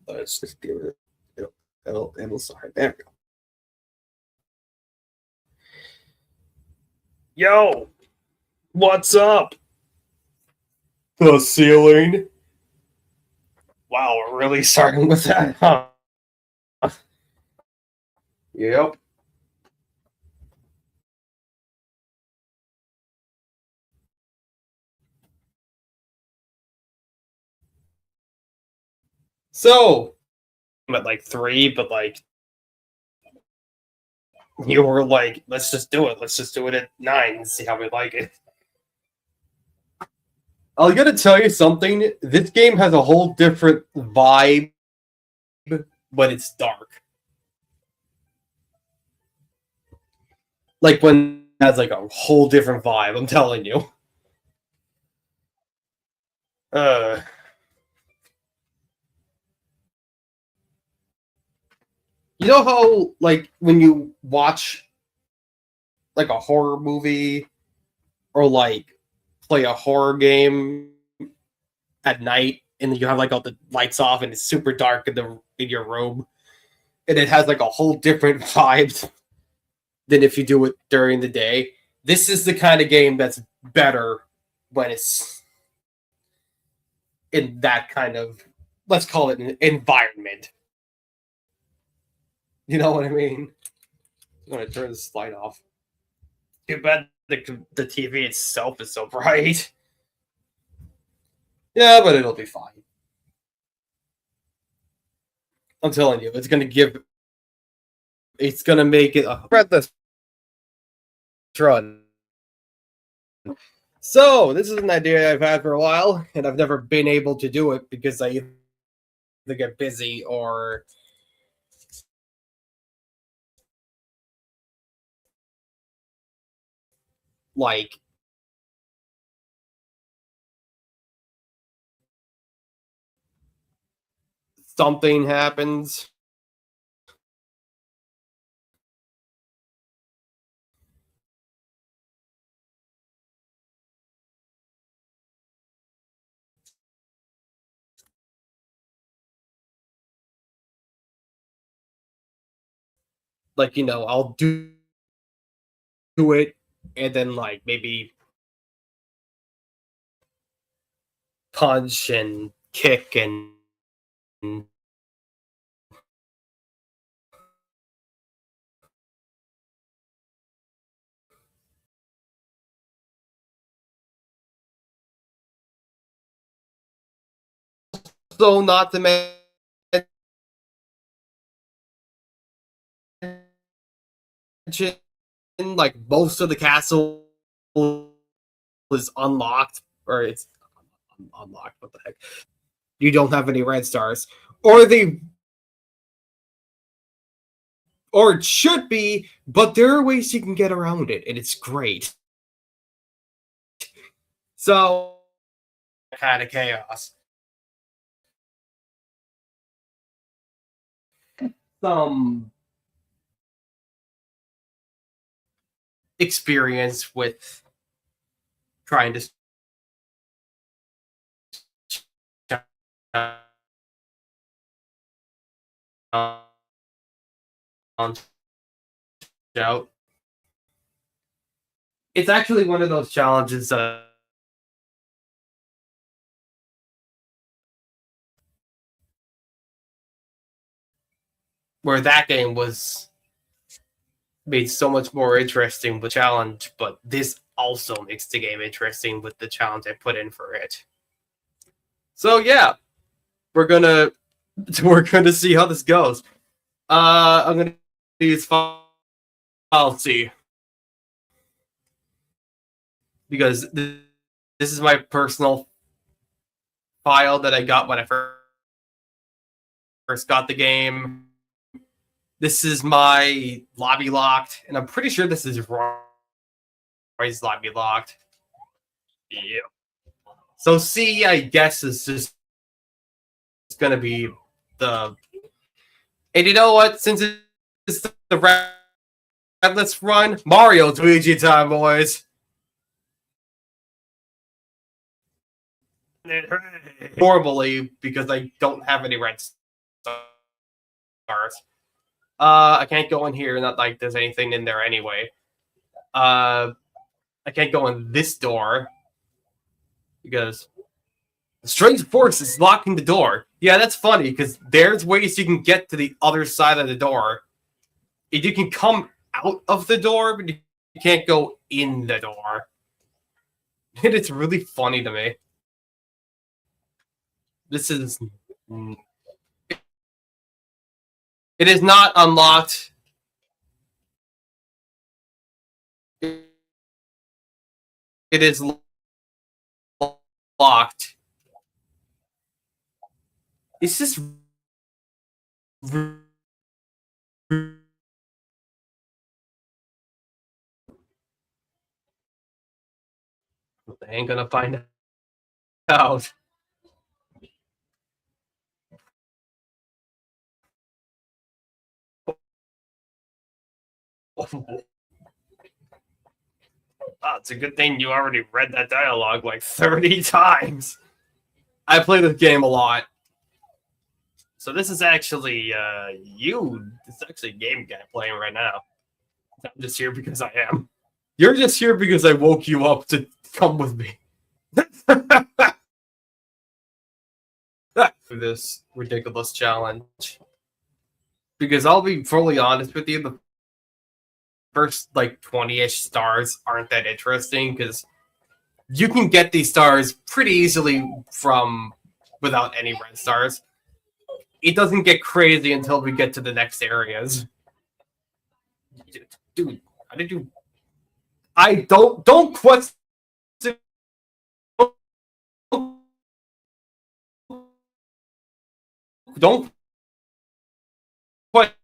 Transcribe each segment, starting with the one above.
Let's just give it. It'll start. There we go. Yo, what's up? The ceiling. Wow, we're really starting with that, huh? Yep. So, I'm at like 3, but like, you were like, let's just do it. Let's just do it at 9 and see how we like it. I'm gonna tell you something. This game has a whole different vibe when it's dark. Like when it has like a whole different vibe. I'm telling you. Uh, you know how like when you watch like a horror movie or like play a horror game at night and you have like all the lights off and it's super dark in your room and it has like a whole different vibe than if you do it during the day. This is the kind of game that's better when it's in that kind of, let's call it, an environment. You know what I mean? I'm gonna turn this light off. Too bad the TV itself is so bright. Yeah, but it'll be fine. I'm telling you, it's gonna make it a Redless Run. So this is an idea I've had for a while, and I've never been able to do it because I either get busy or like something happens. Like, I'll do it and then like maybe punch and kick and so not to mention like most of the castle is unlocked or it's unlocked. What the heck? You don't have any red stars, or it should be, but there are ways you can get around it, and it's great. So, kind of chaos. Some experience with trying to out. It's actually one of those challenges where that game was made so much more interesting with challenge, but this also makes the game interesting with the challenge I put in for it. So yeah, we're gonna see how this goes. I'm gonna use file C because this is my personal file that I got when I first got the game. This is my lobby locked, and I'm pretty sure this is Roy's lobby locked. Yeah. So C, I guess, is just gonna be the. And you know what? Since it's the Redless Run, Mario Luigi time, boys. Normally, because I don't have any red stars. I can't go in here. Not like there's anything in there anyway. I can't go in this door because the strange force is locking the door. Yeah, that's funny because there's ways you can get to the other side of the door. You can come out of the door, but you can't go in the door. And it's really funny to me. This is... It is not unlocked. It is locked. It's just... They ain't gonna find out. Oh, it's a good thing you already read that dialogue like 30 times. I play this game a lot. So this is actually you. It's actually a game guy playing right now. I'm just here because I am. You're just here because I woke you up to come with me. For this ridiculous challenge. Because I'll be fully honest with you, the first like 20-ish stars aren't that interesting because you can get these stars pretty easily from without any red stars. It doesn't get crazy until we get to the next areas. Dude, how did you... I don't question... Don't question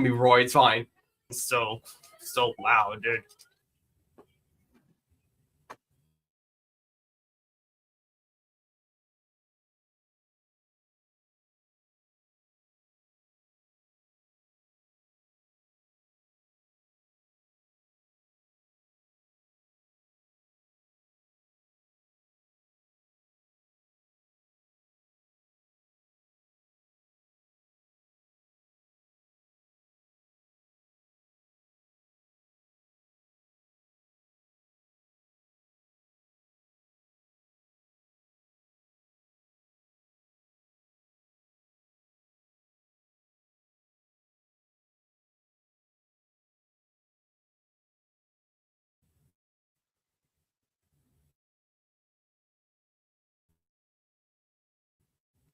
me, Roy. It's fine. It's so loud, dude.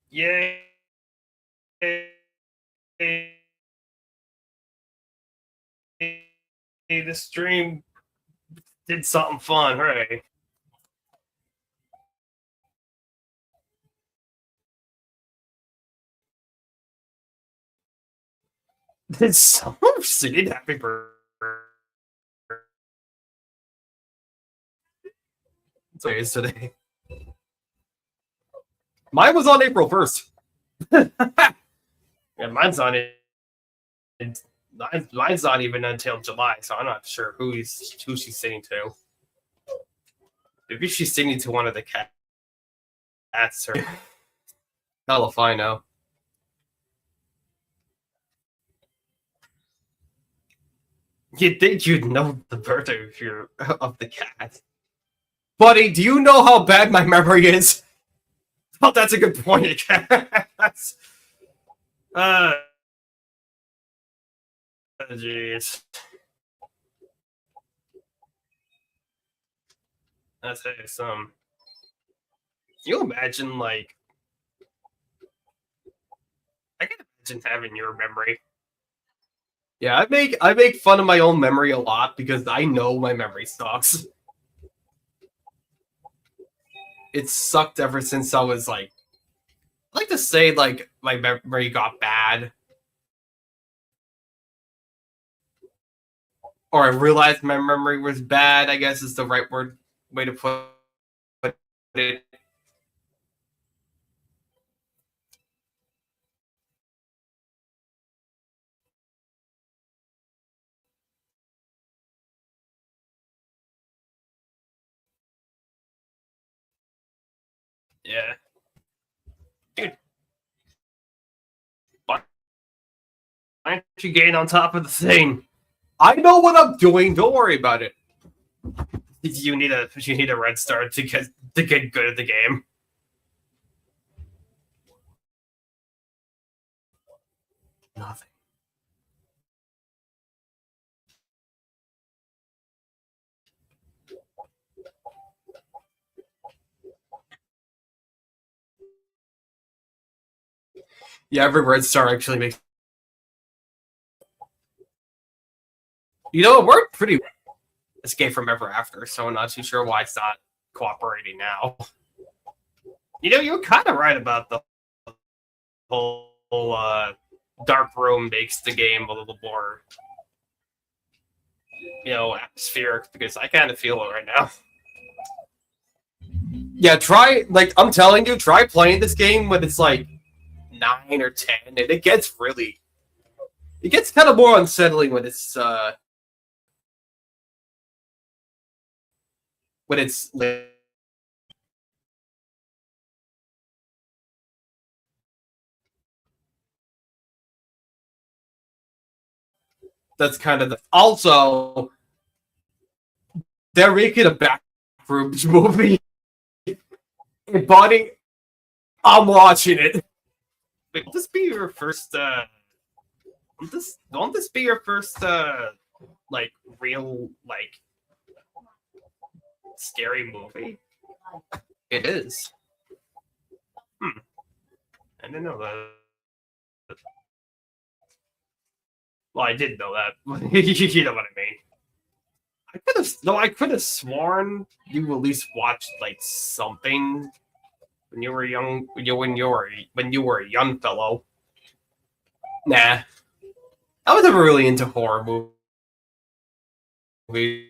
Yay! The stream did something fun, hooray. Did someone sing happy birthday? It's today. Mine was on April 1st. Yeah, mine's not even until July, so I'm not sure who she's singing to. Maybe she's singing to one of the cats or hell if I know. You'd think you'd know the birthday of the cat. Buddy, do you know how bad my memory is? Oh, that's a good point. Jeez. That's some. Can you imagine, like, I can imagine having your memory. Yeah, I make fun of my own memory a lot because I know my memory sucks. It's sucked ever since I was like, I like to say like my memory got bad, or I realized my memory was bad. I guess is the right way to put it. Yeah. Why aren't you getting on top of the thing? I know what I'm doing. Don't worry about it. You need a red star to get good at the game. Nothing. Yeah, every red star actually makes. You know, it worked pretty well. Escape from Ever After, so I'm not too sure why it's not cooperating now. You know, you're kind of right about the whole dark room makes the game a little more, atmospheric, because I kind of feel it right now. Yeah, I'm telling you, try playing this game when it's like 9 or 10, and it gets kind of more unsettling when it's that's kind of also they're making a Backrooms movie. Buddy, I'm watching it. Wait, will this be your first won't this be your first like real like scary movie? It is. I didn't know that. Well, I did know that. You know what I mean. I could have sworn you at least watched like something when you were young. When you were a young fellow. Nah, I was never really into horror movies.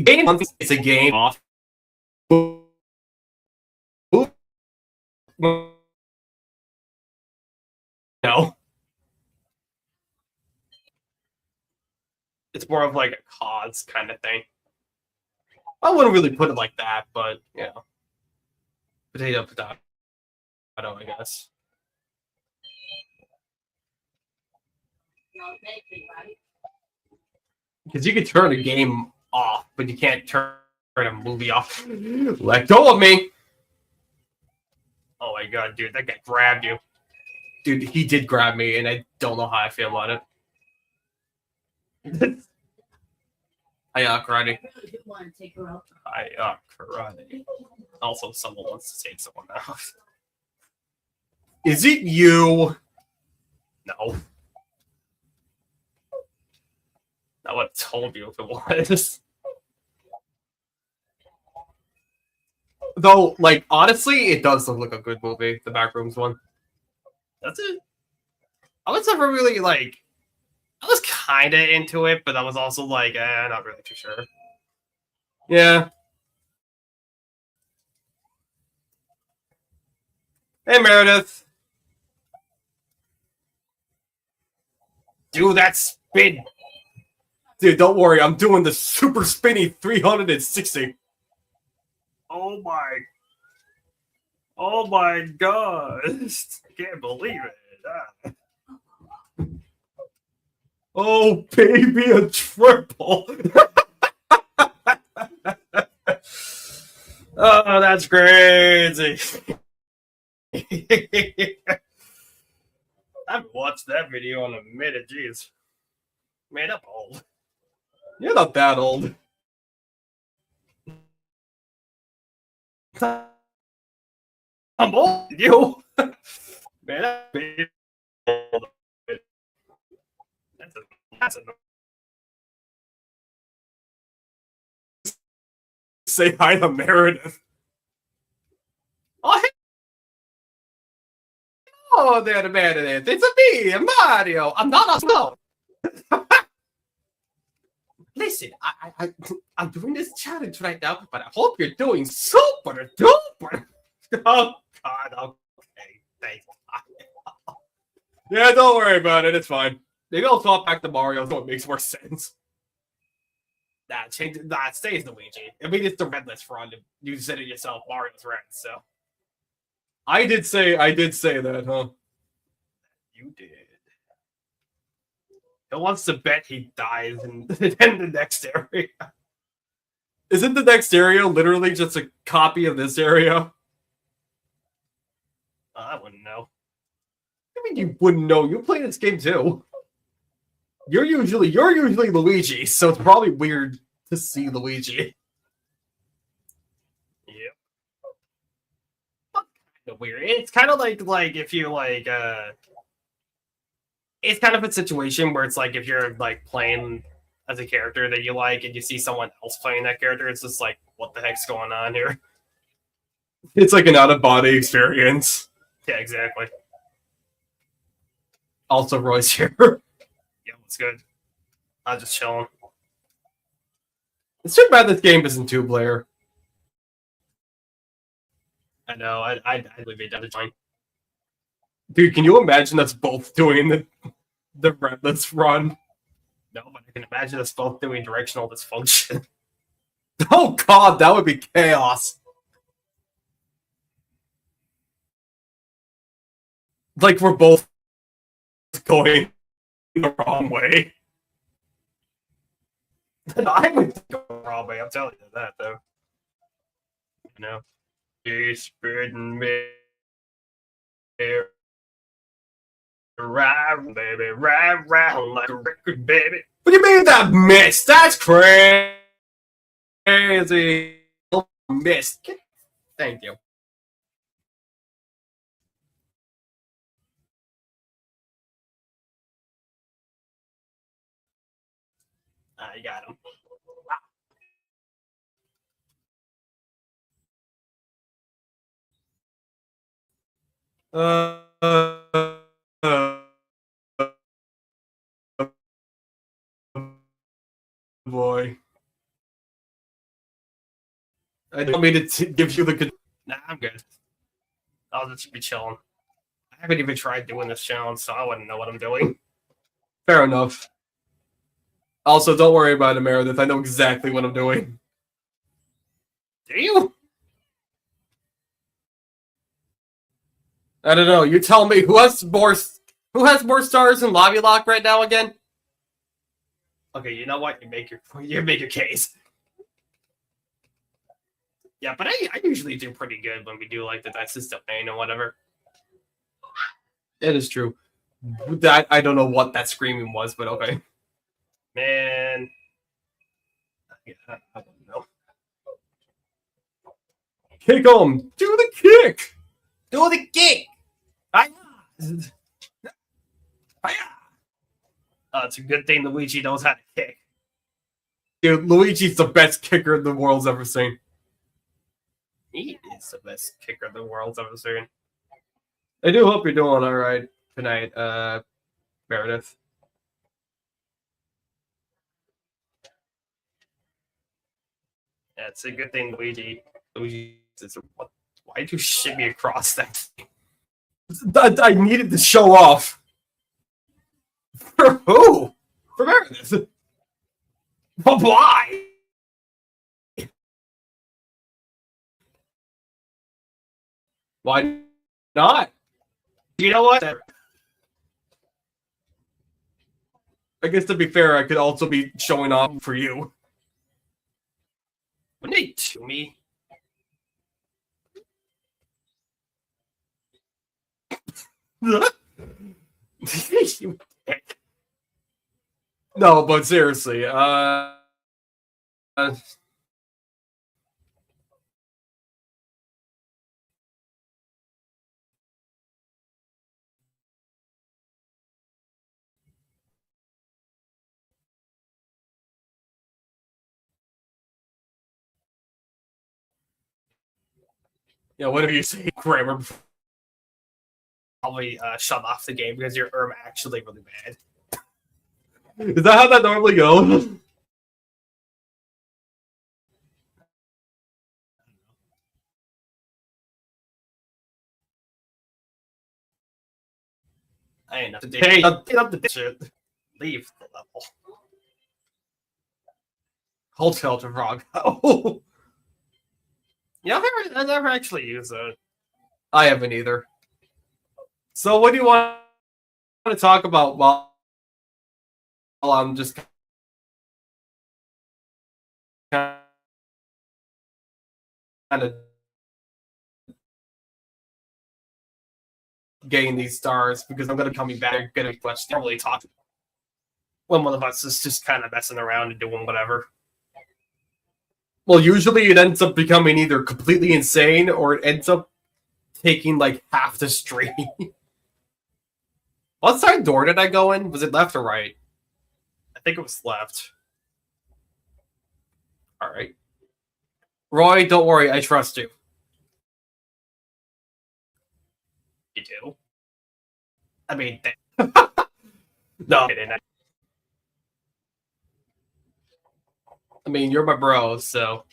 It's a game off. No. It's more of like a cause kind of thing. I wouldn't really put it like that, but potato, I guess. Because you can turn a game off, but you can't turn a movie off. Let go of me! Oh my god, dude, that guy grabbed you. Dude, he did grab me, and I don't know how I feel about it. Hiya, karate. Hiya, karate. Also, someone wants to take someone out. Is it you? No. I would have told you if it was. Though, like, honestly, it does look like a good movie, the Backrooms one. That's it. I was never really, like... I was kind of into it, but I was also like, not really too sure. Yeah. Hey, Meredith. Do that spin. Dude, don't worry. I'm doing the super spinny 360. Oh my god. I can't believe it. Oh, baby, a triple. Oh, that's crazy. I haven't watched that video in a minute. Jeez. Man, I'm old. You're not that old. I'm old. You. Man, I'm old. That's a say hi to Meredith. Oh, there, Meredith. It's me, Mario. I'm not a slow. Listen, I'm doing this challenge right now, but I hope you're doing super duper. Oh, God. Okay. Thanks. Yeah, don't worry about it. It's fine. Maybe I'll swap back to Mario so it makes more sense. It stays Luigi. I mean, it's the Redless Run. You said it yourself, Mario's red, so. I did say that, huh? You did. He wants to bet he dies in the next area. Isn't the next area literally just a copy of this area? I wouldn't know. I mean, you wouldn't know. You play this game too. You're usually Luigi, so it's probably weird to see Luigi. Yep. Kind of weird. It's kind of like if you it's kind of a situation where it's like if you're like playing as a character that you like and you see someone else playing that character, it's just like, what the heck's going on here? It's like an out-of-body experience. Yeah, exactly. Also, Roy's here. Yeah, what's good? I'm just chilling. It's too bad this game isn't two-player. I know, I'd leave it down to join. Dude, can you imagine us both doing the Redless Run? No, but I can imagine us both doing directional dysfunction. Oh god, that would be chaos. Like we're both going the wrong way. I would go the wrong way, I'm telling you that, though. You know? Spitting me round, baby, round like a record, baby. What do you mean that missed? That's crazy. Missed. Thank you. I got him. Boy. I don't mean to give you the... Nah, I'm good. I'll just be chilling. I haven't even tried doing this challenge, so I wouldn't know what I'm doing. Fair enough. Also, don't worry about it, Meredith. I know exactly what I'm doing. Do you? I don't know. You tell me who has more stars in Lobby Lock right now again? Okay, you know what? You make your case. Yeah, but I usually do pretty good when we do like the Dice domain and whatever. It is true. That I don't know what that screaming was, but okay. Man. Yeah, I don't know. Kick him! Do the kick! Do the kick! It's a good thing Luigi knows how to kick. Dude, Luigi's the best kicker the world's ever seen. He is the best kicker the world's ever seen. I do hope you're doing all right tonight, Meredith. Yeah, it's a good thing Luigi is what? Why'd you shimmy across that thing? I needed to show off. For who? For Meredith. But why? Why not? You know what? I guess to be fair, I could also be showing off for you. Wouldn't they to me? You dick. No, but seriously, yeah, whatever you say, grammar. Probably shut off the game because your actually really bad. Is that how that normally goes? I ain't nothing. Hey, get up the shit. Leave the level. Hotel to Frog. Oh. Yeah, I never actually used it. I haven't either. So what do you want to talk about while I'm just kind of getting these stars because I'm going to be coming back. Going to be much really talk when one of us is just kind of messing around and doing whatever. Well, usually it ends up becoming either completely insane or it ends up taking like half the stream. What side door did I go in? Was it left or right? I think it was left. All right. Roy, don't worry. I trust you. You do? I mean, no, I didn't. I mean, you're my bro, so.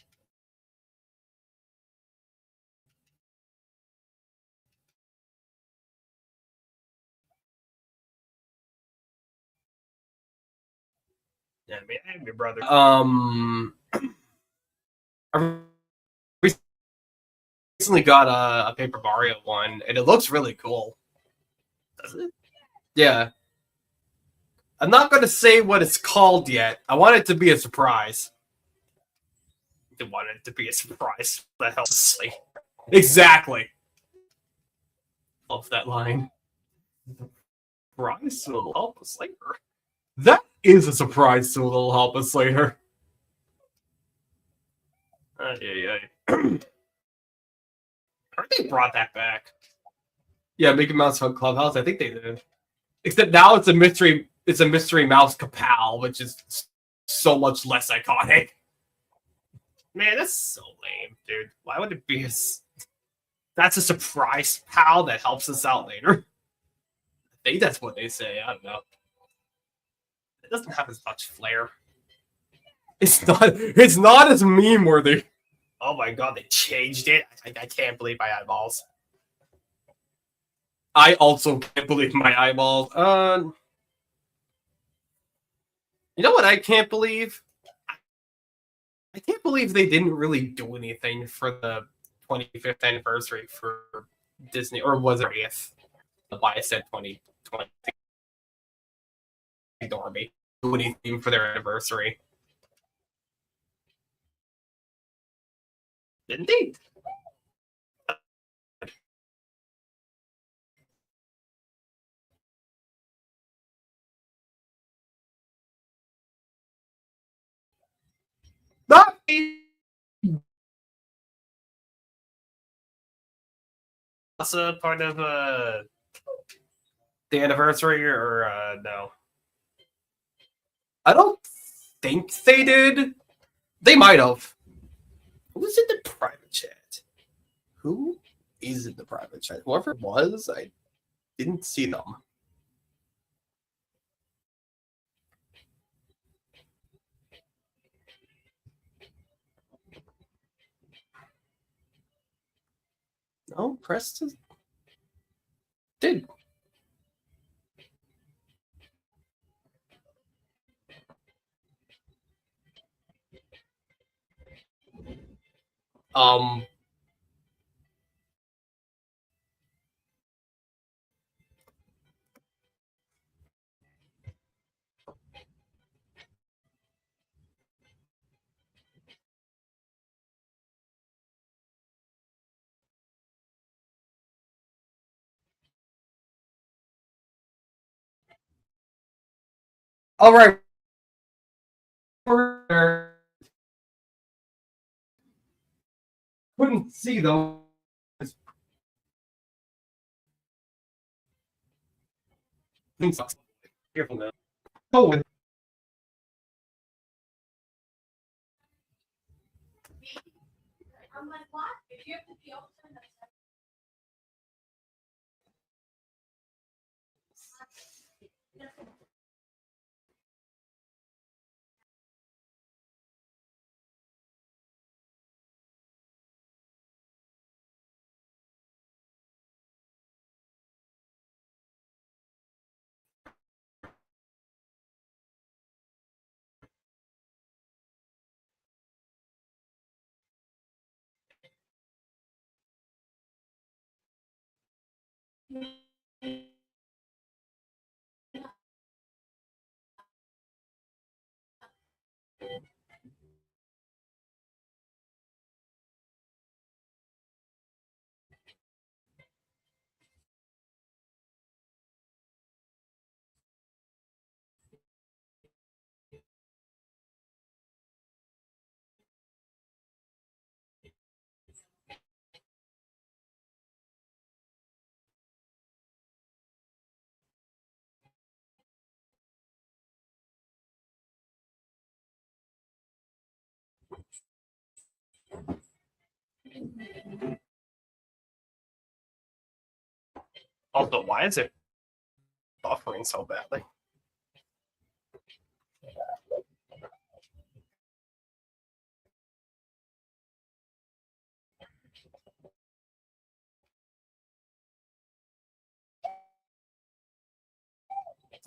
Yeah, I mean, I'm your brother. I recently got a Paper Mario one, and it looks really cool. Does it? Yeah. I'm not going to say what it's called yet. I want it to be a surprise. I want it to be a surprise. The hell? Exactly. Love that line. Surprise will help us later. That is a surprise to a little help us later. Yeah. I heard they brought that back. Yeah, Mickey Mouse Fun Clubhouse. I think they did. Except now it's a mystery. It's a mystery mouse Kapow, which is so much less iconic. Man, that's so lame, dude. Why would it be a? That's a surprise pal that helps us out later. I think that's what they say. I don't know. It doesn't have as much flair. It's not. It's not as meme worthy. Oh my god, they changed it. I can't believe my eyeballs. I also can't believe my eyeballs. You know what I can't believe? I can't believe they didn't really do anything for the 25th anniversary for Disney, or was it 30th? Why I said 2020. Ignore me. Do anything for their anniversary. Didn't they? Not also part of the anniversary, or no? I don't think they did. They might have. Who's in the private chat? Who is in the private chat? Whoever it was, I didn't see them. No, Preston did. Um, all right. Couldn't see those. Careful now. Oh, Also, why is it buffering so badly?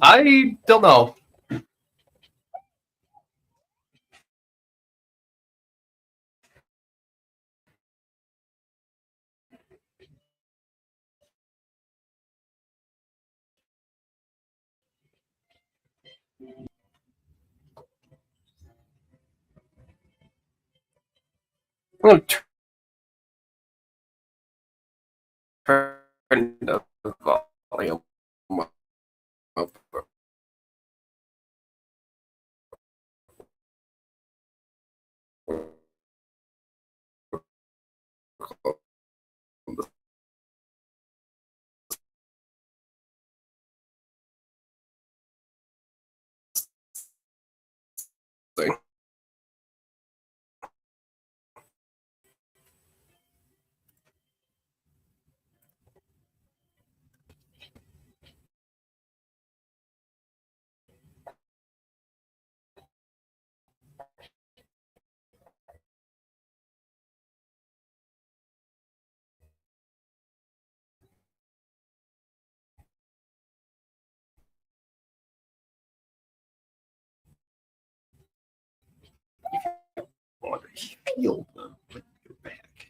I don't know. I'm going to turn the volume up. Thing. Want to feel them with your back.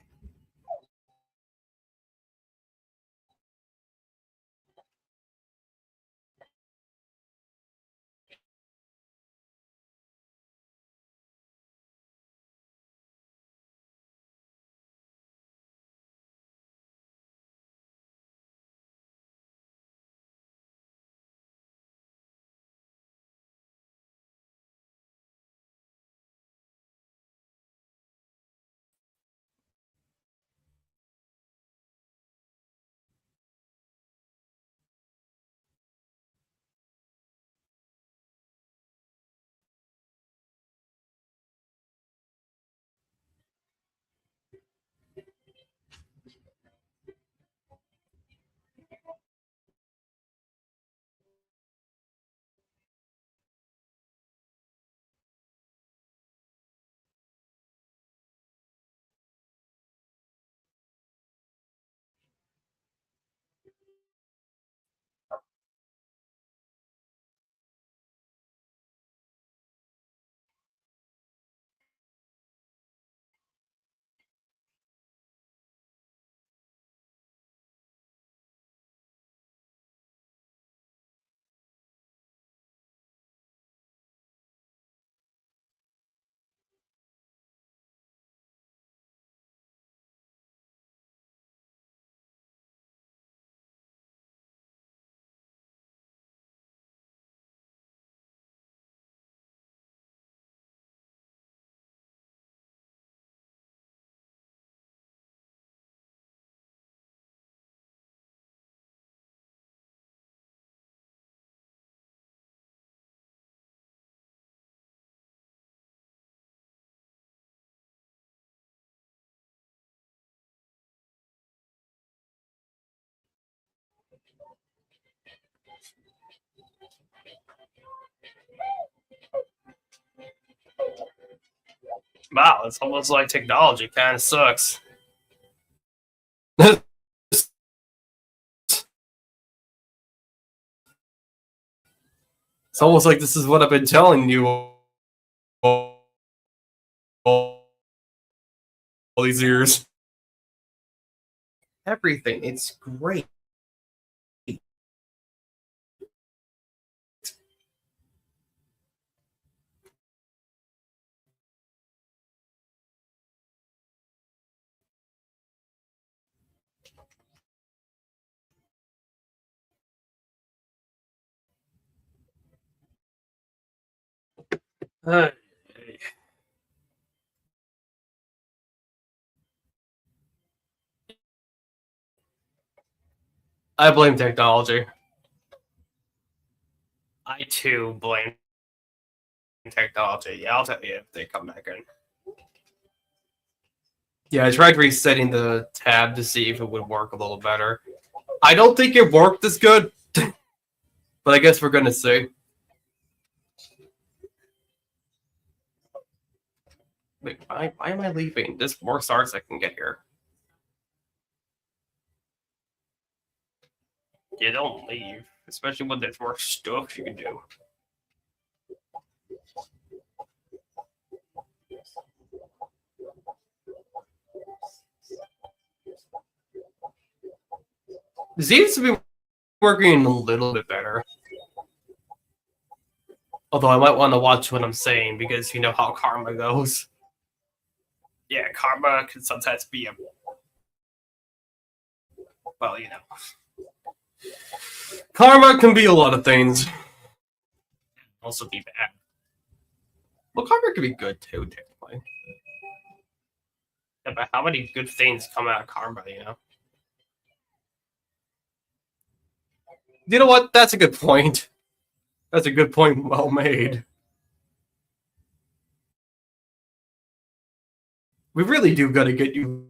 Wow, it's almost like technology kind of sucks. It's almost like this is what I've been telling you all these years. Everything, it's great. Uh, I blame technology. I too blame technology. Yeah, I'll tell you if they come back in. Yeah, I tried resetting the tab to see if it would work a little better. I don't think it worked as good, but I guess we're gonna see. Wait, why am I leaving? There's more stars I can get here. You don't leave, especially when there's more stuff you can do. It seems to be working a little bit better. Although I might want to watch what I'm saying because you know how karma goes. Yeah, karma can sometimes be a well, you know. Karma can be a lot of things. Also be bad. Well, karma can be good too, technically. Yeah, but how many good things come out of karma, you know? You know what? That's a good point. That's a good point. Well made. We really do gotta get you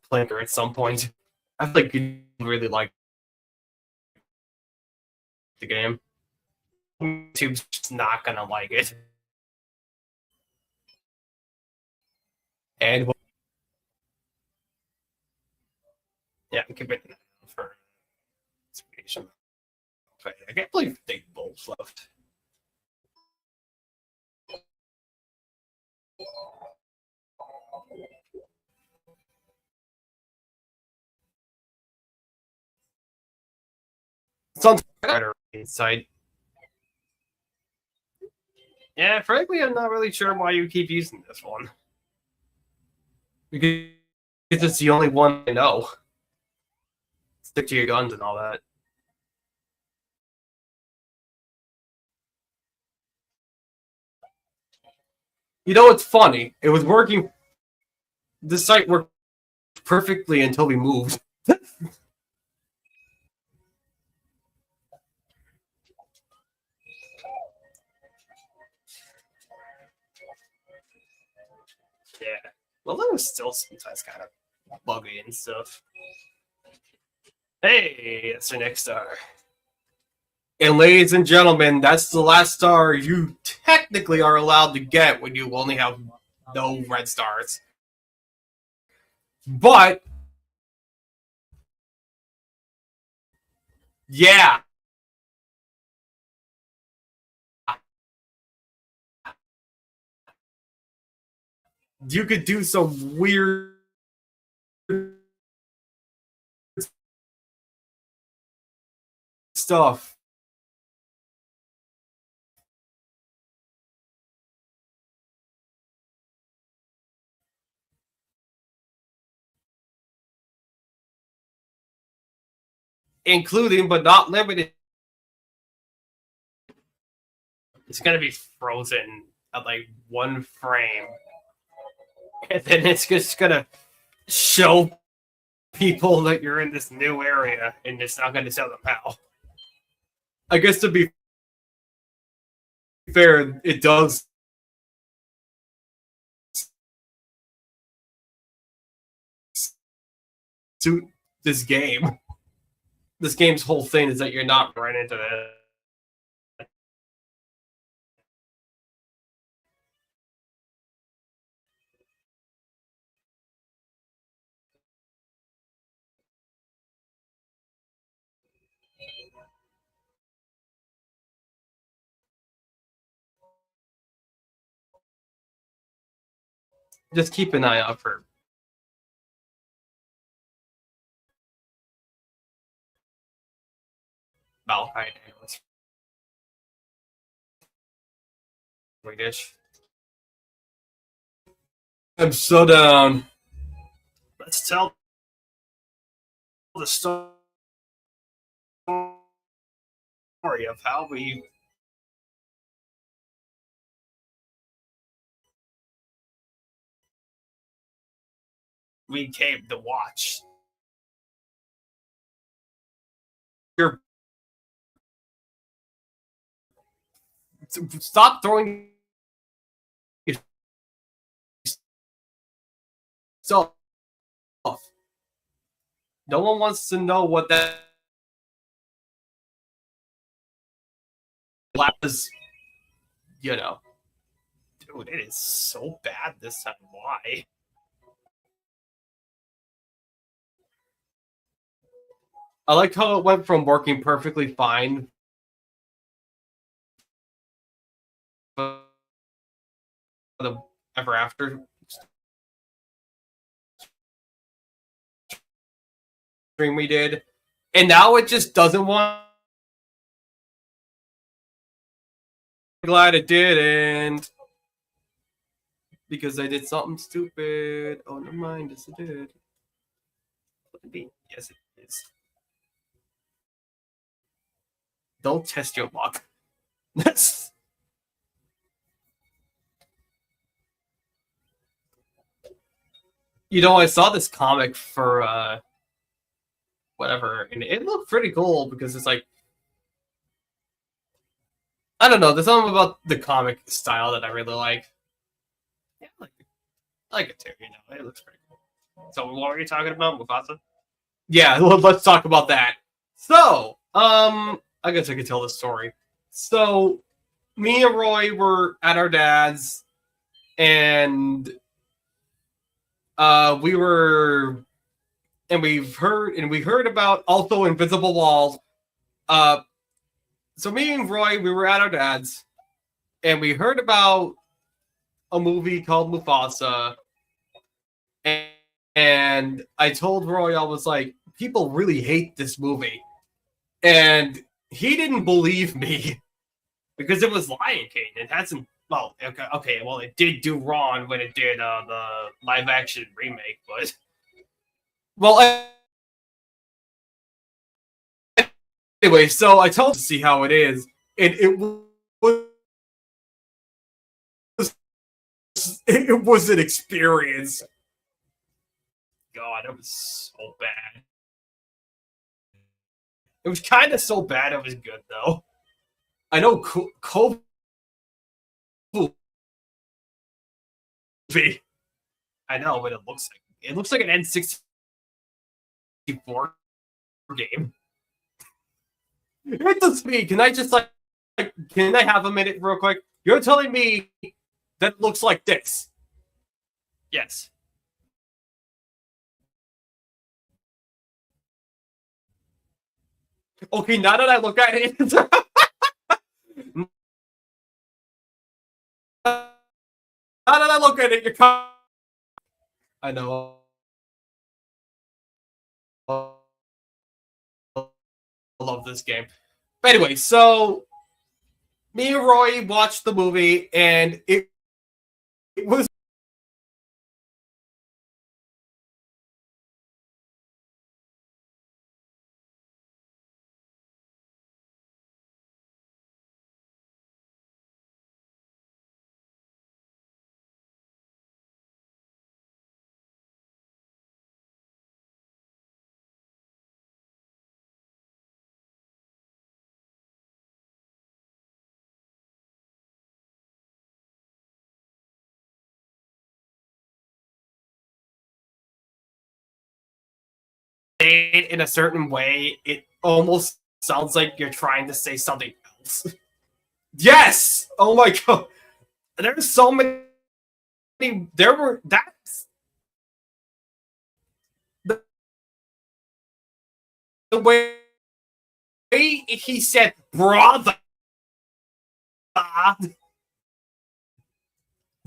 playing her at some point. I feel like you really like the game. YouTube's just not gonna like it. And yeah, I'm keeping an eye out for inspiration. Okay, I can't believe Big Bull's left. It's on Twitter inside. Yeah, frankly, I'm not really sure why you keep using this one. Because it's the only one I know. Stick to your guns and all that. You know what's funny? It was working. This site worked perfectly until we moved. Yeah. Well, that was still sometimes kind of buggy and stuff. Hey, that's your next star. And ladies and gentlemen, that's the last star you technically are allowed to get when you only have no red stars. But yeah, you could do some weird stuff. Including but not limited. It's gonna be frozen at like one frame. And then it's just gonna show people that you're in this new area and it's not gonna tell them how. I guess to be fair, it does suit this game. This game's whole thing is that you're not right into that. Just keep an eye out for Malphite and Swedish. I'm so down. Let's tell the story of how we we came to watch. Stop throwing yourself off. No one wants to know what that was, you know. Dude, it is so bad this time. Why? I like how it went from working perfectly fine for the ever after stream we did, and now it just doesn't want. I'm glad it didn't, because I did something stupid. Oh, never mind. Yes, it did. Yes, it is. Don't test your luck. That's. You know, I saw this comic for whatever, and it looked pretty cool because it's like, I don't know, there's something about the comic style that I really like. Yeah, I like it too, you know, it looks pretty cool. So what were you talking about, Mufasa? Yeah, let's talk about that. So, I guess I could tell the story. So, me and Roy were at our dad's, and we heard about also Invisible Walls. So me and Roy, we were at our dad's, and we heard about a movie called Mufasa, and I told Roy, I was like, people really hate this movie, and he didn't believe me because it was Lion King. It hasn't. Well, okay. Well, it did do wrong when it did the live action remake, but well. Anyway, so I told him to see how it is, and it was an experience. God, it was so bad. It was kind of so bad it was good, though. I know Kobe. I know what it looks like. It looks like an N64 game. Hit the speed. Can I just can I have a minute real quick? You're telling me that looks like this? Yes. Okay, now that I look at it, now that I look at it, I know. I love this game. But anyway, so me and Roy watched the movie, and it was made in a certain way. It almost sounds like you're trying to say something else. Yes! Oh my god. There's so many. There were. That's. The way he said, brother.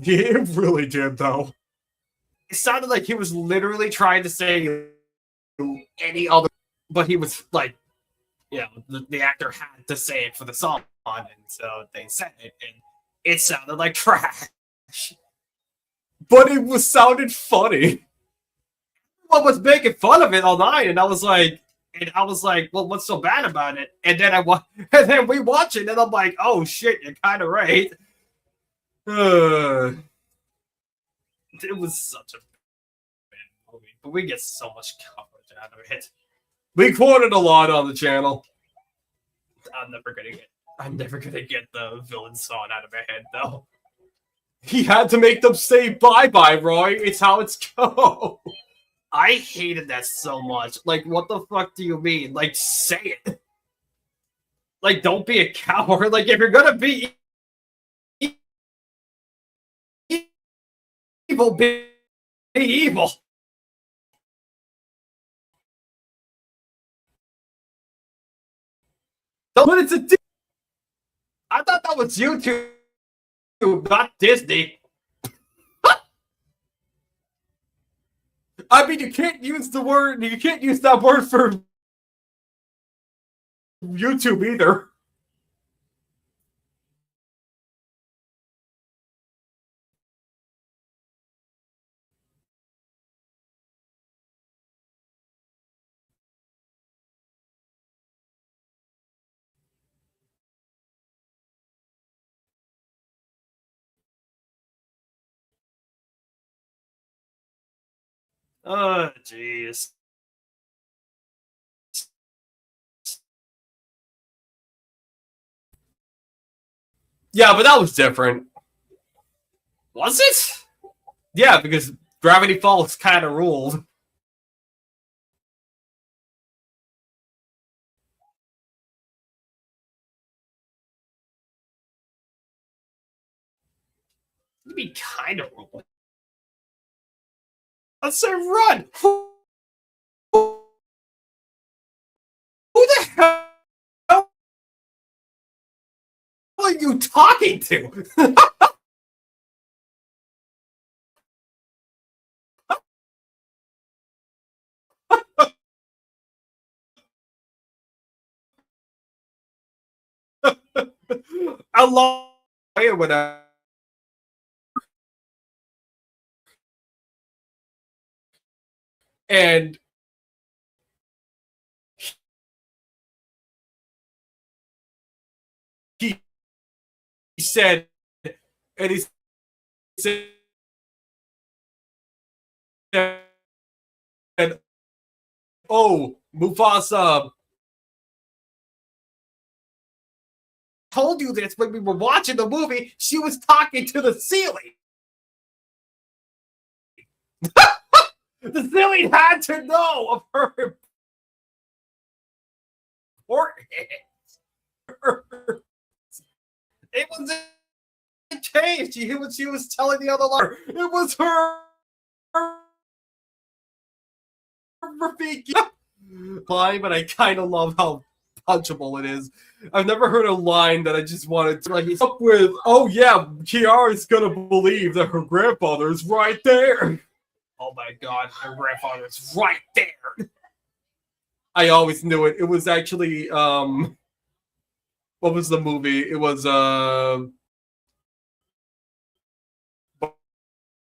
It really did, though. It sounded like he was literally trying to say any other. But he was like, you know, the actor had to say it for the song, and so they said it, and it sounded like trash. But it was sounded funny. I was making fun of it all night, and I was like, well, what's so bad about it? And then and then we watch it, and I'm like, oh shit, you're kind of right. It was such a bad movie, but we get so much coverage out of it. We quoted a lot on the channel. I'm never gonna get the villain song out of my head though. He had to make them say bye-bye, Roy. It's how it's go. I hated that so much. Like, what the fuck do you mean? Like, say it. Like, don't be a coward. Like, if you're gonna be evil, be evil. But it's a. I thought that was YouTube, not Disney. I mean, you can't use the word. You can't use that word for YouTube either. Oh, jeez. Yeah, but that was different. Was it? Yeah, because Gravity Falls kind of ruled. You mean kind of ruled? Let's say run. Who the hell are you talking to? I love it when and he said, and he said, "Oh, Mufasa told you this when we were watching the movie. She was talking to the ceiling. The ceiling had to know of her importance. It was a cave. She was telling the other line. It was her. Line, but I kind of love how punchable it is. I've never heard a line that I just wanted to like. He's up with, oh yeah, Kiara's gonna believe that her grandfather's right there. Oh my god, her grandfather's right there. I always knew it. It was actually what was the movie? It was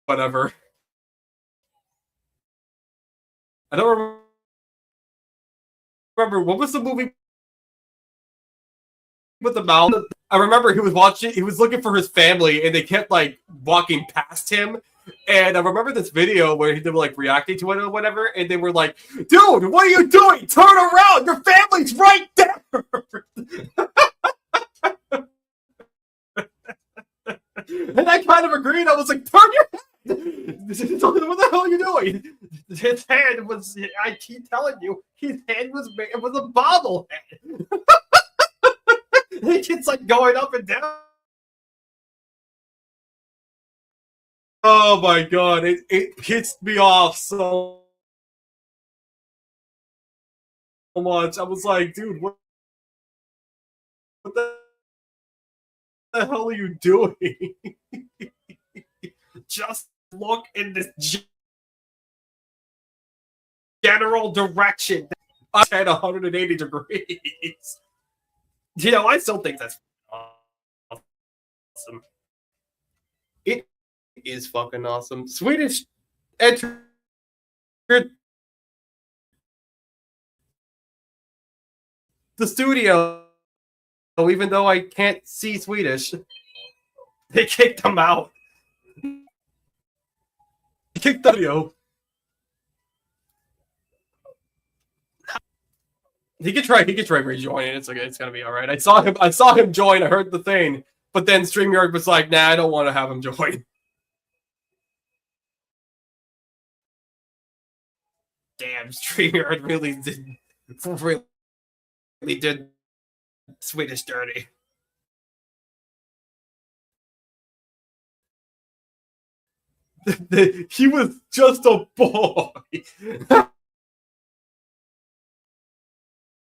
whatever. I don't remember what was the movie with the mouth. I remember he was looking for his family and they kept like walking past him. And I remember this video where they were like reacting to it or whatever, and they were like, dude, what are you doing? Turn around, your family's right there. And I kind of agreed. I was like, turn your head. What the hell are you doing? His hand was, I keep telling you, his hand was a bobblehead. It's like going up and down. Oh my god, it pissed me off so much. I was like, dude, what the hell are you doing? Just look in this general direction. I had 180 degrees. You know, I still think that's awesome. It is fucking awesome. Swedish entered the studio, even though I can't see Swedish. They kicked them out. They kicked the studio. He could try rejoining. It's okay. It's gonna be all right. I saw him join. I heard the thing, but then StreamYard was like, "Nah, I don't want to have him join." Damn, StreamYard really did Swedish dirty. He was just a boy.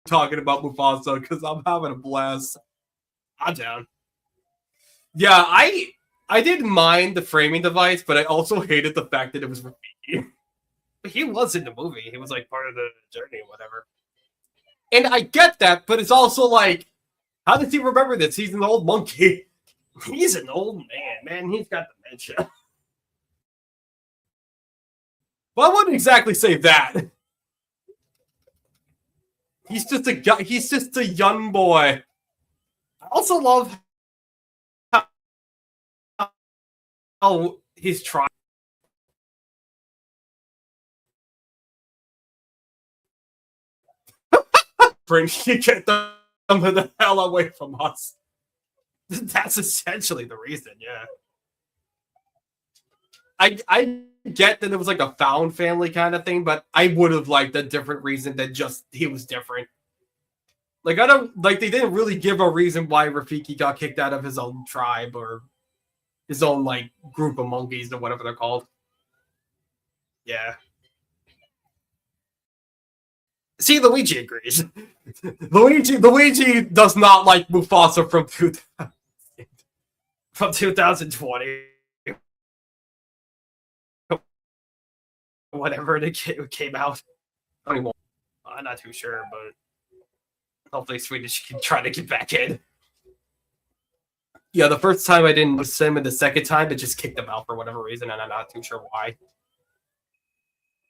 Talking about Mufasa because I'm having a blast. I'm down. Yeah, I didn't mind the framing device, but I also hated the fact that it was Rafiki. But he was in the movie. He was like part of the journey or whatever. And I get that, but it's also like, how does he remember this? He's an old monkey. He's an old man. He's got dementia. Well, I wouldn't exactly say that. He's just a guy. He's just a young boy. I also love how he's trying. Bring get them the hell away from us. That's essentially the reason, yeah. I get that it was like a found family kind of thing, but I would have liked a different reason than just he was different. Like, I don't like they didn't really give a reason why Rafiki got kicked out of his own tribe or his own like group of monkeys or whatever they're called. Yeah. See, Luigi agrees. Luigi does not like Mufasa from 2020. Whatever it came out. Anymore. I'm not too sure, but hopefully Swedish can try to get back in. Yeah, the first time I didn't notice him, and the second time it just kicked him out for whatever reason, and I'm not too sure why.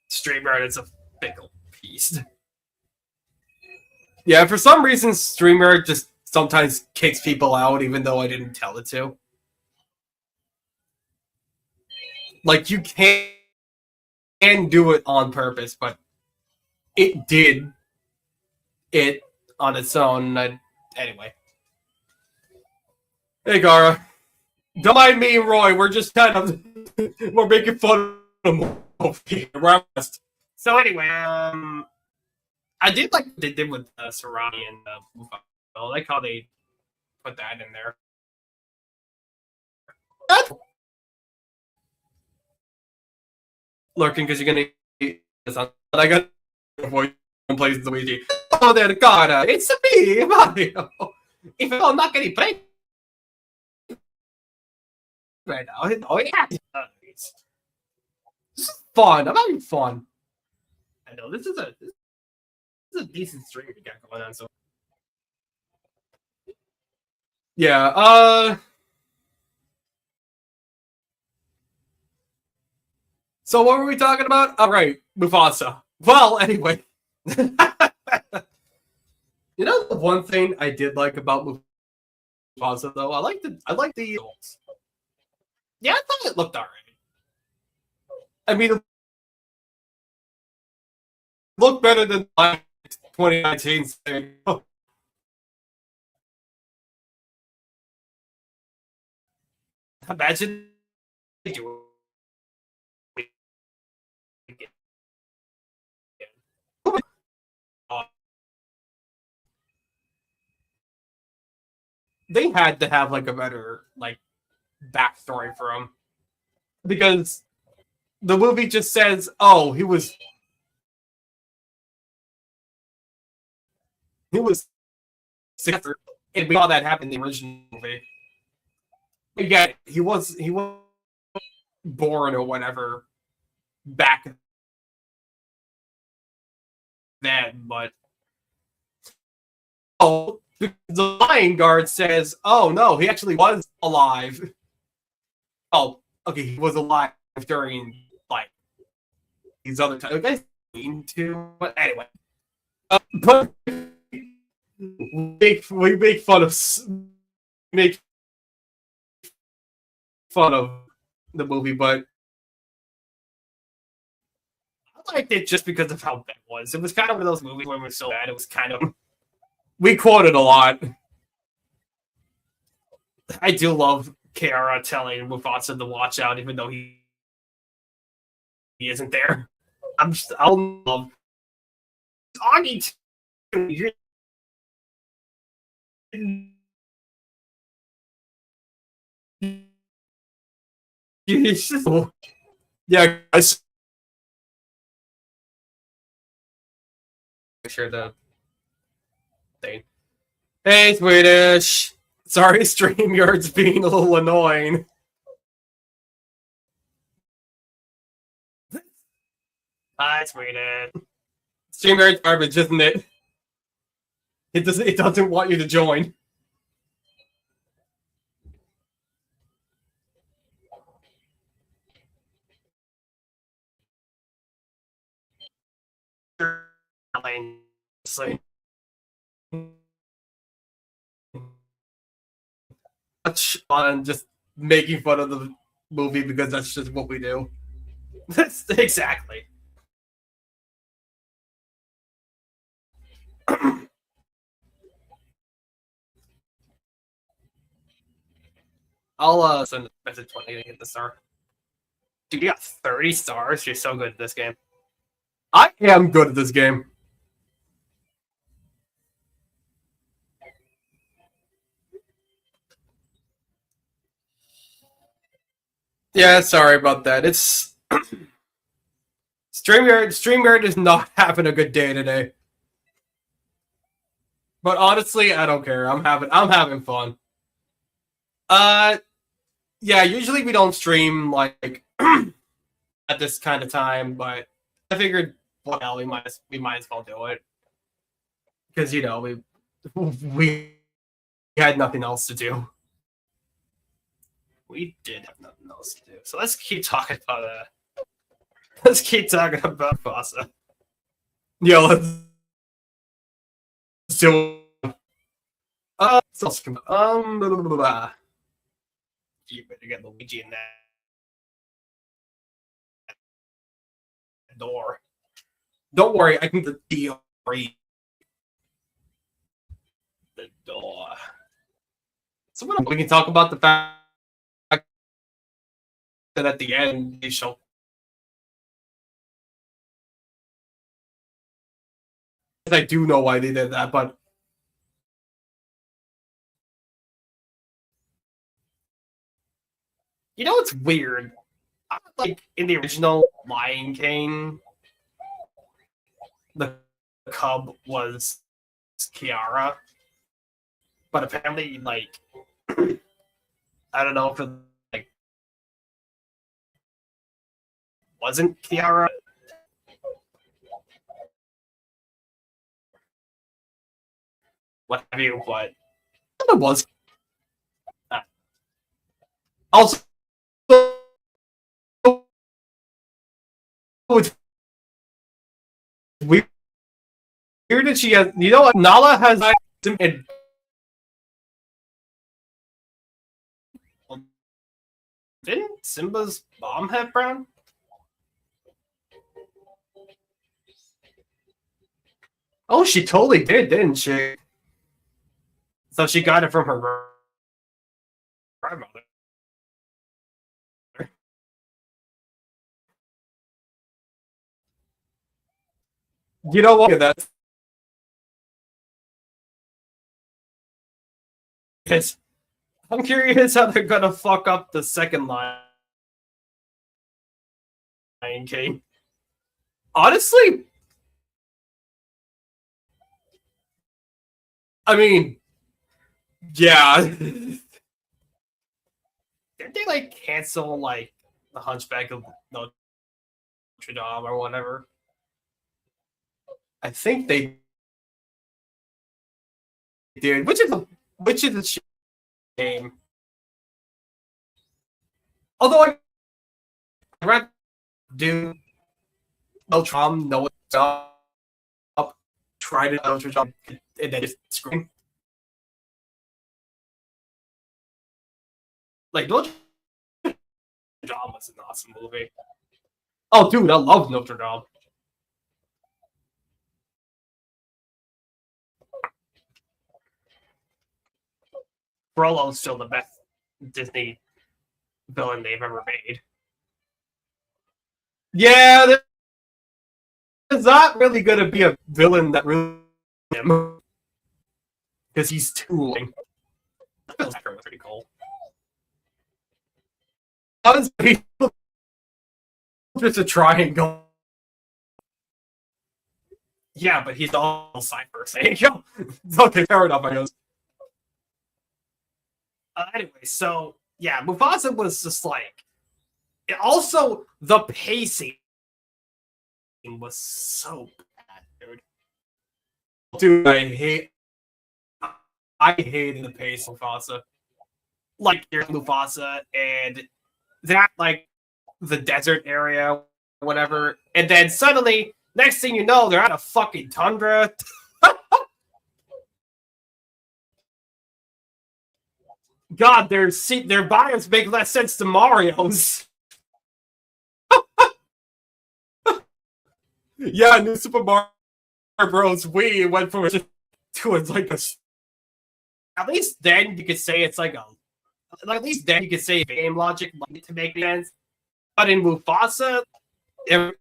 StreamYard is a fickle beast. Yeah, for some reason, StreamYard just sometimes kicks people out, even though I didn't tell it to. Like, you can do it on purpose, but it did it on its own. Anyway. Hey, Gara. Don't mind me and Roy. We're just kind of we're making fun of him. So anyway, I did like what they did with Sarani and Mufasa. I like how they put that in there. Lurking because you're gonna. I got voice plays Luigi. Oh, there, God, it's me, Mario. If I'm not getting played right now, oh yeah, this is fun. I'm having fun. I know this is a decent stream we got going on. So yeah, So what were we talking about? All right, Mufasa. Well, anyway. You know the one thing I did like about Mufasa though? I like the goals. Yeah, I thought it looked alright. I mean, it looked better than 2019. Imagine they had to have like a better like backstory for him because the movie just says, "Oh, he was and we saw that happen in the original movie." Again, he was born or whatever back then, but oh, the Lion Guard says, "Oh no, he actually was alive." Oh, okay, he was alive during like these other times. Okay, but anyway, but we make fun of the movie, but I liked it just because of how bad it was. It was kind of one of those movies where it was so bad, it was kind of We quote it a lot. I do love Kiara telling Mufasa to watch out, even though he isn't there. I'll love Augie. Yeah, guys. Share the thing. Hey, Swedish. Sorry, StreamYard's being a little annoying. Hi, Swedish. StreamYard's garbage, isn't it? It doesn't want you to join. Much on just making fun of the movie because that's just what we do. That's exactly. I'll send a message when I get the star. Dude, you got 30 stars. You're so good at this game. I am good at this game. Yeah, sorry about that. It's StreamYard is not having a good day today. But honestly, I don't care. I'm having fun. Yeah, usually we don't stream like at this kind of time, but I figured, well, hell, we might as well do it because we had nothing else to do. We did have nothing else to do, so let's keep talking about let's keep talking about Fossa. Yo, let's do. You better get Luigi in that door. Don't worry, I can the door. So we can talk about the fact that at the end they show. I do know why they did that, but you know what's weird? Like in the original Lion King, the cub was Kiara, but apparently, like, I don't know if it like wasn't Kiara. What have you? But it was. Also, it's weird that she has. You know what? Nala has. Didn't Simba's mom have brown? Oh, she totally did, didn't she? So she got it from her grandmother. You know what? That's yes. I'm curious how they're gonna fuck up the second Lion King. Honestly, I mean, yeah. Didn't they like cancel like the Hunchback of Notre Dame or whatever? I think they did, which is a shame. Although I read do Notre Dame know what's up, try to Notre Dame, and then just scream. Like Notre Dame was an awesome movie. Oh, dude, I love Notre Dame. Frollo's still the best Disney villain they've ever made. Yeah, there's not really going to be a villain that really him because he's too long. That was pretty cool. Honestly, just a triangle. Yeah, but he's all Cypher saying, yo, okay, fair enough, I guess. Anyway, so yeah, Mufasa was just like. Also, the pacing was so bad, dude. Dude, I hated the pace of Mufasa. Like Mufasa and that, like the desert area, whatever, and then suddenly, next thing you know, they're at a fucking tundra. God, their biomes make less sense to Mario's. Yeah, New Super Mario Bros. Wii went from to like a. At least then you could say it's like a. At least then you could say game logic to make sense. But in Mufasa,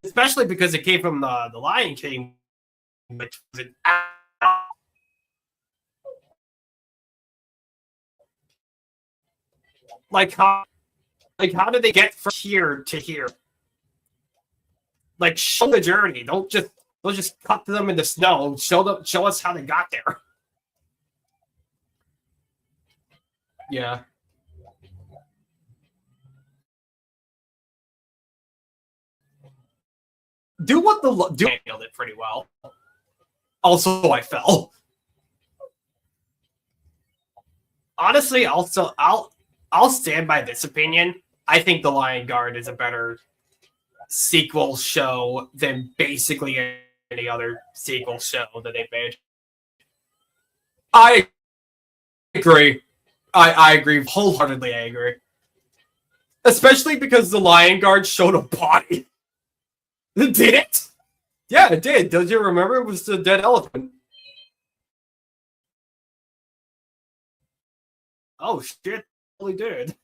especially because it came from the Lion King, which was an. Like how did they get from here to here? Like show the journey. Don't just cut them in the snow. Show us how they got there. Yeah. Do what the do nailed it pretty well. Also, I fell. Honestly, also I'll stand by this opinion. I think The Lion Guard is a better sequel show than basically any other sequel show that they've made. I agree. I agree wholeheartedly. I agree, especially because The Lion Guard showed a body. Did it? Yeah, it did. Don't you remember? It was the dead elephant. Oh shit! It really did.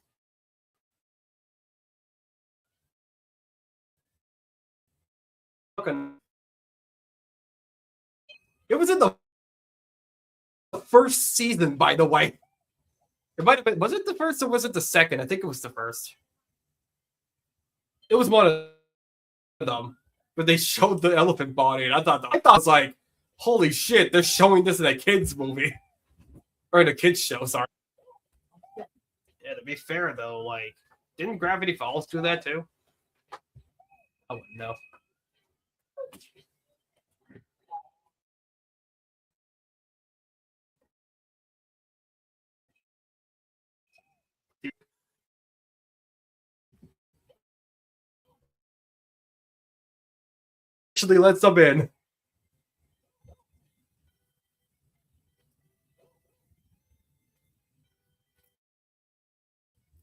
It was in the first season, by the way. It might have been. Was it the first or was it the second? I think it was the first. It was one of them, but they showed the elephant body, and I thought it was like, holy shit! They're showing this in a kids movie or in a kids show. Sorry. Yeah, to be fair though, like, didn't Gravity Falls do that too? Oh no. Actually, let some in.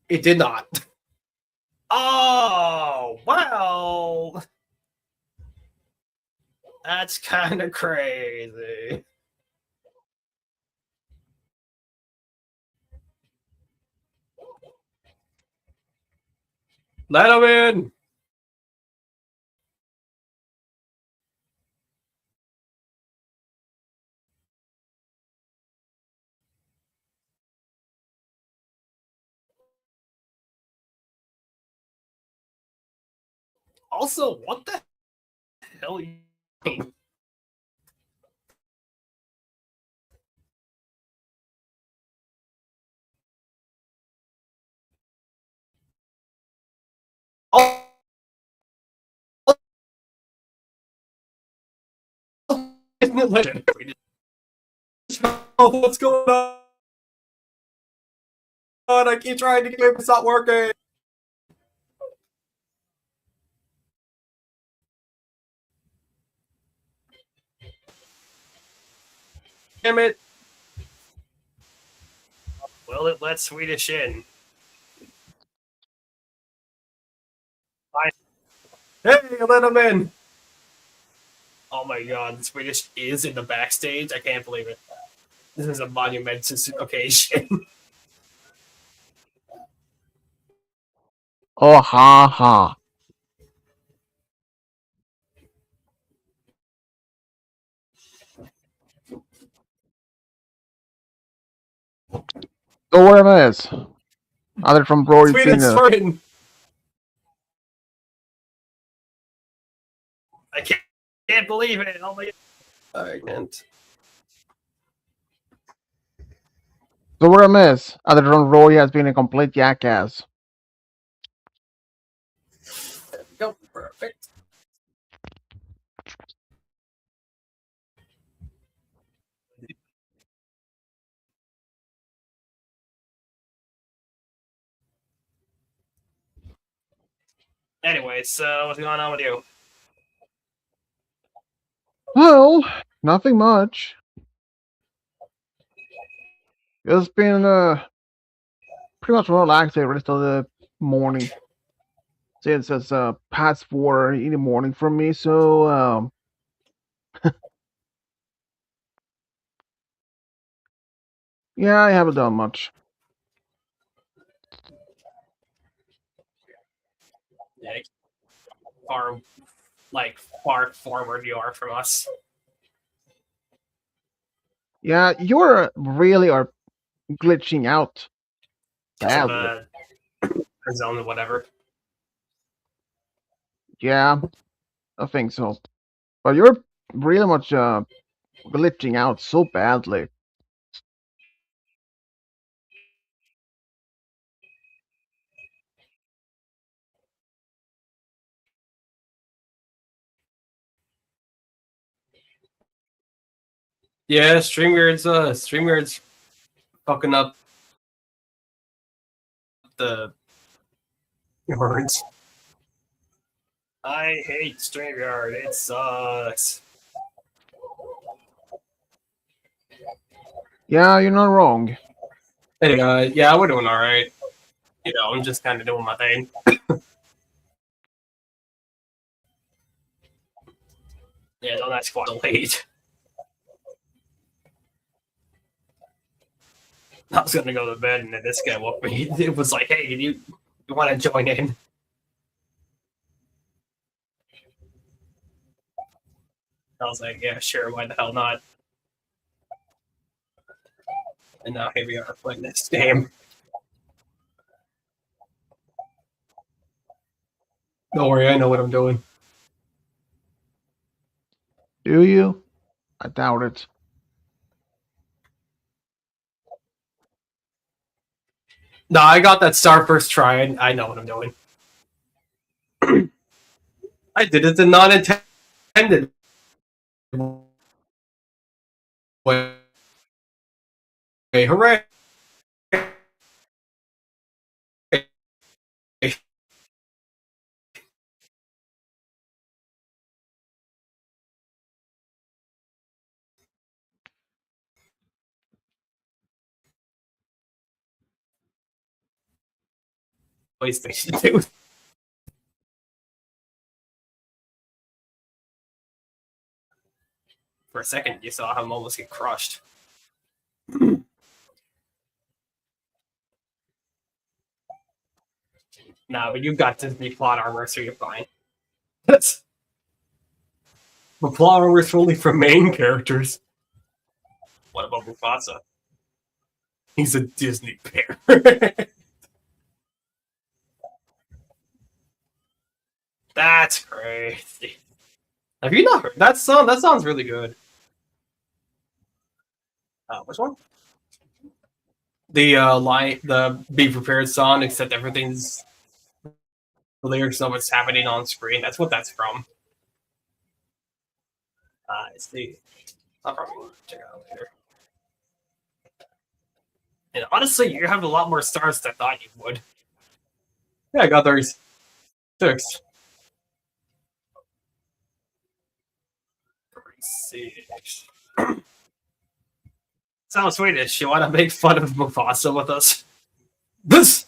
It did not. Oh, well. That's kind of crazy. Let him in. Also, what the hell are you doing? Oh, isn't it legend? Oh, what's going on? I keep trying to get it, it's not working. Damn it. Will it let Swedish in? Fine. Hey, let him in. Oh my god, Swedish is in the backstage. I can't believe it. This is a monumentous occasion. Oh, ha ha. So where am I is? Other from Rory Sweden, Tina. Sweden. I can't believe it. Oh my. I can't. So where am I is? Other from Rory has been a complete jackass. There we go. Perfect. Anyway, so what's going on with you? Well, nothing much. It's been pretty much relaxed the rest of the morning. Since it's past 4 in the morning for me, so yeah, I haven't done much. Yeah, far forward you are from us. Yeah, you're really are glitching out Because of badly. the zone or whatever. Yeah, I think so. But you're really much glitching out so badly. Yeah, StreamYard's fucking up the words. I hate StreamYard. It sucks. Yeah, you're not wrong. Anyway, yeah, we're doing all right. You know, I'm just kind of doing my thing. Yeah, no, that's quite late. I was gonna go to bed, and then this guy woke me. It was like, "Hey, you want to join in?" I was like, "Yeah, sure. Why the hell not?" And now here we are playing this game. Don't worry, I know what I'm doing. Do you? I doubt it. No, I got that star first try, and I know what I'm doing. I did it the non-intended way. Hooray! PlayStation 2. For a second, you saw him almost get crushed. Nah, but you got Disney plot armor, so you're fine. That's the plot armor is only for main characters. What about Mufasa? He's a Disney parent. That's crazy. Have you not heard that song? That song's really good. Which one? The the Be Prepared song, except everything's the lyrics of what's happening on screen. That's what that's from. I see. I'll probably check it out later. And honestly, you have a lot more stars than I thought you would. Yeah, I got 36. 36. Sounds Swedish. You want to make fun of Mufasa with us? This.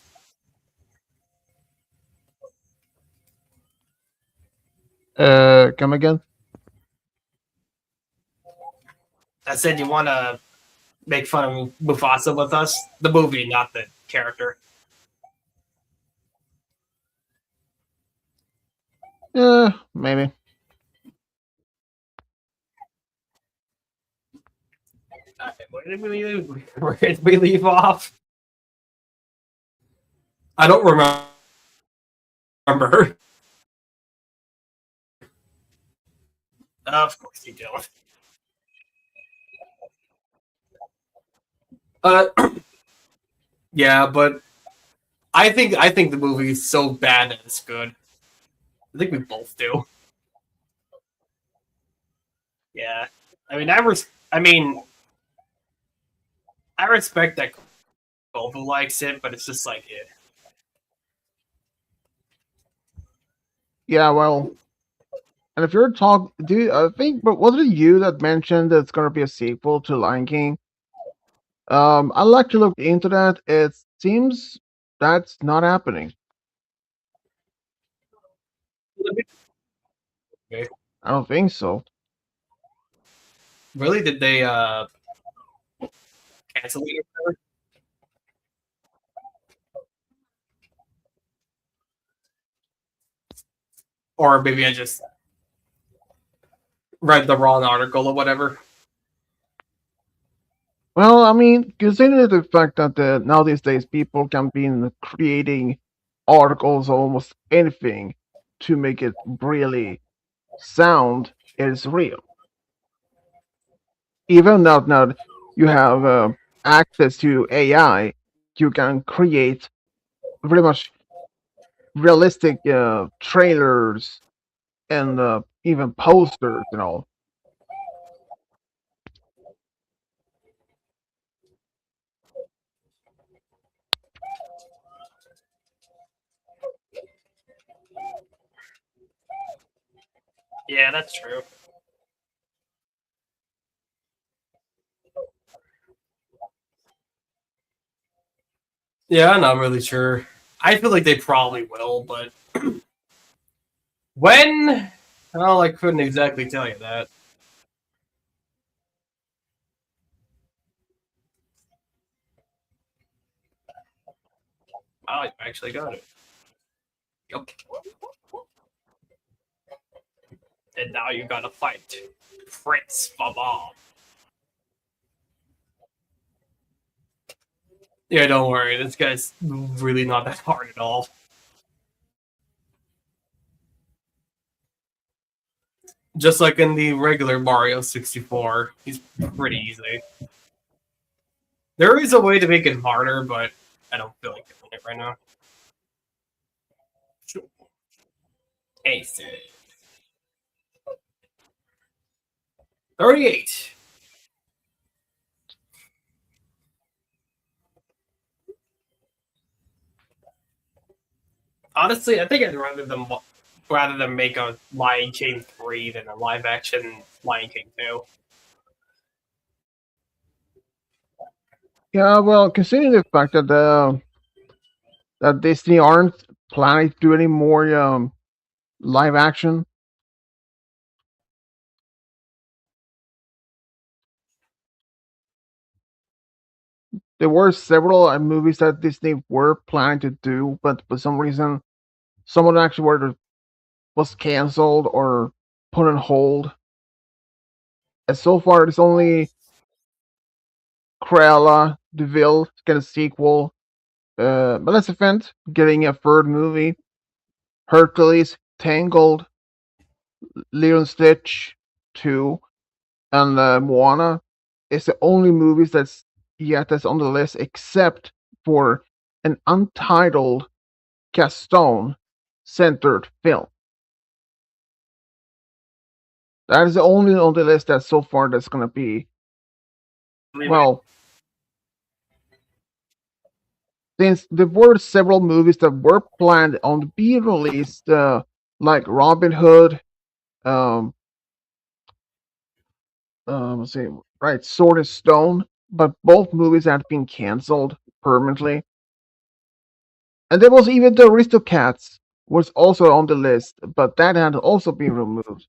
Come again? I said you want to make fun of Mufasa with us. The movie, not the character. Maybe. Where did we leave off? I don't remember. Of course you don't. Uh, yeah, but I think the movie is so bad that it's good. I think we both do. Yeah. I mean, I respect that Kovu likes it, but it's just like it. Yeah, well, and if you're talking, I think, but was it you that mentioned that it's gonna be a sequel to Lion King? I'd like to look into that. It seems that's not happening. Okay. I don't think so. Really? Did they cancel it? Or maybe I just read the wrong article or whatever. Well, I mean, considering the fact that now these days people can be creating articles or almost anything to make it really sound, it is real. Even now you have access to AI, you can create pretty much realistic trailers and even posters and all. Yeah, that's true. Yeah, I'm not really sure. I feel like they probably will, but when? Well, I couldn't exactly tell you that. Oh, I actually got it. Yep. And now you gotta fight Prince Baba. Yeah, don't worry. This guy's really not that hard at all. Just like in the regular Mario 64, he's pretty easy. There is a way to make it harder, but I don't feel like doing it right now. Ace it. 38. Honestly, I think I'd rather than make a Lion King 3 than a live action Lion King 2. Yeah, well, considering the fact that that Disney aren't planning to do any more live action. There were several movies that Disney were planning to do, but for some reason, some of them actually was canceled or put on hold. And so far, it's only Cruella, Deville get a sequel, Maleficent getting a third movie, Hercules, Tangled, Lilo and Stitch 2, and Moana is the only movies that's on the list except for an untitled Gaston centered film. That is the only on the list that so far that's gonna be well. Since there were several movies that were planned on to be released, like Robin Hood, um, let's see, right, Sword and Stone, but both movies had been canceled permanently. And there was even the Aristocats was also on the list, but that had also been removed.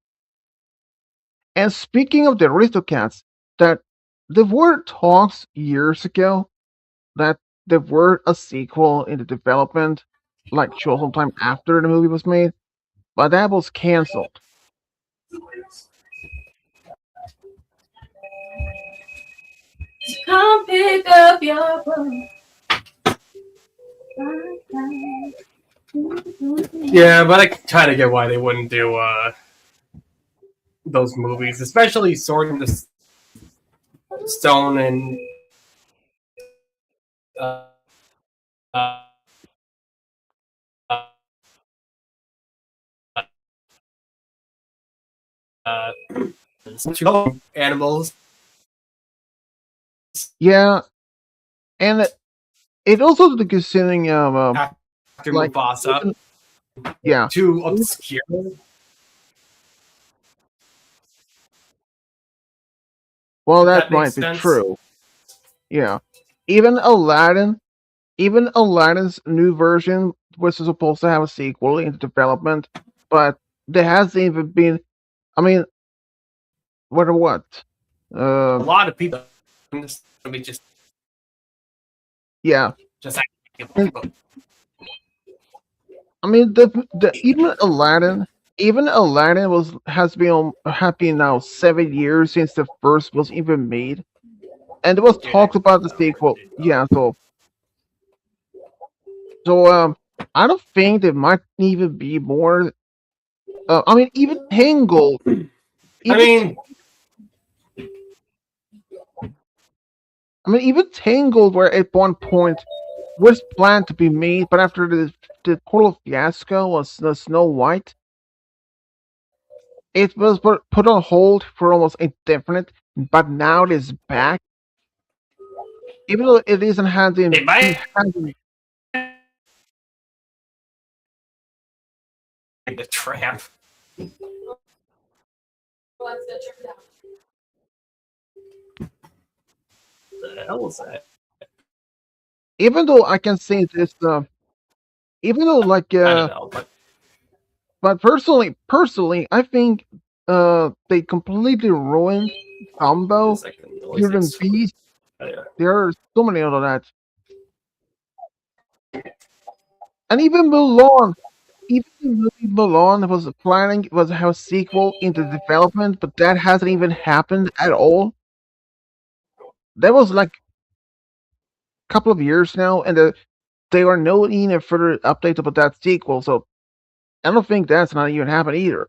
And speaking of the Aristocats, that there were talks years ago that there were a sequel in the development, like sometime after the movie was made. but that was canceled. Come pick up your phone. Yeah, but I kind of get why they wouldn't do those movies, especially Sword in the Stone and uh, uh, uh, animals. Yeah, and it also the considering After like Mufasa, yeah, too obscure. well If that that might makes be sense. true. Yeah, even Aladdin's new version was supposed to have a sequel in development, but there hasn't even been. I mean, what? A lot of people. Just Yeah. just And, I mean, the even Aladdin has been happy now 7 years since the first was even made, and it was talked about the sequel. Yeah, so I don't think there might even be more. I mean, even Tangled, I even mean, even Tangled, where at one point was planned to be made, but after the total fiasco was the Snow White, it was put on hold for almost indefinite. But now it is back, even though it isn't having it might having be the tramp. The hell was that? even though I can say this, even though like I don't know, but personally, I think they completely ruined Dumbo, it's like the Beauty and noisiest. Beast. Yeah. There are so many other that, and even Mulan. Even the movie Mulan was have a sequel into development, but that hasn't even happened at all. That was like a couple of years now, and they are no even further update about that sequel. So I don't think that's not even happened either.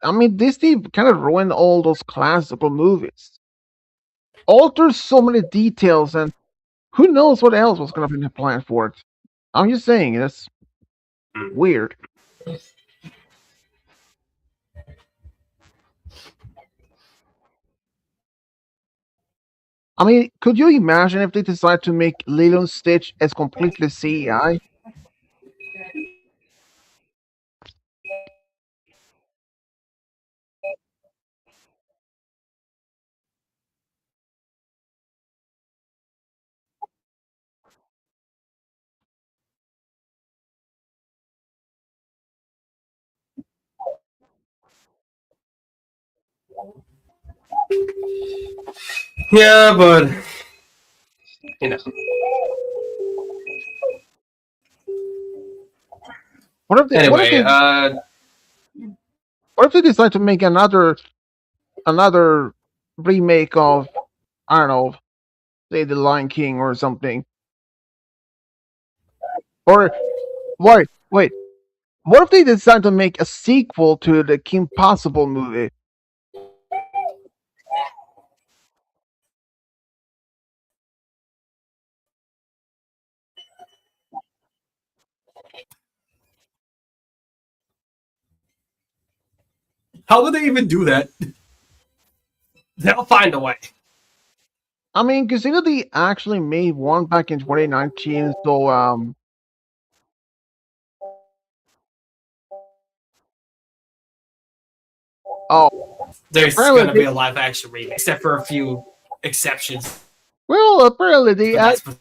I mean, Disney kind of ruined all those classical movies. Altered so many details, and who knows what else was going to be planned for it. I'm just saying, it's weird. I mean, could you imagine if they decide to make Lilo and Stitch as completely CEI? Yeah, but you know. What if they Anyway, what if they decide to make another remake of, I don't know, say The Lion King or something? Or wait, what if they decide to make a sequel to the Kim Possible movie? how would they even do that? They'll find a way. I mean, consider they actually made one back in 2019, so oh, There's apparently gonna be a live action remake, except for a few exceptions. well, apparently they But that's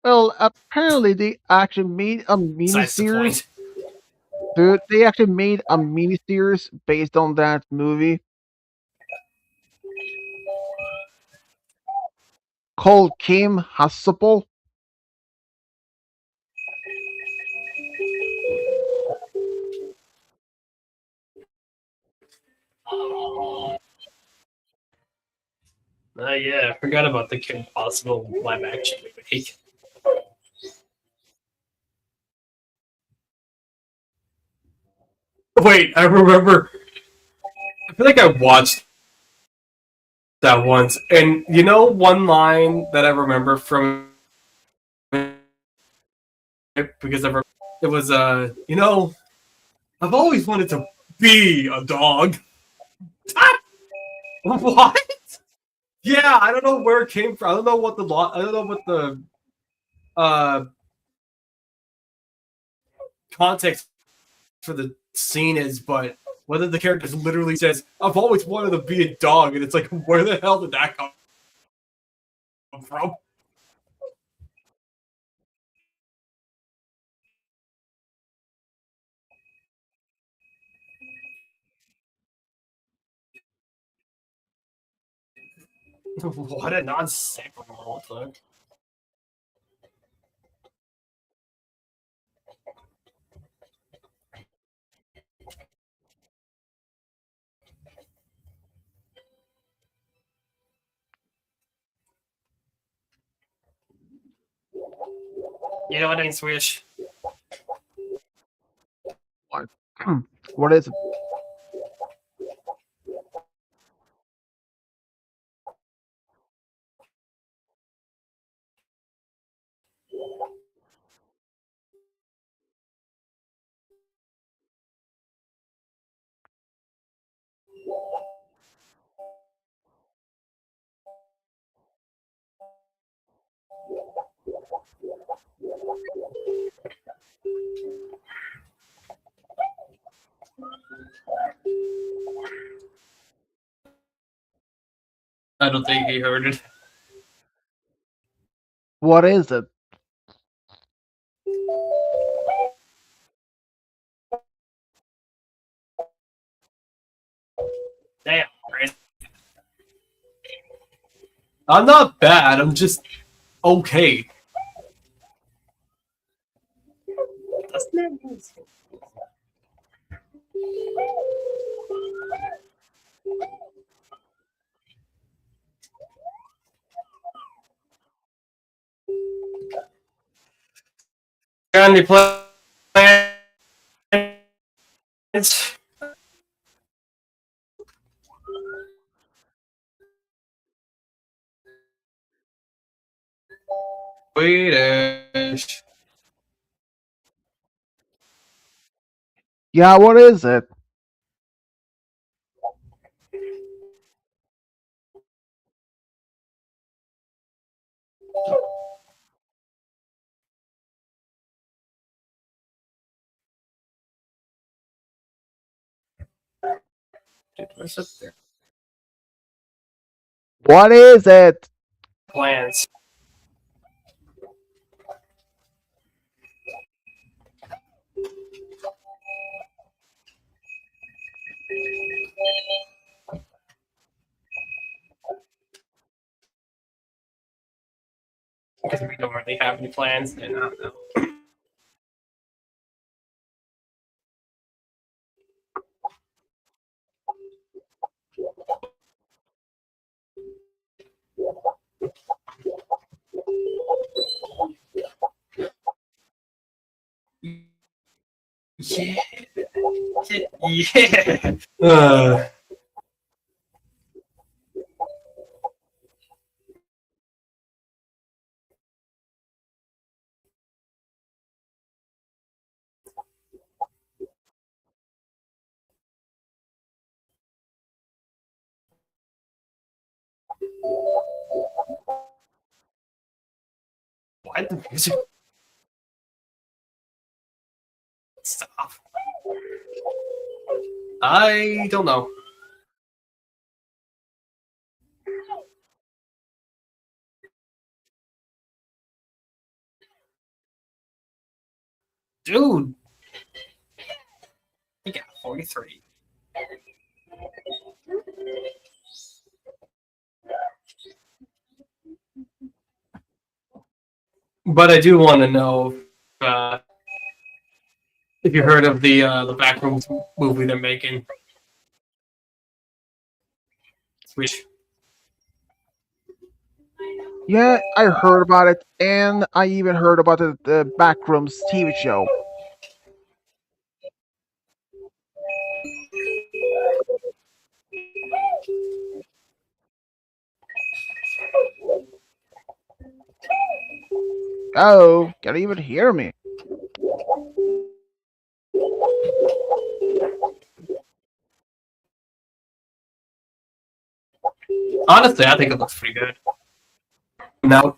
apparently they actually made a besides the miniseries. point. Dude, they actually made a miniseries based on that movie called Kim Possible. Yeah, I forgot about the Kim Possible live action remake. Wait, I remember. I feel like I watched that once, and you know one line that I remember from it because it was you know, I've always wanted to be a dog. What? Yeah, I don't know where it came from. I don't know what the law. I don't know what the uh context for the scene is, but whether the character literally says, "I've always wanted to be a dog," and it's like, where the hell did that come from? What a non-sequitur! You know what I mean, Swish? What? What is it? I don't think he heard it. What is it? Damn, Chris. I'm not bad. I'm just okay. That's not nice. Got any plans? Swedish. Yeah, what is it? Dude, what's up there? What is it? Plans. Because we don't really have any plans, and I don't know. Yeah. Yeah. Why the music stop? I don't know. Dude, you got 43. But I do want to know if you heard of the Backrooms movie they're making. Which Yeah, I heard about it, and I even heard about the Backrooms TV show. Oh, can you even hear me? Honestly, I think it looks pretty good. Now,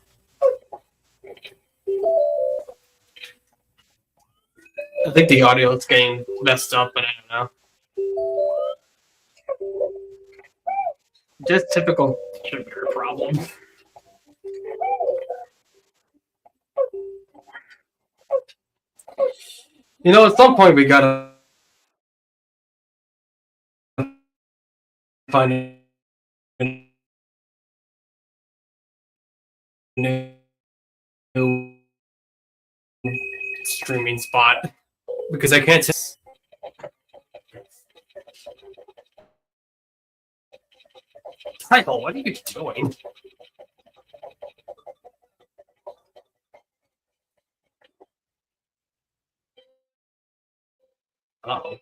I think the audio is getting messed up, but I don't know. Just typical sugar problem. You know, at some point we gotta find a new streaming spot because I can't. Michael, what are you doing? Oh.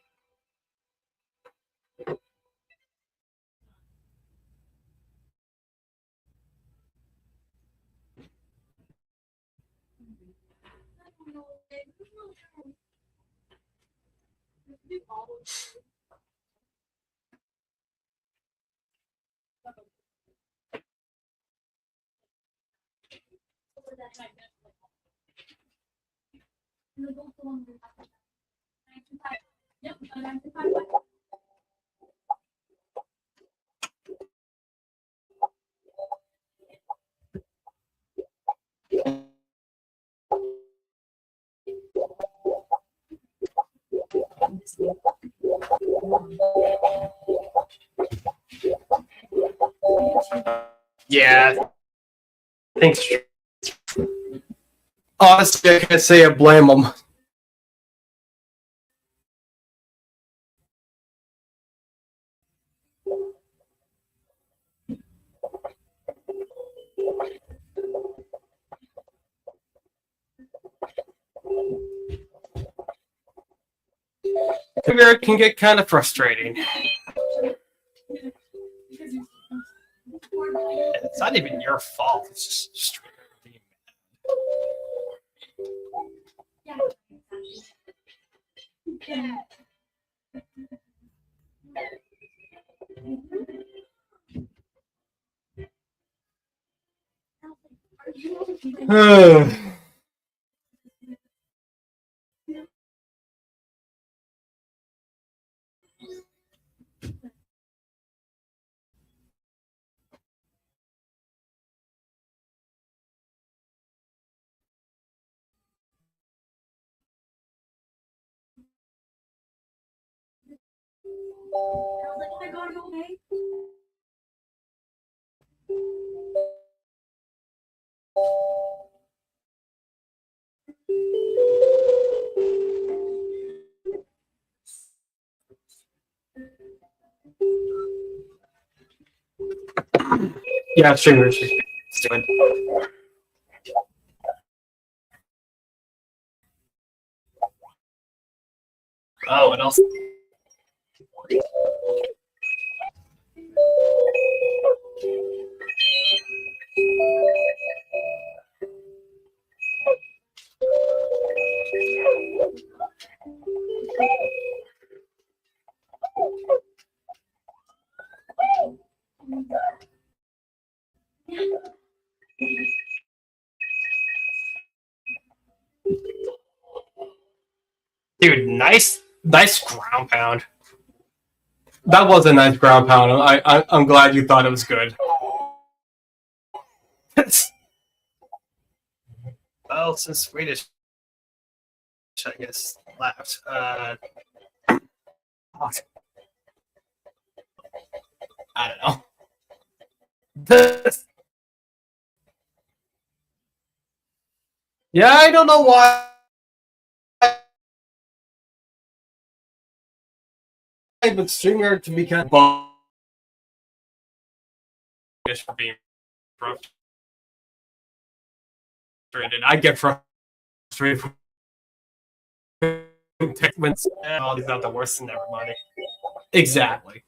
Yeah, thanks. Honestly, I can't say I blame them. It can get kind of frustrating. It's not even your fault. It's just straight being mad. Yeah, streamers. Stupid. Oh, what else? Dude, nice ground pound. That was a nice ground pound. I'm glad you thought it was good. Well, since Swedish, I guess, left. I don't know. Yeah, I don't know why, but streamer to be kind of just for being rough. I get frustrated when oh, he's not the worst in everybody. Exactly.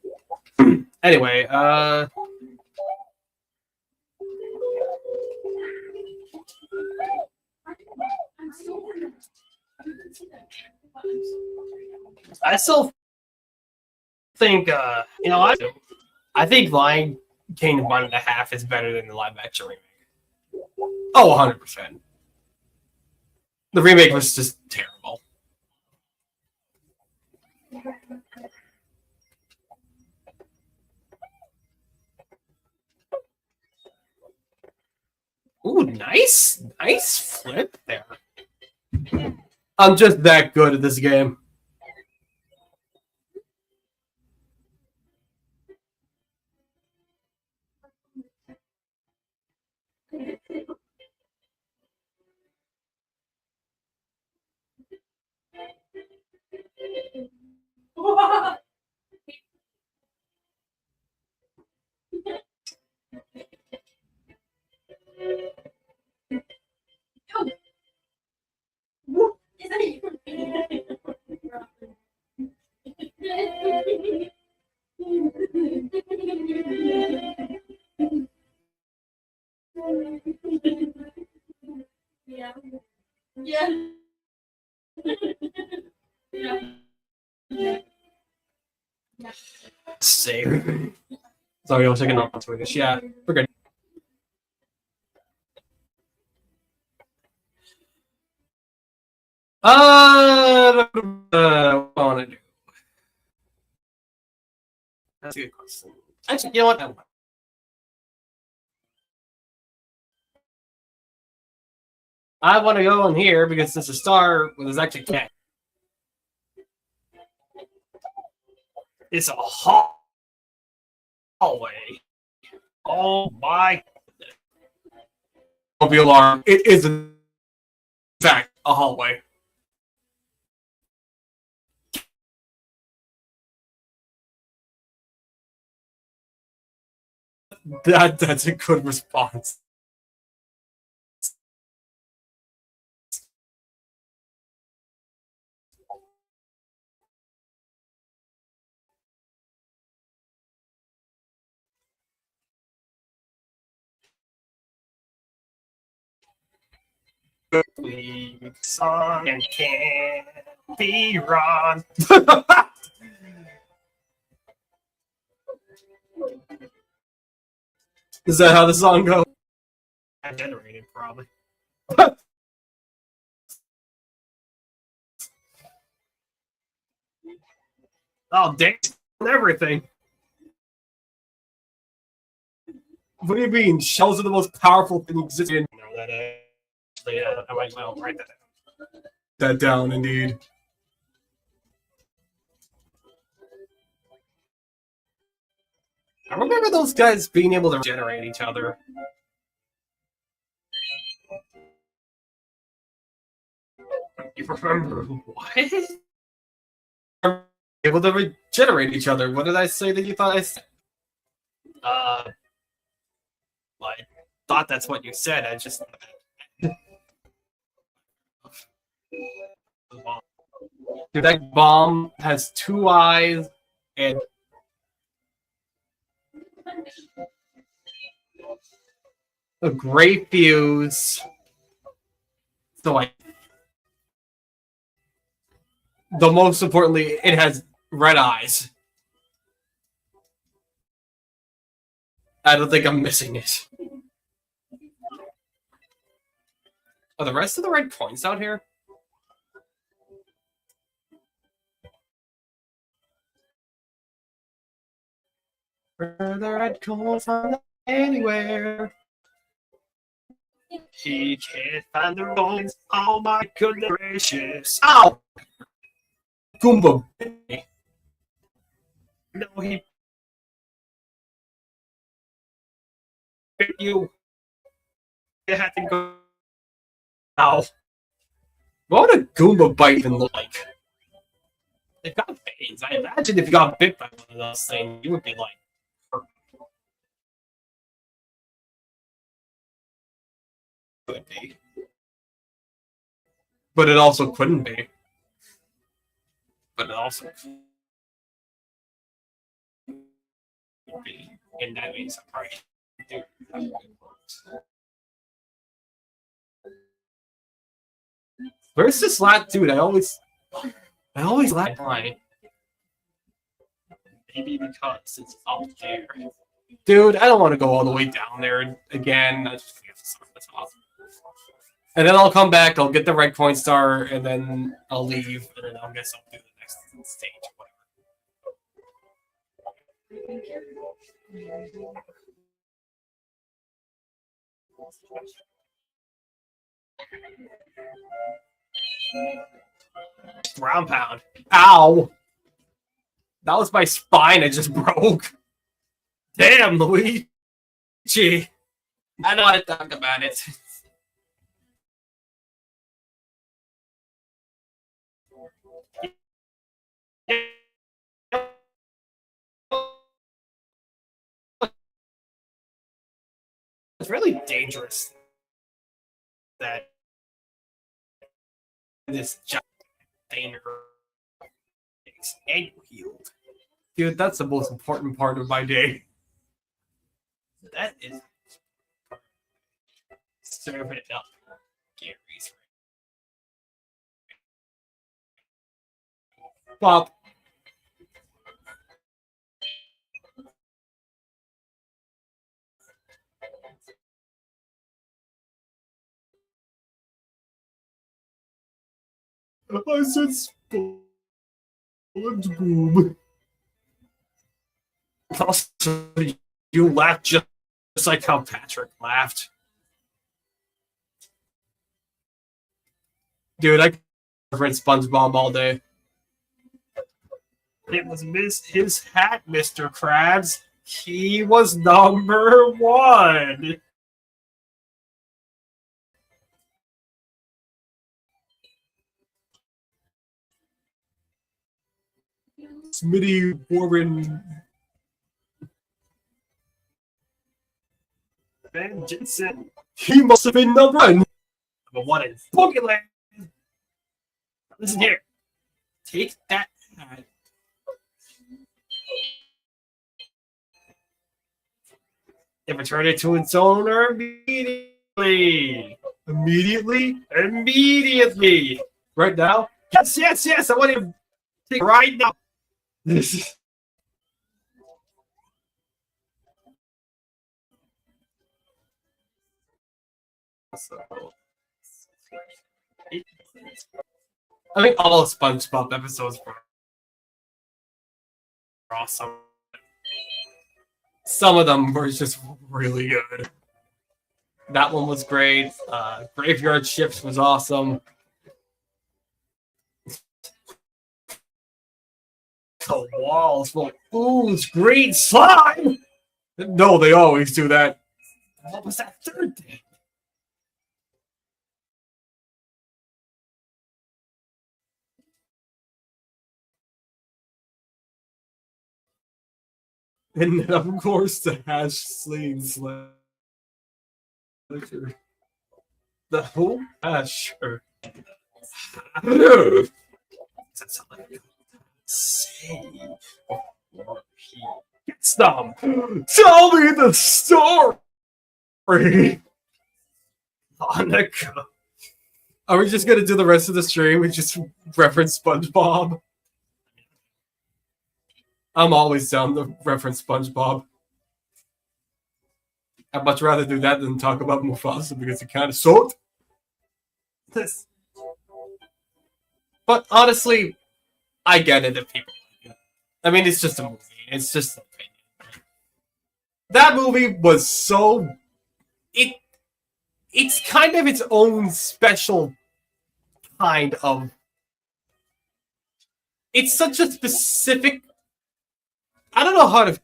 Anyway, I still think I think Lion King 1.5 is better than the live action remake. Oh, 100%. The remake was just terrible. Ooh, nice flip there. I'm just that good at this game. Save. Sorry, I was checking out on Swedish. Yeah, we're good. What I want to do? That's a good question. Actually, you know what? I want to go in here because since the star was actually cat. It's a hallway. Oh my! Don't be alarmed. It is in fact a hallway. That's a good response. Song and can't be wrong. Is that how the song goes? I generated probably. Oh, dang! Everything. What do you mean? Shells are the most powerful thing existing. No, that I might well write that down. That down, indeed. I remember those guys being able to generate each other. You remember what? Able to regenerate each other. What did I say that you thought I said? Well, I thought that's what you said. I just. Dude, that bomb has 2 eyes and a great fuse. So, like, the most importantly, it has red eyes. I don't think I'm missing it. Are the rest of the red coins out here? Where the red coins are anywhere. He can't find the coins. Oh my goodness gracious. Ow! Goomba. No, he bit you. You had to go. Ow. What would a Goomba bite even look like? They've got veins. I imagine if you got bit by one of those things, you would be like, hurt. Could be. But it also couldn't be. But it also could be. And that means I'm right. Dude, where's this last dude? I always lag behind. Maybe because it's up there. Dude, I don't want to go all the way down there again. I just get this off. And then I'll come back, I'll get the red coin star, and then I'll leave, and then I'll guess I'll do the next stage or whatever. Ground pound. Ow! That was my spine I just broke. Damn, Luigi. I don't want to talk about it. It's really dangerous that this giant thing is healed. Dude, that's the most important part of my day. That is serving it up. Gary's right. Pop. I said SpongeBob. Also, you laughed just like how Patrick laughed. Dude, I read SpongeBob all day. It was his hat, Mr. Krabs. He was number one. Smitty Warren Van Jensen. He must have been number one. Number one in Pokeland. Listen here. Take that hat. And return it to its owner immediately. Immediately. Right now? Yes. I want to take it right now. This is. I think all SpongeBob episodes were awesome. Some of them were just really good. That one was great. Graveyard Shift was awesome. The walls will ooze green slime. No, they always do that. What was that third thing? And then, of course, the hash sling slasher. The whole hasher. Does that sound like save or he gets them? Tell me the story, Hanukkah. Are we just gonna do the rest of the stream and just reference SpongeBob? I'm always down to reference SpongeBob. I'd much rather do that than talk about Mufasa because it kind of sucked. But honestly, I get it if people like it. I mean, it's just a movie. It's just an opinion. That movie was so... It's kind of its own special kind of... It's such a specific... I don't know how to...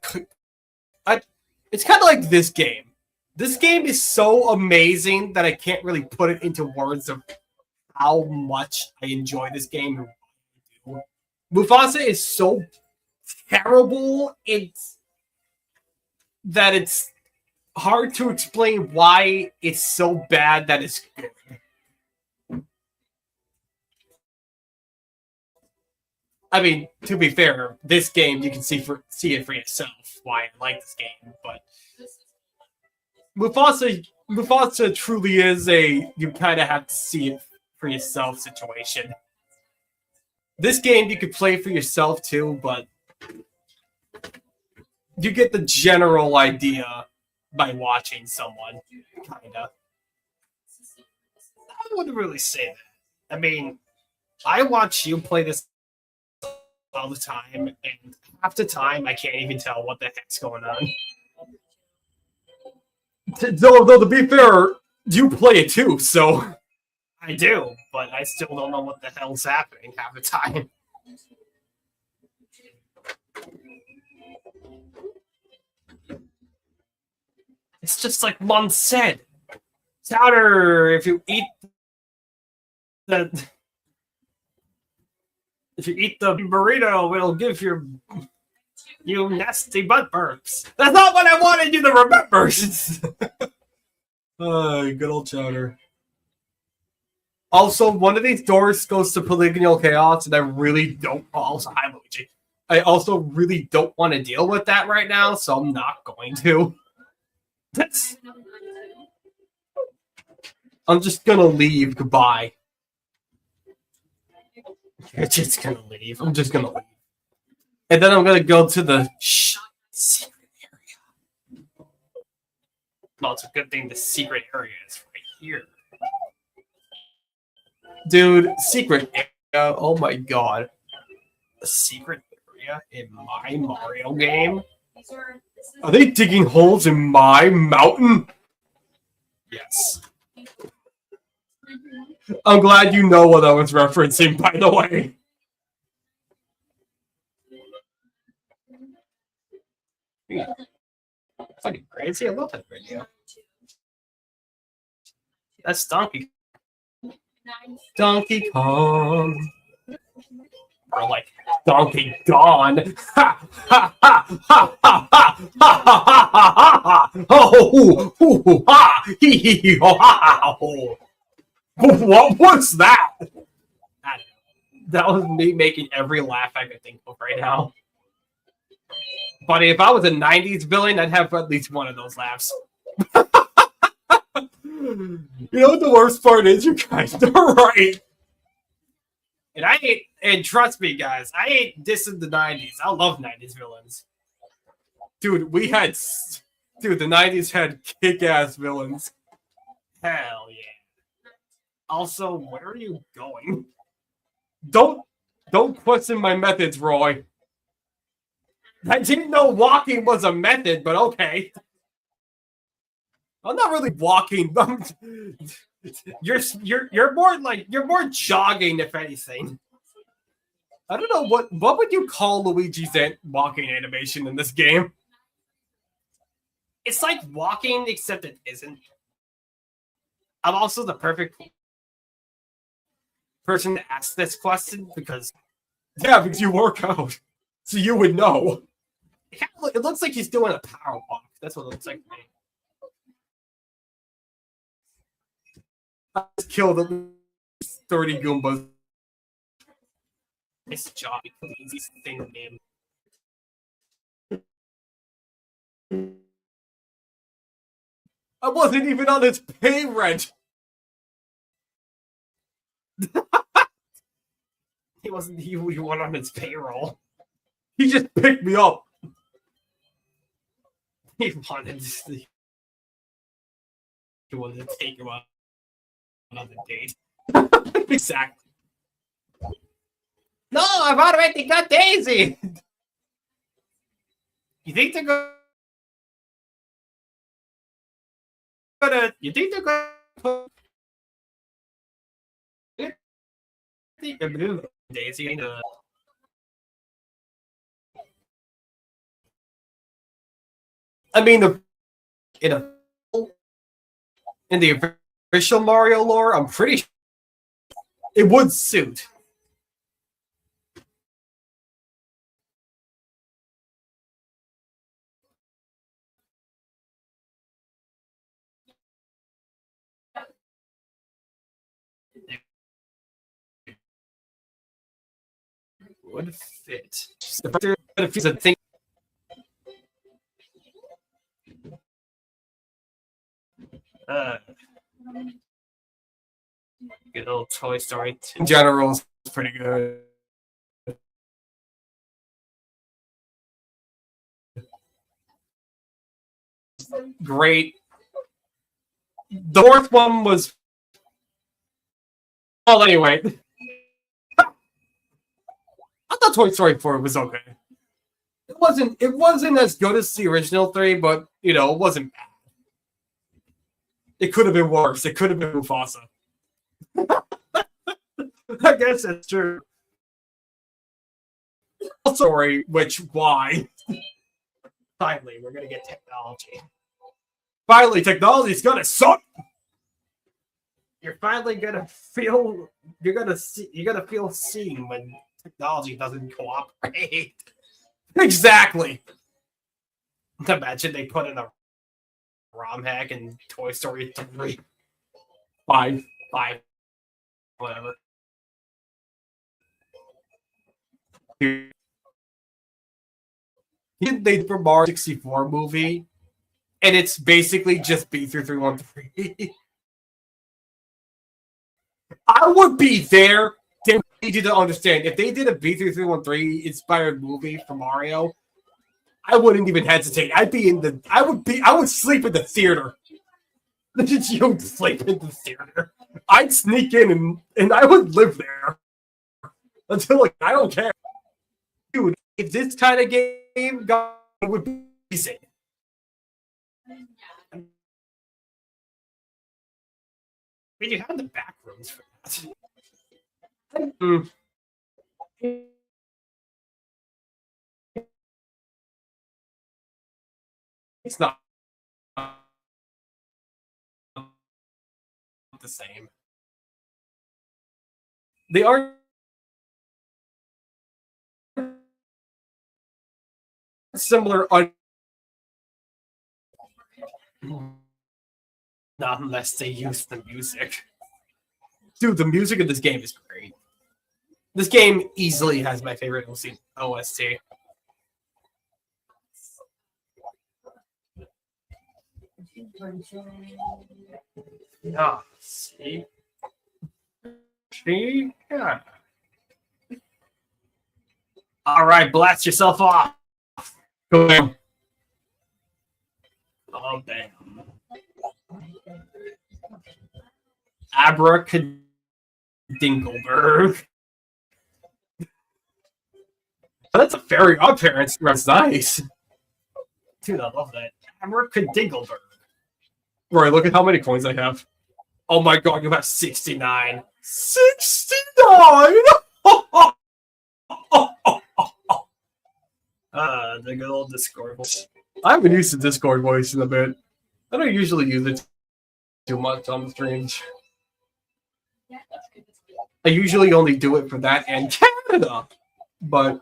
It's kind of like this game. This game is so amazing that I can't really put it into words of how much I enjoy this game. Mufasa is so terrible, it's hard to explain why it's so bad that it's good. I mean, to be fair, this game you can see it for yourself why I like this game, but Mufasa truly is a you kind of have to see it for yourself situation. This game you could play for yourself too, but you get the general idea by watching someone, kinda. I wouldn't really say that. I mean, I watch you play this all the time, and half the time I can't even tell what the heck's going on. Though to be fair, you play it too, so I do, but I still don't know what the hell's happening half the time. It's just like Mom said. Chowder, if you eat the burrito, it'll give you nasty butt burps. That's not what I wanted you to remember. Good old Chowder. Also, one of these doors goes to Polygonal Chaos, and I really don't. Also, hi Luigi. I also really don't want to deal with that right now, so I'm not going to. I'm just gonna leave. Goodbye. You're just gonna leave. I'm just gonna leave. And then I'm gonna go to the secret area. Well, it's a good thing the secret area is right here. Dude, secret area. Oh my god. A secret area in my Mario game? Are they digging holes in my mountain? Yes. I'm glad you know what I was referencing, by the way. Yeah. Fucking crazy. I love that video. That's Donkey Kong. Or like Donkey Dawn. Ha ha ha ha ha ha ha ha ha ha. Oh hoo hoo ha hee hee ho ha ho. What was that? I don't know. That was me making every laugh I could think of right now. Buddy, if I was a 90s villain, I'd have at least one of those laughs. You know what the worst part is? You guys are right. And trust me, guys, I ain't dissing the 90s. I love 90s villains. Dude, the 90s had kick-ass villains. Hell yeah. Also, where are you going? Don't question my methods, Roy. I didn't know walking was a method, but okay. I'm not really walking. You're more jogging, if anything. I don't know what would you call Luigi's walking animation in this game? It's like walking, except it isn't. I'm also the perfect person to ask this question because you work out, so you would know. It looks like he's doing a power walk. That's what it looks like to me. I just killed at least 30 Goombas. Nice job. The easiest thing in the game. I wasn't even on his pay rent. He wasn't. He went on his payroll. He just picked me up. He wanted to take him on another date. Exactly. No, I've already got Daisy. You think they're gonna? You think they're gonna put Daisy in the? I mean, in the official Mario lore, I'm pretty sure it would suit. would fit. But if it's a thing. Good old Toy Story. In general, is pretty good. Great. The fourth one was. Well, anyway. I thought Toy Story 4 was okay. It wasn't as good as the original 3, but you know, it wasn't bad. It could have been worse. It could have been Mufasa. I guess that's true. Sorry, why? Finally, we're gonna get technology. Finally, technology's gonna suck. You're finally gonna feel. You're gonna feel seen when technology doesn't cooperate. Exactly. Imagine they put in a ROM hack in Toy Story 3. 5, whatever. They for Mario 64 movie, and it's basically just B3313. I would be there. They need you to understand. If they did a B3313 inspired movie for Mario, I wouldn't even hesitate. I would sleep in the theater. You would sleep in the theater. I'd sneak in and I would live there until like I don't care. Dude, if this kind of game got, it would be amazing. I mean, you have the back rooms for that. It's not the same. They are similar. Not unless they use the music. Dude, the music of this game is great. This game easily has my favorite OST. Ah, see? See? Yeah. Alright, blast yourself off. Go down. Oh, damn. Abracadingleberg. That's a fairy appearance. That's nice. Dude, I love that. Abracadingleberg. Roy, look at how many coins I have. Oh my god, you have 69. 69! The good old Discord voice. I haven't used the Discord voice in a bit. I don't usually use it too much on the streams. I usually only do it for that and Canada. But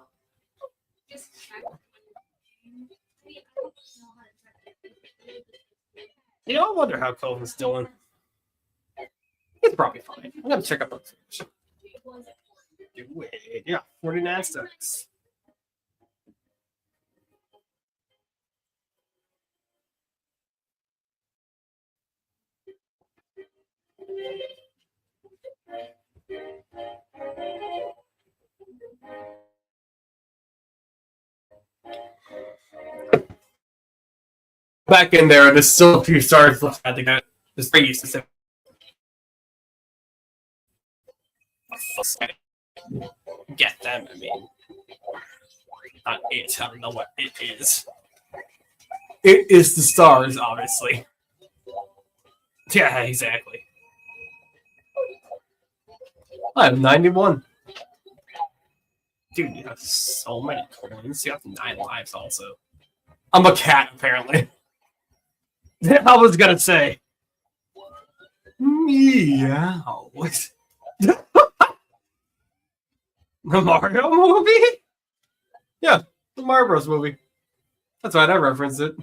you know, I wonder how Colin's doing. He's probably fine. I'm gonna check up on Twitch. Yeah, 49 steps. Back in there, there's still a few stars left at the get. There's 3 used to say. Get them, I mean. Not it, I don't know what it is. It is the stars, obviously. Yeah, exactly. I have 91. Dude, you have so many coins. You have 9 lives also. I'm a cat, apparently. I was gonna say. Meow. The Mario movie? Yeah, the Mario Bros. Movie. That's right, I referenced it.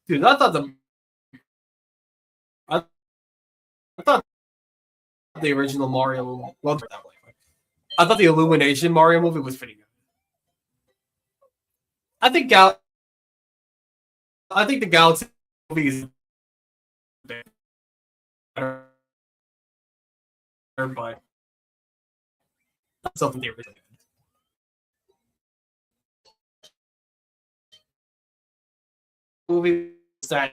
Dude, I thought the original Mario, well, I thought the Illumination Mario movie was pretty good. I think the Galaxy movie is better, but something the original. Movie that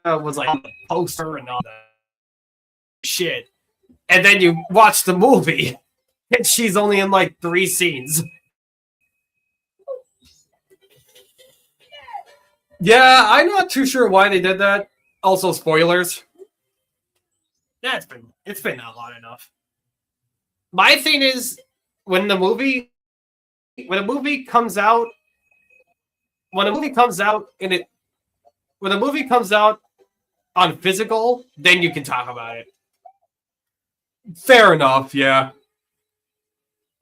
was like on the poster and all that shit, and then you watch the movie, and she's only in like 3 scenes. Yeah, I'm not too sure why they did that. Also, spoilers. Yeah, it's been out long enough. My thing is when a movie comes out on physical, then you can talk about it. Fair enough, yeah.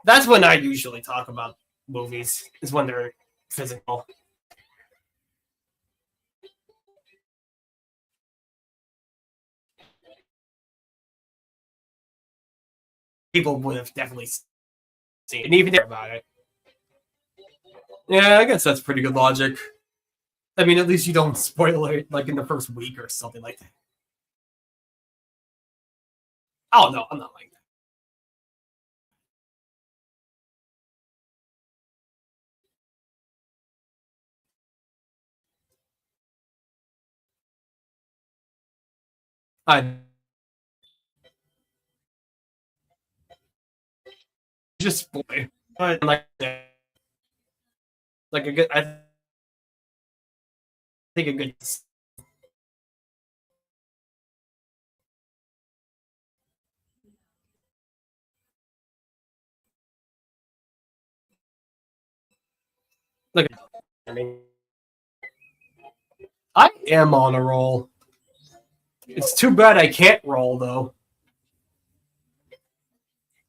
That's when I usually talk about movies, is when they're physical. People would have definitely seen it, and even about it. Yeah, I guess that's pretty good logic. I mean, at least you don't spoil it like in the first week or something like that. Oh no, I'm not like that. I just spoil it. But like a good, I think a good. Like, I mean, I am on a roll. It's too bad I can't roll though.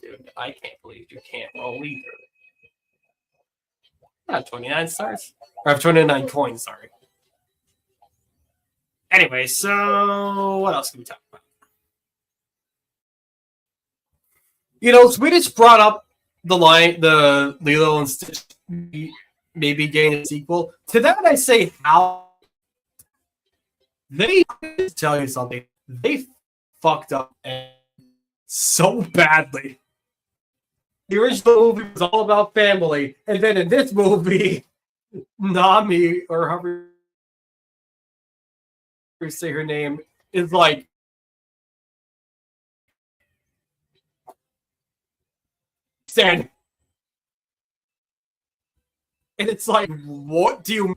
Dude, I can't believe you can't roll either. I have 29 stars. Or I have 29 coins, sorry. Anyway, so what else can we talk about? You know, Swedish brought up the Lilo and Stitch maybe getting a sequel. To that I say, how they tell you something. They fucked up so badly. The original movie was all about family, and then in this movie, Nami, or however you say her name, is like said, and it's like, what do you mean?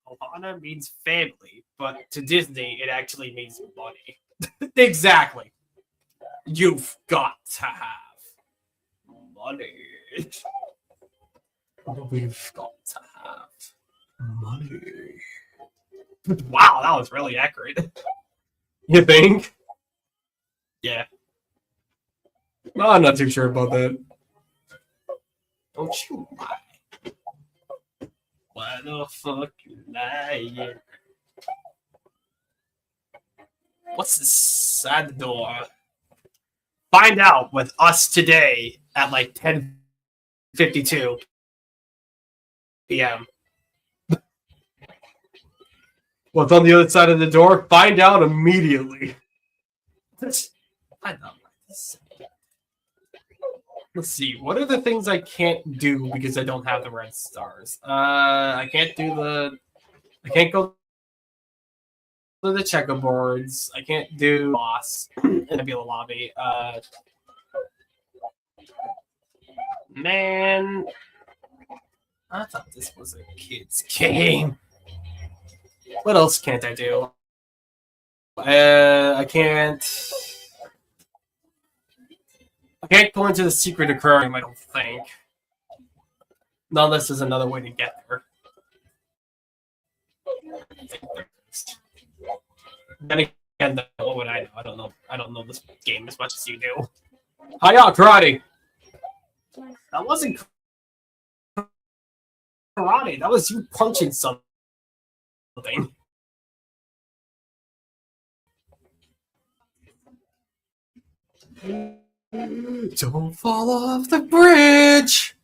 Ohana means family, but to Disney, it actually means money. Exactly. You've got to have money. We've got to have money. Wow, that was really accurate. You think? Yeah. No, I'm not too sure about that. Don't you lie. Why the fuck you lying? What's this sad door? Find out with us today at like 10:52 p.m. What's on the other side of the door? Find out immediately. I know. Let's see. What are the things I can't do because I don't have the red stars? I can't go to the checkerboards. I can't do boss in the Nebula lobby. Man, I thought this was a kid's game. What else can't I do? I can't go into the secret aquarium, I don't think. No, this is another way to get there. Then again, what would I know? I don't know this game as much as you do. Hiya, karate! That wasn't karate, that was you punching something. Don't fall off the bridge.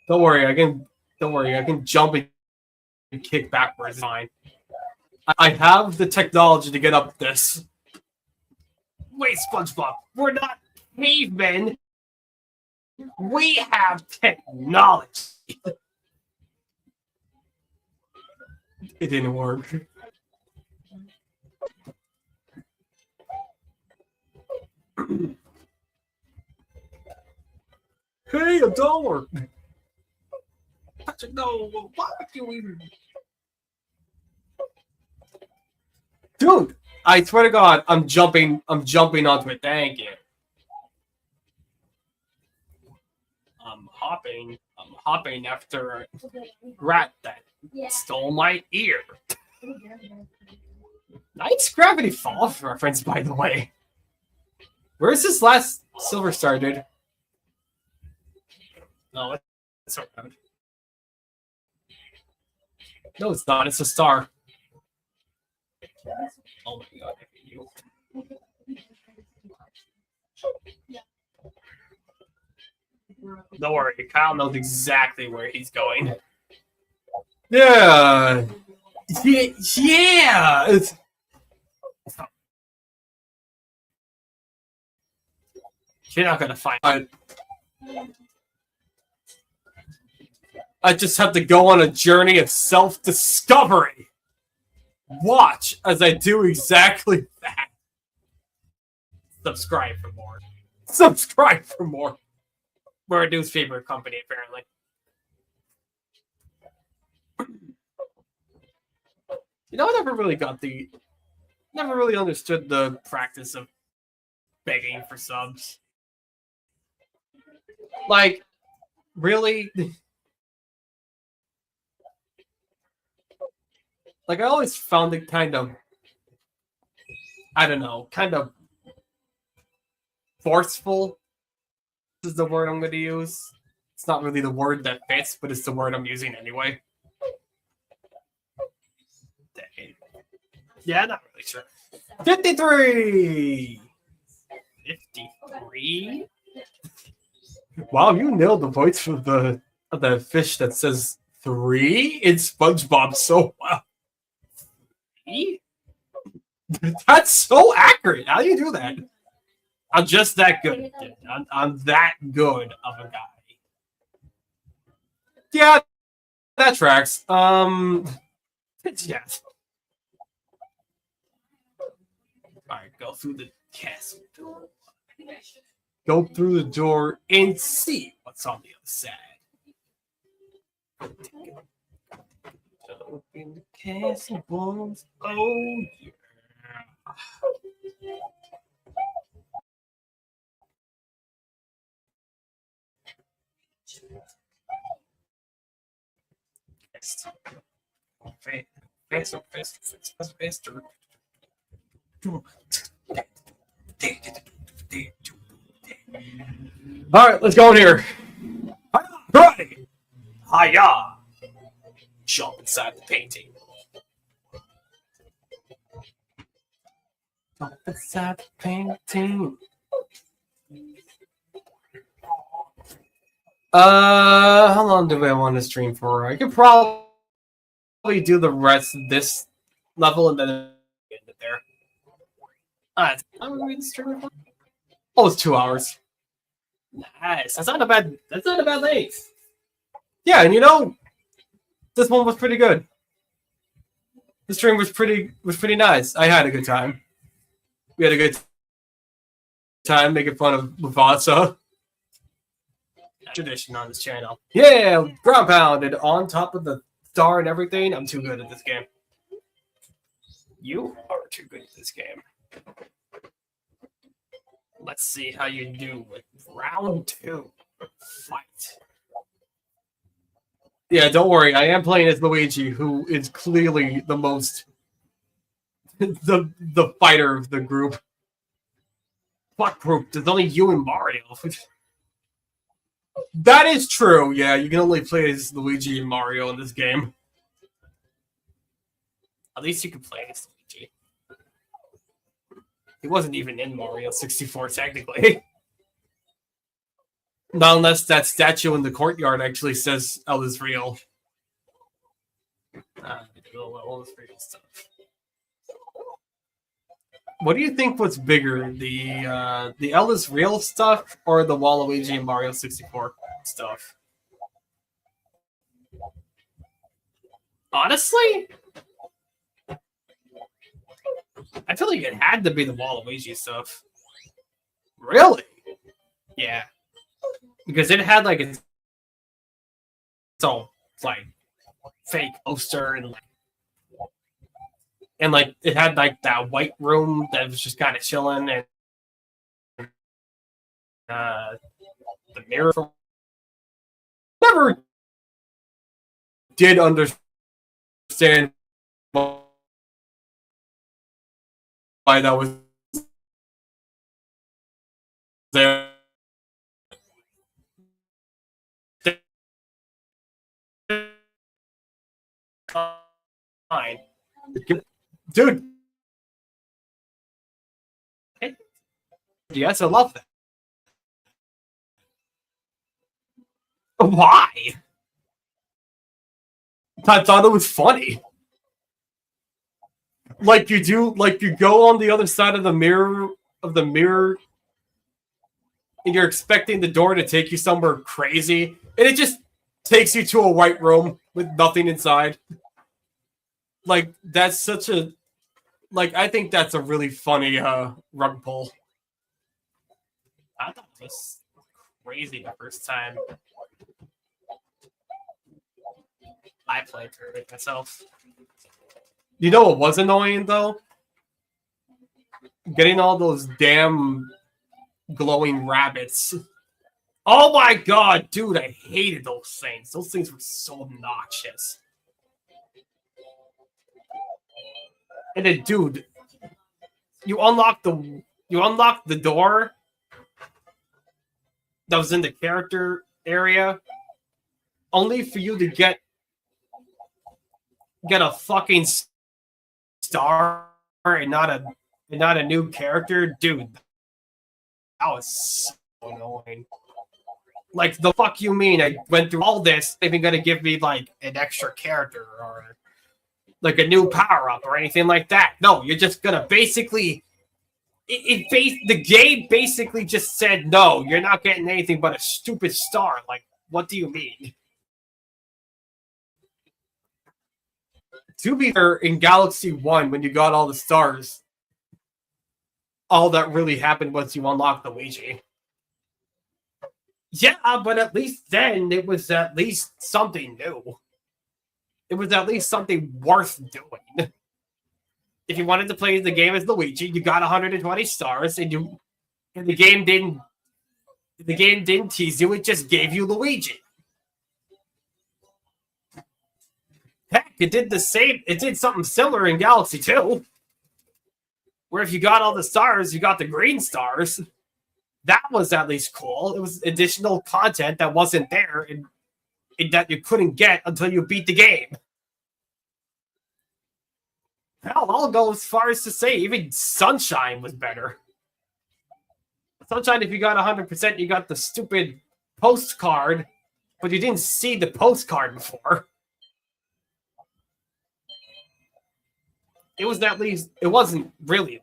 Don't worry, I can. Don't worry, I can jump and kick backwards. Fine. I have the technology to get up this. Wait, SpongeBob, we're not cavemen. We have technology. It didn't work. Hey, a dollar. Patrick, no, why would you even? Dude, I swear to God, I'm jumping onto it. Thank you. I'm hopping after a rat that stole my ear. Nice Gravity Falls reference, by the way. Where's this last silver star, dude? No, it's around. No, it's not. It's a star. Oh my God, I hate you. Don't worry, Kyle knows exactly where he's going. Yeah. Yeah. You're not gonna find it. I just have to go on a journey of self-discovery. Watch as I do exactly that. Subscribe for more. Subscribe for more. We're a dude's favorite company, apparently. You know, I never really understood the practice of begging for subs. Like, really? Like, I always found it kind of, I don't know, kind of forceful is the word I'm going to use. It's not really the word that fits, but it's the word I'm using anyway. Yeah, not really sure. 53! 53? Wow, you nailed the voice of the fish that says 3 in SpongeBob so well. 3? That's so accurate. How do you do that? I'm just that good. I'm that good of a guy. Yeah, that tracks. Yes. Alright, go through the castle door. Go through the door and see what's on the other side. Open the castle walls. Oh, yeah. Faster. All right, let's go in here. Ready? Hiya! Jump inside the painting. Jump inside the painting. How long do I want to stream for? I could probably do the rest of this level and then end it there. I'm gonna be streaming for. Oh, it's 2 hours. Nice. That's not a bad length. Yeah, and you know, this one was pretty good. The stream was pretty nice. I had a good time. We had a good time making fun of Mufasa. Tradition on this channel. Yeah, ground pounded on top of the star and everything. I'm too good at this game. You are too good at this game. Let's see how you do with round 2. Fight. Yeah, don't worry. I am playing as Luigi, who is clearly the most the fighter of the group. What group? There's only you and Mario. That is true. Yeah, you can only play as Luigi and Mario in this game. At least you can play as He wasn't even in Mario 64 technically. Not unless that statue in the courtyard actually says El is real. El is real stuff. What do you think was bigger, the El is real stuff or the Waluigi and Mario 64 stuff? Honestly, I feel like it had to be the Waluigi stuff. Really? Yeah. Because it had like its own like fake poster and like it had like that white room that was just kind of chilling and the mirror. Never did understand why that was there. Fine. Dude. Yes, I love that. Why? I thought it was funny. Like you go on the other side of the mirror, and you're expecting the door to take you somewhere crazy, and it just takes you to a white room with nothing inside. Like, that's such a... Like, I think that's a really funny rug pull. I thought it was crazy the first time I played through it myself. You know what was annoying, though? Getting all those damn glowing rabbits. Oh my god, dude, I hated those things. Those things were so obnoxious. And then, dude, you unlock the door that was in the character area, only for you to get a fucking star and not a new character, dude. That was so annoying. Like, the fuck you mean? I went through all this, even gonna give me like an extra character or like a new power up or anything like that? No, you're just gonna basically. The game basically just said, no, you're not getting anything but a stupid star. Like, what do you mean? To be fair, in Galaxy 1, when you got all the stars, all that really happened was you unlocked the Luigi. Yeah, but at least then it was at least something new. It was at least something worth doing. If you wanted to play the game as Luigi, you got 120 stars, and the game didn't tease you; it just gave you Luigi. Heck, it did the same. It did something similar in Galaxy 2, where if you got all the stars, you got the green stars. That was at least cool. It was additional content that wasn't there and that you couldn't get until you beat the game. Hell, I'll go as far as to say even Sunshine was better. Sunshine, if you got 100%, you got the stupid postcard, but you didn't see the postcard before. It was at least... It wasn't really...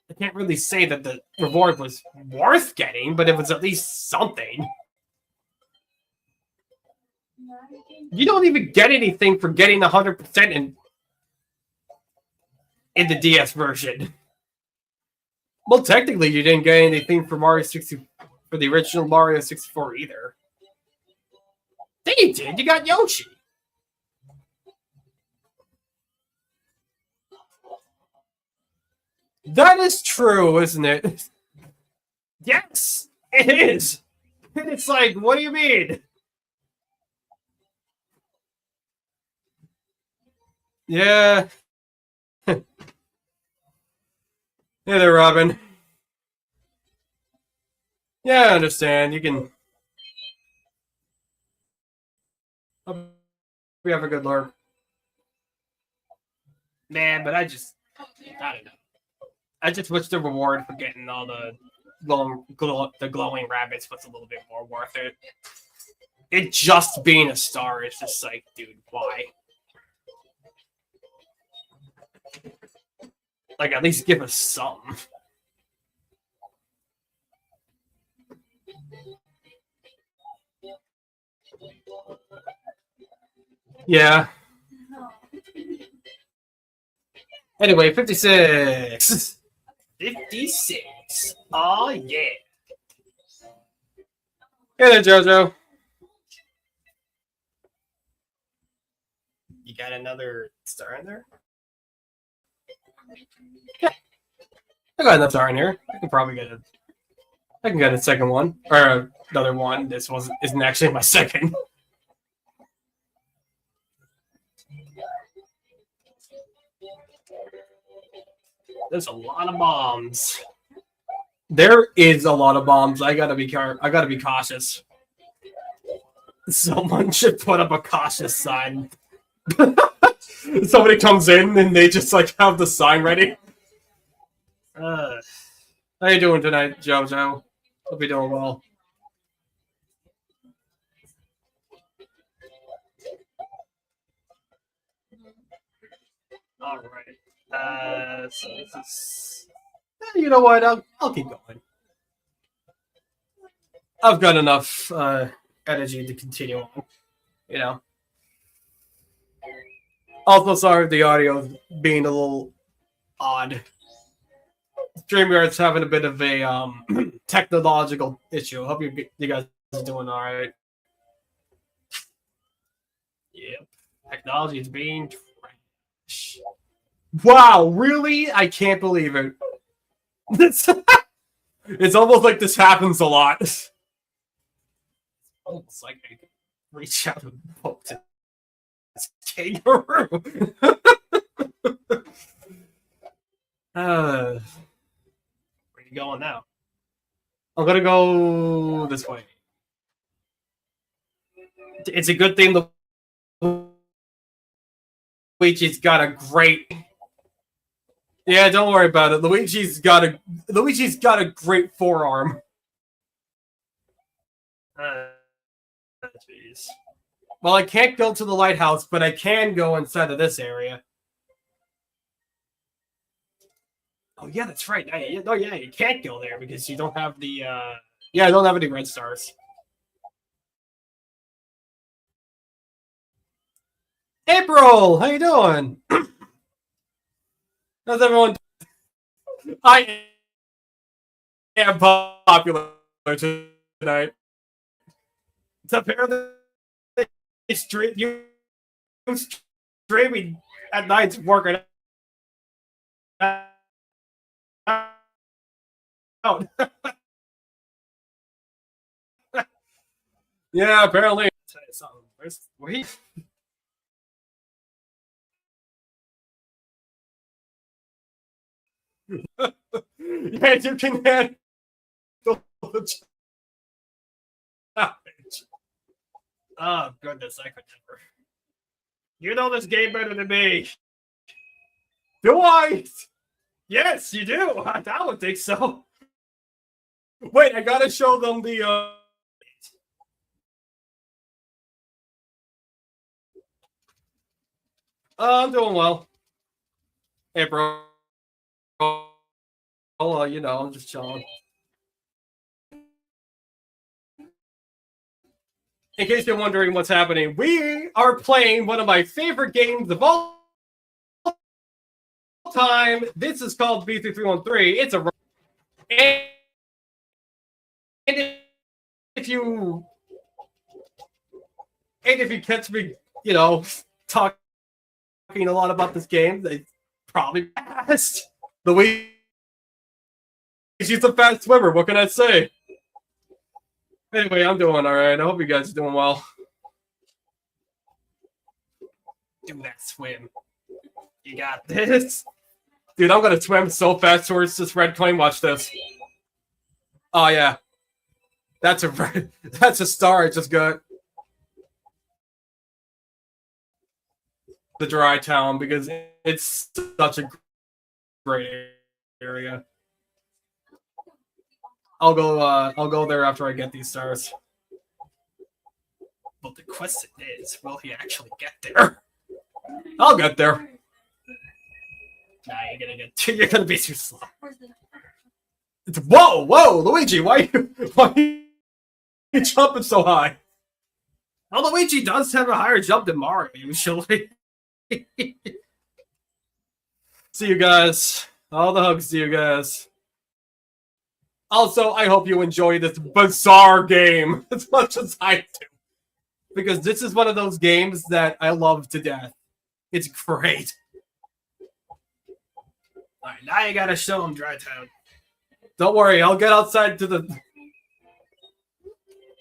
I can't really say that the reward was worth getting, but it was at least something. You don't even get anything for getting 100% in the DS version. Well, technically, you didn't get anything for for the original Mario 64 either. Yeah, you did. You got Yoshi. That is true, isn't it? Yes, it is. And it's like, what do you mean? Yeah. Hey there, Robin. Yeah, I understand. You can... Hope we have a good lurk. Man, but I don't know. I just wish the reward for getting all the glowing rabbits was a little bit more worth it. It just being a star is just like, dude, why? Like, at least give us some. Yeah. Anyway, 56. 56. Oh, yeah. Hey there, JoJo. You got another star in there? Yeah. I got enough star in here. I can probably get it. I can get a second one. Or another one. This isn't actually my second. There's a lot of bombs. There is a lot of bombs. I gotta be cautious. Someone should put up a cautious sign. Somebody comes in and they just like have the sign ready. How you doing tonight, JoJo? Hope you're doing well. All right. So this is. You know what? I'll keep going. I've got enough energy to continue on. You know. Also, sorry if the audio being a little odd. StreamYard's having a bit of a technological issue. Hope you guys are doing all right. Yep. Technology is being trash. Wow, really? I can't believe it. It's almost like this happens a lot. It's almost like I could reach out and poke to this kangaroo. Where are you going now? I'm gonna go this way. It's a good thing the Luigi's got a great. Yeah, don't worry about it. Luigi's got a great forearm. Jeez. Well, I can't go to the lighthouse, but I can go inside of this area. Oh yeah, that's right. Oh yeah, you can't go there because you don't have the. Yeah, I don't have any red stars. April, how you doing? How's everyone? I am popular tonight. It's apparently you streaming at night's working out. Yeah, apparently. Wait. Yeah, you can handle the challenge. Oh, goodness, I could never. You know this game better than me. Do I? Yes, you do. I would think so. Wait, I gotta show them the. I'm doing well. Hey, bro. Oh, you know, I'm just chilling. In case you're wondering what's happening, we are playing one of my favorite games of all time. This is called B3313. It's a. And if you catch me, you know, talking a lot about this game, they probably fast. The way she's a fast swimmer. What can I say? Anyway, I'm doing all right. I hope you guys are doing well. Do that swim. You got this. Dude, I'm gonna swim so fast towards this red coin. Watch this. Oh yeah. That's a star I just got. The dry town because it's such a great area. I'll go there after I get these stars. But the question is, will he actually get there? I'll get there. Nah, you're gonna be too slow. It's, whoa, Luigi, why you jumping so high? Well, Luigi does have a higher jump than Mario usually. See you guys. All the hugs to you guys. Also, I hope you enjoy this bizarre game as much as I do. Because this is one of those games that I love to death. It's great. Alright, now you gotta show them Dry Town. Don't worry, I'll get outside to the...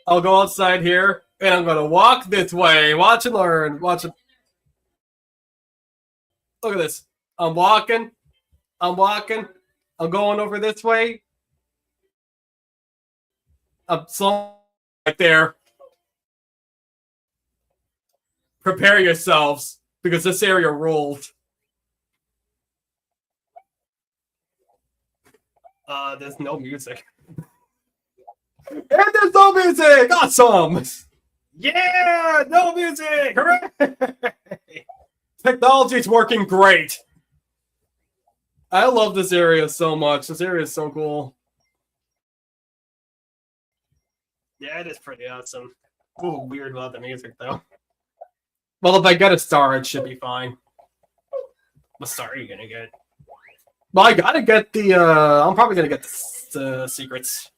I'll go outside here, and I'm gonna walk this way. Watch and learn. Watch it. Look at this. I'm walking. I'm going over this way. I'm slow right there. Prepare yourselves, because this area rules. There's no music. And there's no music! Awesome! Yeah! No music! Hooray! Technology's working great. I love this area so much. This area is so cool. Yeah, it is pretty awesome. Ooh, weird without the music, though. Well, if I get a star, it should be fine. What star are you gonna get? Well, I gotta get the, I'm probably gonna get the secrets.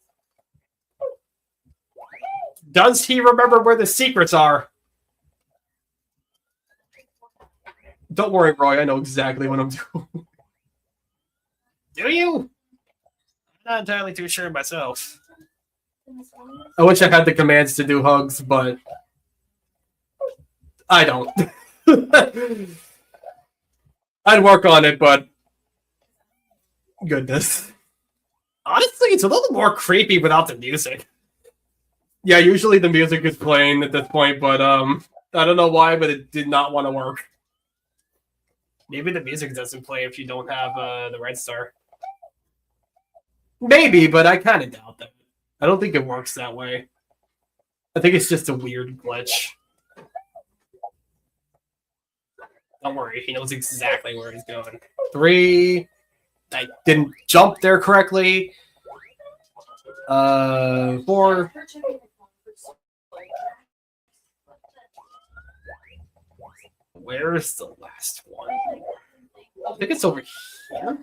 Does he remember where the secrets are? Don't worry, Roy, I know exactly what I'm doing. Do you? I'm not entirely too sure myself. I wish I had the commands to do hugs, but I don't. I'd work on it, but goodness. Honestly, it's a little more creepy without the music. Yeah, usually the music is playing at this point, but I don't know why, but it did not want to work. Maybe the music doesn't play if you don't have the red star. Maybe, but I kind of doubt that. I don't think it works that way. I think it's just a weird glitch. Don't worry, he knows exactly where he's going. 3. I didn't jump there correctly. 4. Where's the last one? I think it's over here.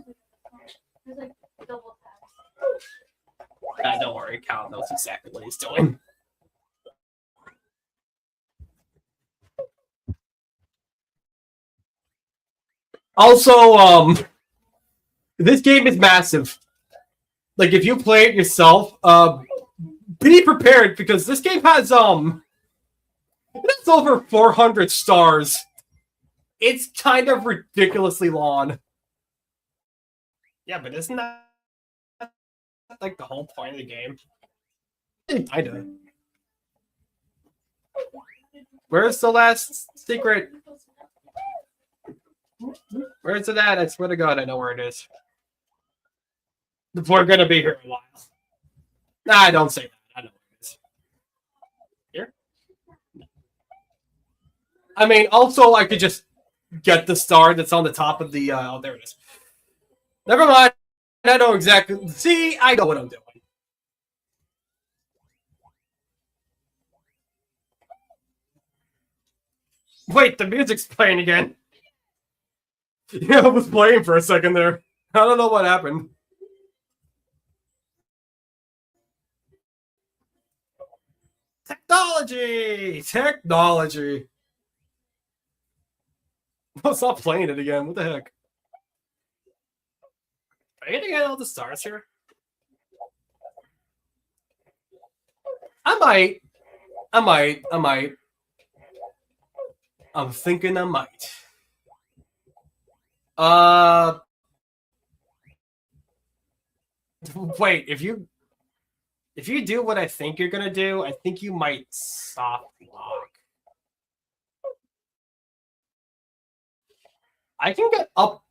Don't worry, Cal knows exactly what he's doing. Also, this game is massive. Like, if you play it yourself, be prepared, because this game has, it's over 400 stars. It's kind of ridiculously long. Yeah, but isn't that like the whole point of the game? Kinda. Where's the last secret? Where's it at? I swear to God, I know where it is. We're gonna be here a while. Nah, don't say that. I know where it is. Here? I mean, also, I could just get the star that's on the top of the, oh, there it is. Never mind. I know exactly. See, I know what I'm doing. Wait, the music's playing again. Yeah, it was playing for a second there. I don't know what happened. Technology! Technology! Oh, stop playing it again. What the heck? Are you gonna get all the stars here? I might. I'm thinking I might. Wait, if you do what I think you're gonna do, I think you might soft lock. I can get up.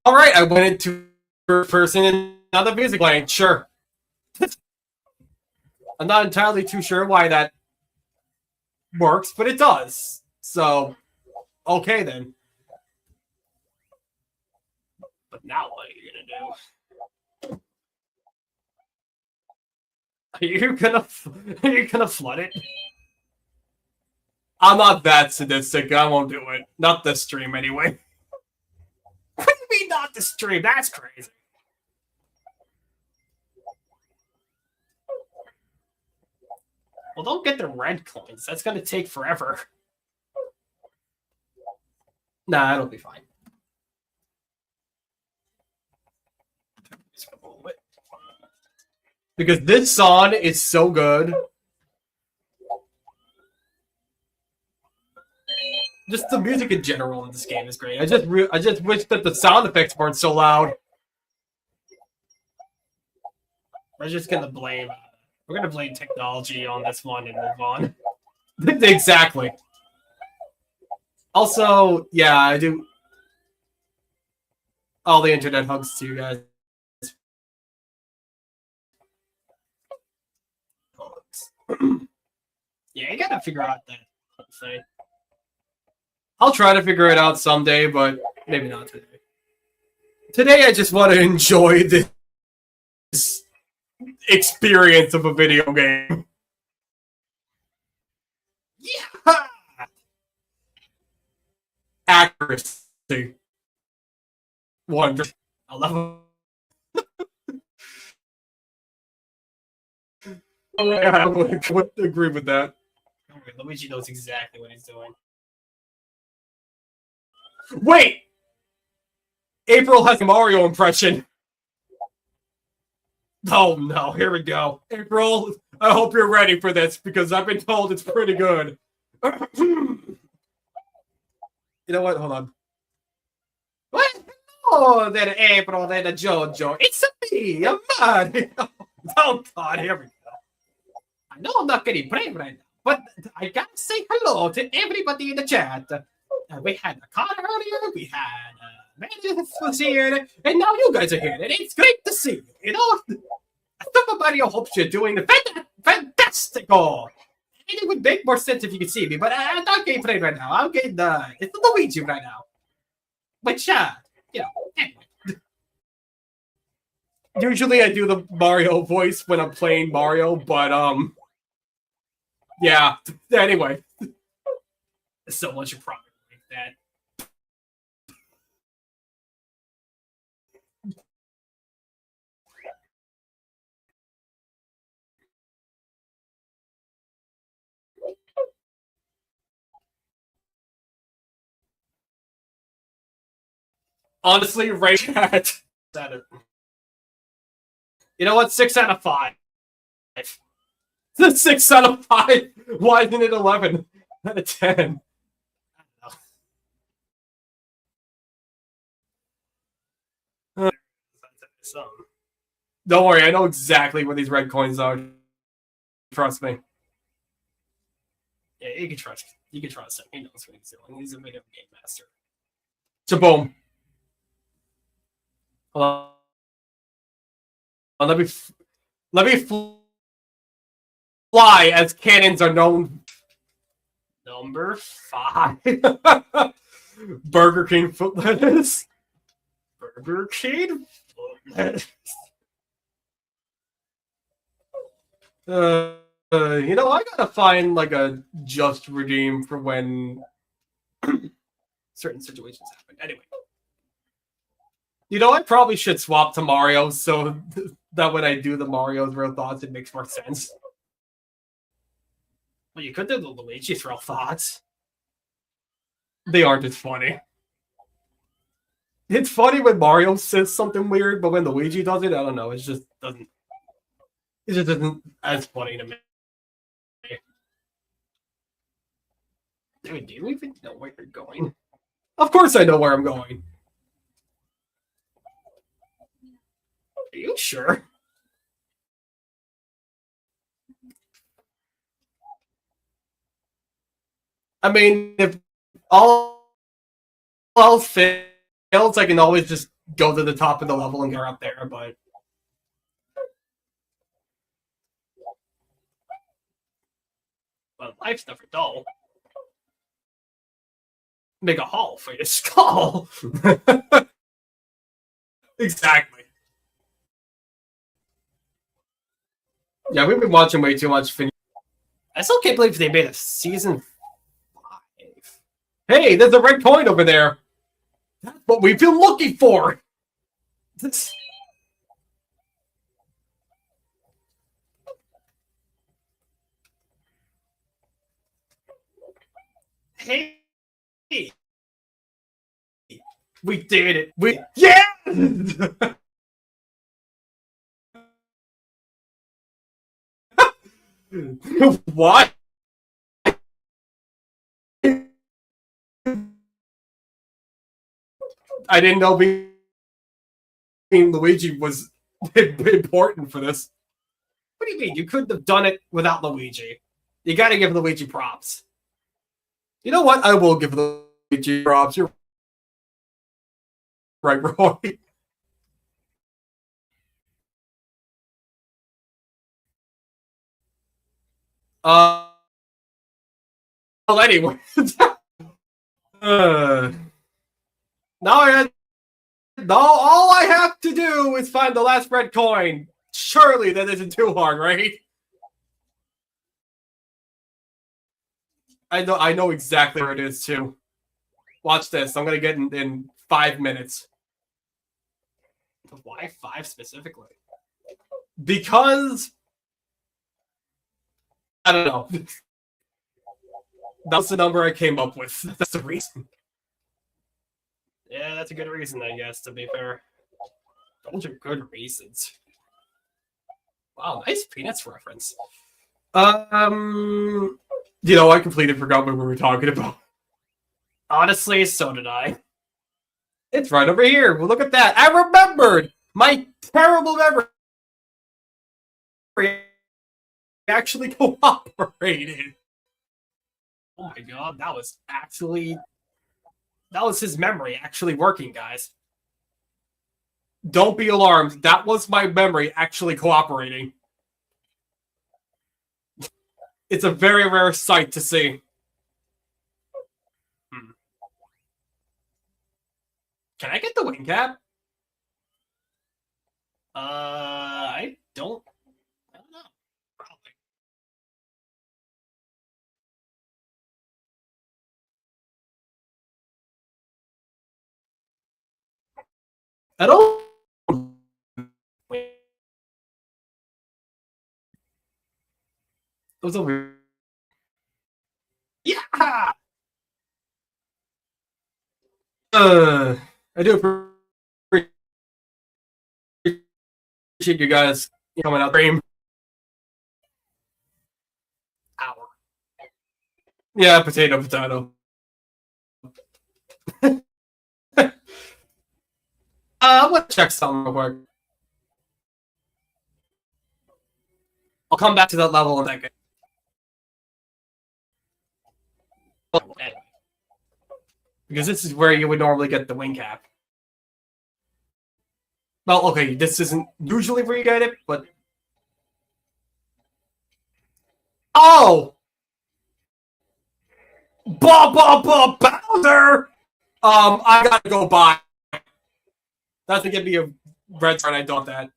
Alright, I went into first person in another music lane, sure. I'm not entirely too sure why that works, but it does. So, okay then. But now what are you gonna do? Are you gonna flood it? I'm not that sadistic. I won't do it. Not this stream, anyway. What do you mean, not this stream? That's crazy. Well, don't get the red coins. That's gonna take forever. Nah, it'll be fine. Because this song is so good. Just the music in general in this game is great. I just wish that the sound effects weren't so loud. We're just gonna blame. We're gonna blame technology on this one and move on. Exactly. Also, yeah, I do. All the internet hugs to you guys. Yeah, you gotta figure out that whole thing. I'll try to figure it out someday, but maybe not today. Today, I just want to enjoy this experience of a video game. Yeah! Accuracy. Wonderful. I love it. I would agree with that. Luigi knows exactly what he's doing. Wait! April has a Mario impression. Oh no, here we go. April, I hope you're ready for this because I've been told it's pretty good. You know what? Hold on. What? Oh, then April, then Jojo. It's me, I'm Mario. Oh God, here we go. I know I'm not getting brave right now, but I gotta say hello to everybody in the chat. We had a car earlier, we had Meredith was here, and now you guys are here, and it's great to see you. You know, Super Mario hopes you're doing fantastical. And it would make more sense if you could see me, but I'm not getting played right now. I'm getting it's Luigi right now. But you know, anyway. Usually I do the Mario voice when I'm playing Mario, but yeah. Anyway, someone should probably make that. Honestly, right chat. You know what? 6 out of 5. 6 out of 5. Why isn't it 11 out of 10? Don't worry, I know exactly what these red coins are. Trust me. Yeah, you can trust. You can trust him. He knows what he's doing. He's a video game master. Shaboom. Hold on. Let me fly as cannons are known. Number 5. Burger King foot lettuce. Burger King foot lettuce. You know, I gotta find like a just redeem for when certain situations happen. Anyway. You know, I probably should swap to Mario so that when I do the Mario's real thoughts, it makes more sense. Well, you could do the Luigi's real thoughts. They aren't as funny. It's funny when Mario says something weird, but when Luigi does it, I don't know. It just doesn't as funny to me. Dude, do you even know where you're going? Of course I know where I'm going. Are you sure? I mean, if all else fails, I can always just go to the top of the level and get her up there, but life's never dull. Make a hole for your skull. Exactly. Yeah, we've been watching way too much. I still can't believe they made a season 5. Hey, there's a red coin over there. That's what we've been looking for. This... Hey, we did it. We What? I didn't know being Luigi was important for this. What do you mean? You couldn't have done it without Luigi. You gotta give Luigi props. You know what? I will give Luigi props. You're right, Roy. Well, anyway. Now all I have to do is find the last red coin. Surely that isn't too hard, right? I know exactly where it is too. Watch this. I'm gonna get in 5 minutes. Why 5 specifically? Because I don't know. That's the number I came up with. That's the reason. Yeah, that's a good reason, I guess, to be fair. Those are good reasons. Wow, nice Peanuts reference. You know, I completely forgot what we were talking about. Honestly, so did I. It's right over here. Well, look at that. I remembered! My terrible memory actually cooperated. Oh my god, that was his memory actually working, guys. Don't be alarmed. That was my memory actually cooperating. It's a very rare sight to see. Can I get the wing cap? I don't know. Probably. I don't. Those over. Yeah. I do appreciate you guys coming out stream. Hour. Yeah, potato. I'm gonna check something real quick. I'll come back to that level in a second. Anyway. Because this is where you would normally get the wing cap. Well, okay, this isn't usually where you get it, but... Oh! Bowser! I gotta go by. That's to give me a red card, I don't that.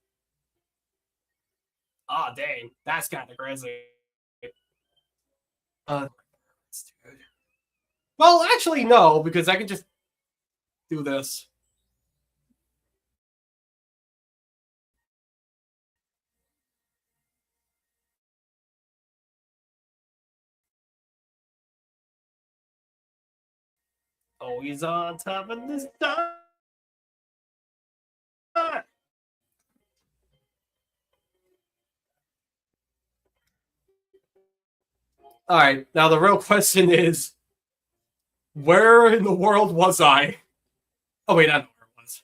Oh, dang. That's kind of crazy. Well, actually, no, because I can just do this. Oh, he's on top of this time. All right, now the real question is, where in the world was I? Oh, wait, I know where it was.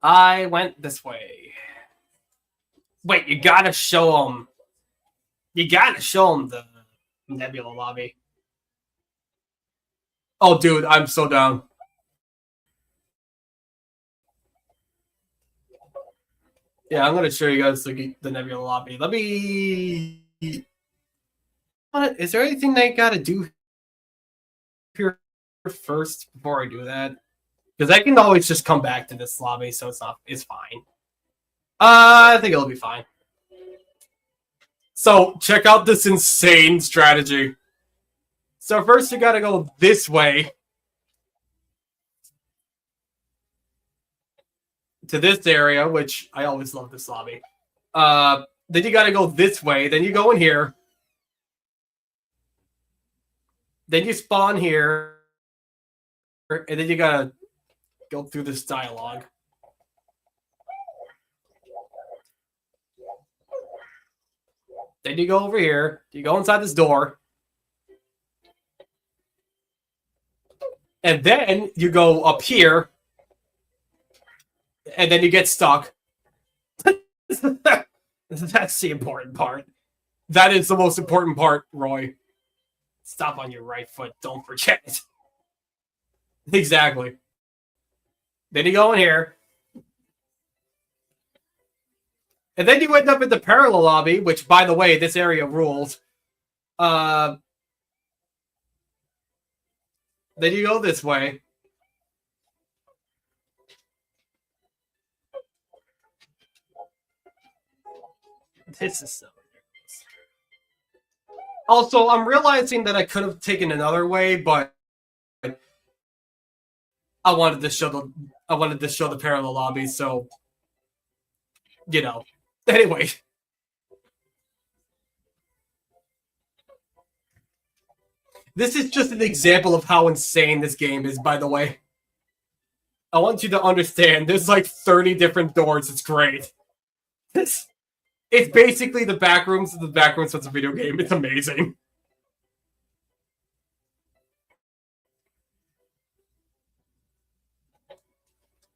I went this way. Wait, you gotta show him. You gotta show him the Nebula lobby. Oh, dude, I'm so down. Yeah, I'm gonna show you guys the Nebula lobby. Let me. Is there anything they gotta do here first before I do that? Because I can always just come back to this lobby, so it's fine. I think it'll be fine. So check out this insane strategy. So first you gotta go this way to this area, which I always love this lobby. Then you gotta go this way. Then you go in here. Then you spawn here. And then you gotta go through this dialogue. Then you go over here. You go inside this door. And then you go up here. And then you get stuck. That's the important part. That is the most important part, Roy. Stop on your right foot. Don't forget it. Exactly. Then you go in here. And then you end up in the parallel lobby, which, by the way, this area rules. Then you go this way. This is so ridiculous. Also, I'm realizing that I could have taken another way, but I wanted to show the parallel lobby, so you know. Anyway. This is just an example of how insane this game is, by the way. I want you to understand, there's like 30 different doors. It's great. It's basically the backrooms of the backrooms of the video game. It's amazing.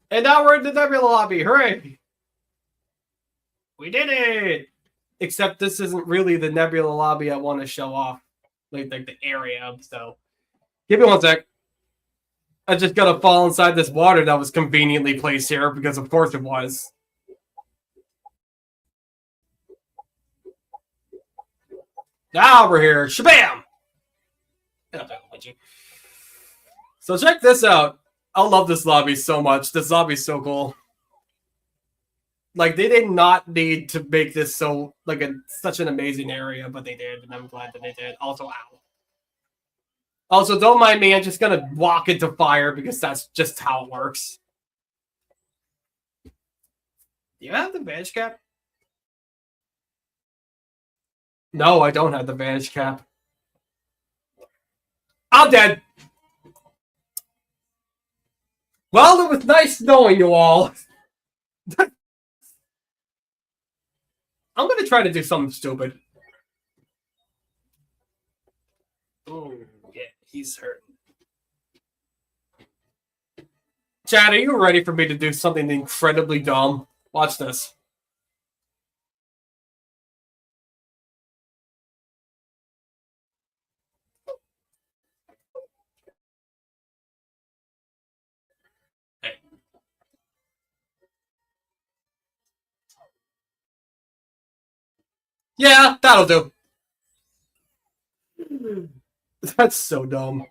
And now we're in the Nebula lobby. Hooray! We did it! Except this isn't really the Nebula lobby I want to show off. Like the area, so. Give me one sec. I just gotta fall inside this water that was conveniently placed here, because of course it was. Now we're here. Shabam! So check this out. I love this lobby so much. This lobby's so cool. Like, they did not need to make this so, like, such an amazing area, but they did, and I'm glad that they did. Also, ow. Also, don't mind me, I'm just gonna walk into fire, because that's just how it works. Do you have the vantage cap? No, I don't have the vantage cap. I'm dead! Well, it was nice knowing you all. I'm gonna try to do something stupid. Oh, yeah, he's hurting. Chad, are you ready for me to do something incredibly dumb? Watch this. Hey. Yeah, that'll do. That's so dumb.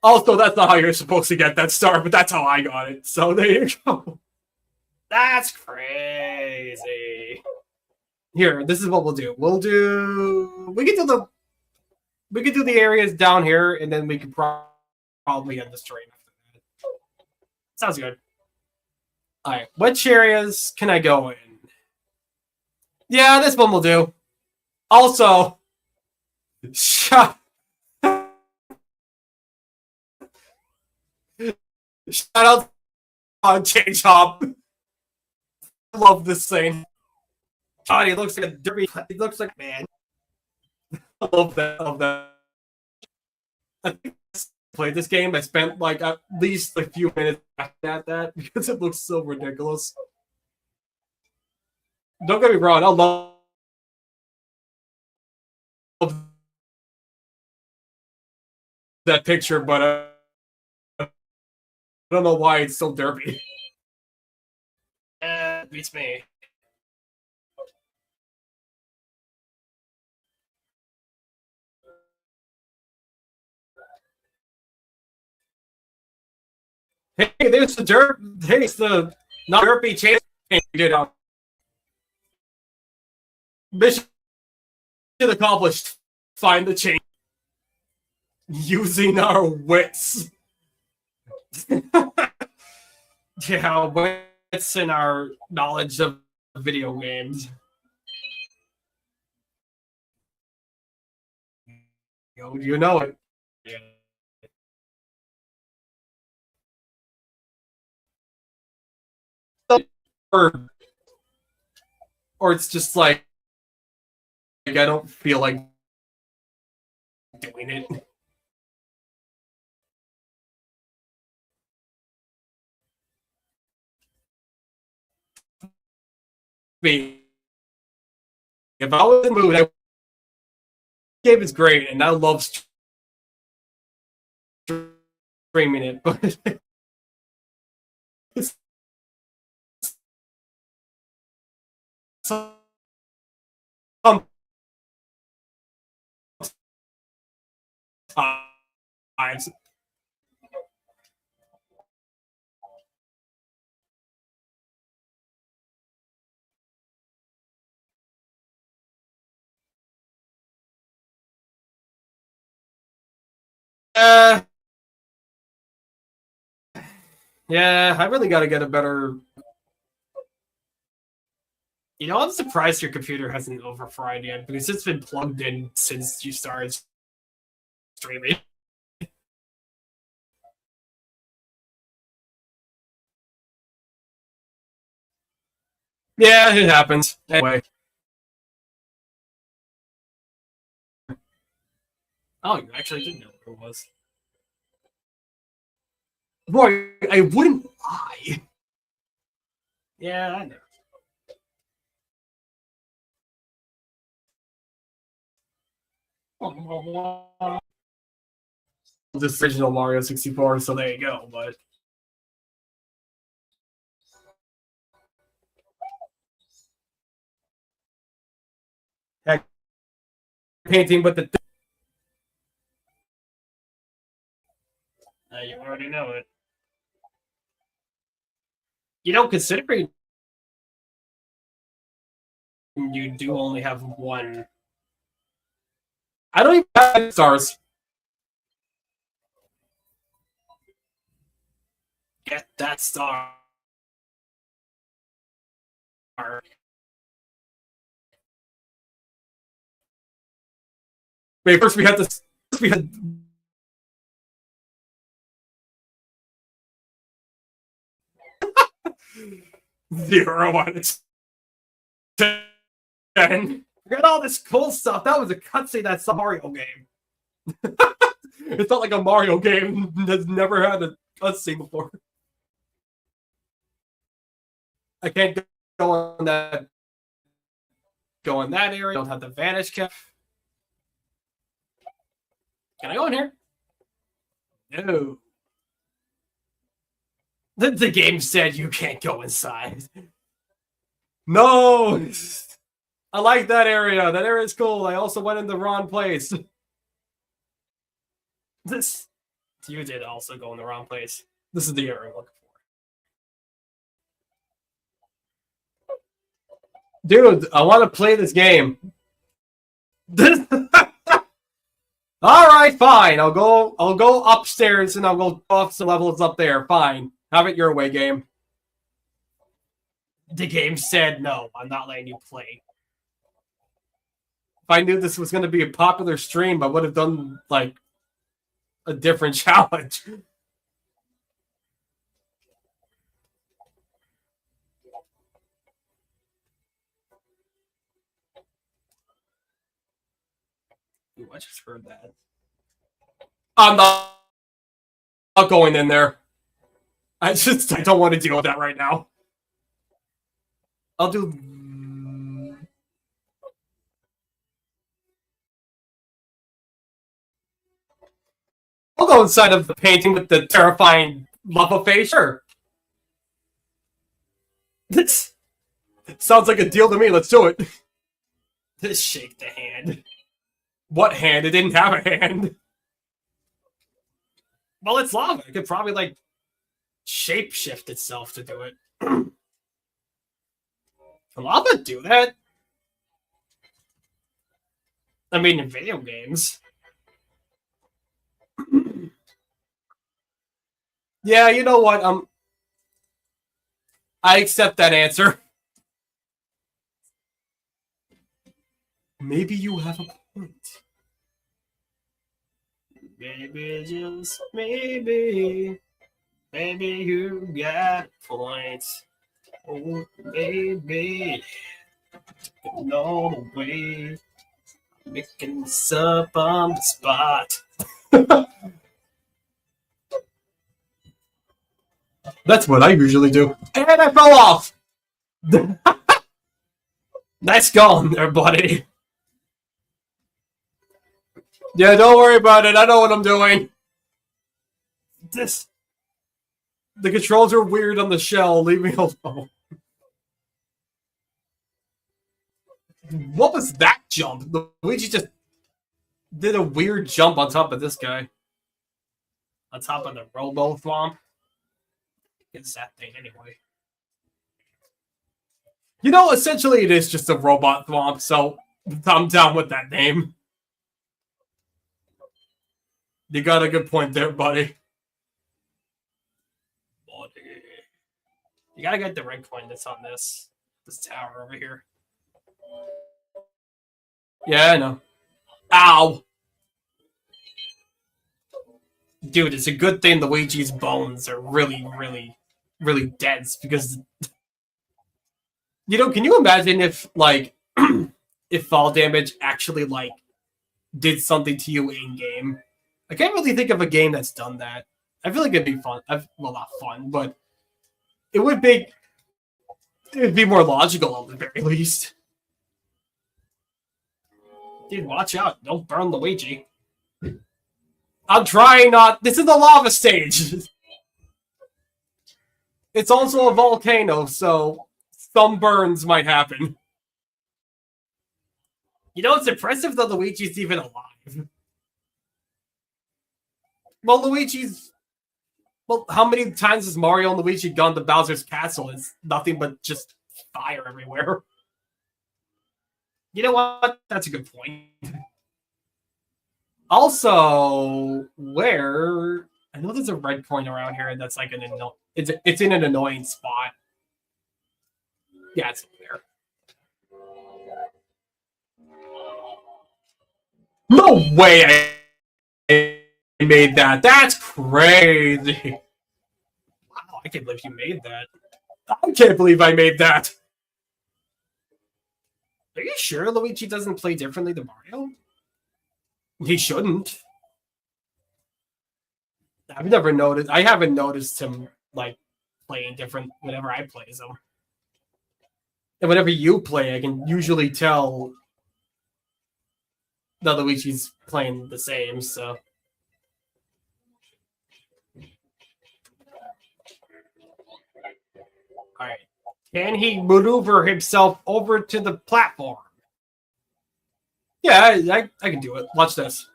Also, that's not how you're supposed to get that star, but that's how I got it. So there you go. That's crazy. Here, this is what we'll do. We can do the areas down here, and then we can probably end this terrain after that. Sounds good. All right, which areas can I go in? Yeah, this one will do. Also, shout out on Change Hop. I love this thing. God, he looks like a derby. He looks like man. I love that. I love that. I think I played this game. I spent like at least a few minutes at that because it looks so ridiculous. Don't get me wrong. I love that picture, but I don't know why it's so derpy. Beats me. Hey, there's the derp. Hey, it's the not derpy chance we did. Mission accomplished. Find the chain using our wits. Yeah, wits and our knowledge of video games. You know it. Yeah. Or it's just like I don't feel like doing it. If I was in the mood, the game is great, and I love streaming it, but sometimes yeah, I really got to get a better. You know, I'm surprised your computer hasn't overfried yet because it's been plugged in since you started streaming. Yeah, it happens. Anyway. Oh, you actually didn't know where it was. Boy, I wouldn't lie. Yeah, I know. This original Mario 64, so there you go, but heck, painting, but the you already know it. You know, considering you do only have one, I don't even have stars. Get that star. Wait, first we had this. We had. Zero on it. 10. Forget all this cool stuff. That was a cutscene. That's a Mario game. It's not like a Mario game that's never had a cutscene before. I can't go on that. Go in that area. Don't have the vanish cap. Can I go in here? No. The game said you can't go inside. No. I like that area. That area is cool. I also went in the wrong place. This. You did also go in the wrong place. This is the area I'm looking for. Dude, I want to play this game. All right, fine. I'll go upstairs and I'll go off some levels up there. Fine. Have it your way, game. The game said no. I'm not letting you play. If I knew this was going to be a popular stream, I would have done like a different challenge. Ooh, I just heard that. I'm not going in there. I don't want to deal with that right now. I'll do. I'll go inside of the painting with the terrifying lava face. Sure. This sounds like a deal to me. Let's do it. Just shake the hand. What hand? It didn't have a hand. Well, it's lava. It could probably, like, shape-shift itself to do it. Can lava do that? I mean, in video games. Yeah, you know what? I accept that answer. Maybe you have a point. Maybe, just maybe. Maybe you got a point. Oh, baby. No way. Making this up on the spot. That's what I usually do. And I fell off! Nice going there, buddy. Yeah, don't worry about it. I know what I'm doing. The controls are weird on the shell. Leave me alone. What was that jump? Luigi just did a weird jump on top of this guy. On top of the Robo Thwomp. It's that thing anyway. You know, essentially it is just a robot thwomp, so I'm down with that name. You got a good point there, buddy. You gotta get the red coin that's on this tower over here. Yeah, I know. Ow! Dude, it's a good thing Luigi's bones are really, really, really dense, because... You know, can you imagine if, like, if fall damage actually, like, did something to you in-game? I can't really think of a game that's done that. I feel like it'd be fun. Well, not fun, but it would be more logical at the very least. Dude, watch out. Don't burn Luigi. I'm trying not... This is the lava stage! It's also a volcano, so some burns might happen. You know, it's impressive that Luigi's even alive. Well, Well, how many times has Mario and Luigi gone to Bowser's castle? It's nothing but just fire everywhere. You know what? That's a good point. Also, where... I know there's a red coin around here that's like it's in an annoying spot. Yeah, it's there. No way I made that. That's crazy. Wow, I can't believe you made that. I can't believe I made that. Are you sure Luigi doesn't play differently than Mario? He shouldn't. I've never noticed. I haven't noticed him like playing different whenever I play as him. And whenever you play, I can usually tell that Luigi's playing the same. So, all right. Can he maneuver himself over to the platform? Yeah, I can do it. Watch this.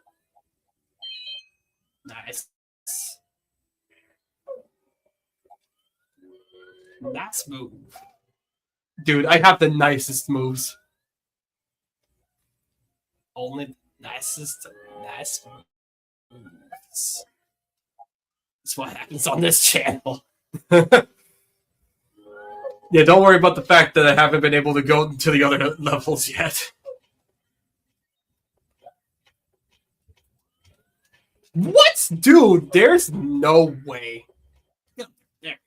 Nice. Nice move. Dude, I have the nicest moves. Only nicest nice moves. That's what happens on this channel. Yeah, don't worry about the fact that I haven't been able to go to the other levels yet. What? Dude, there's no way. There.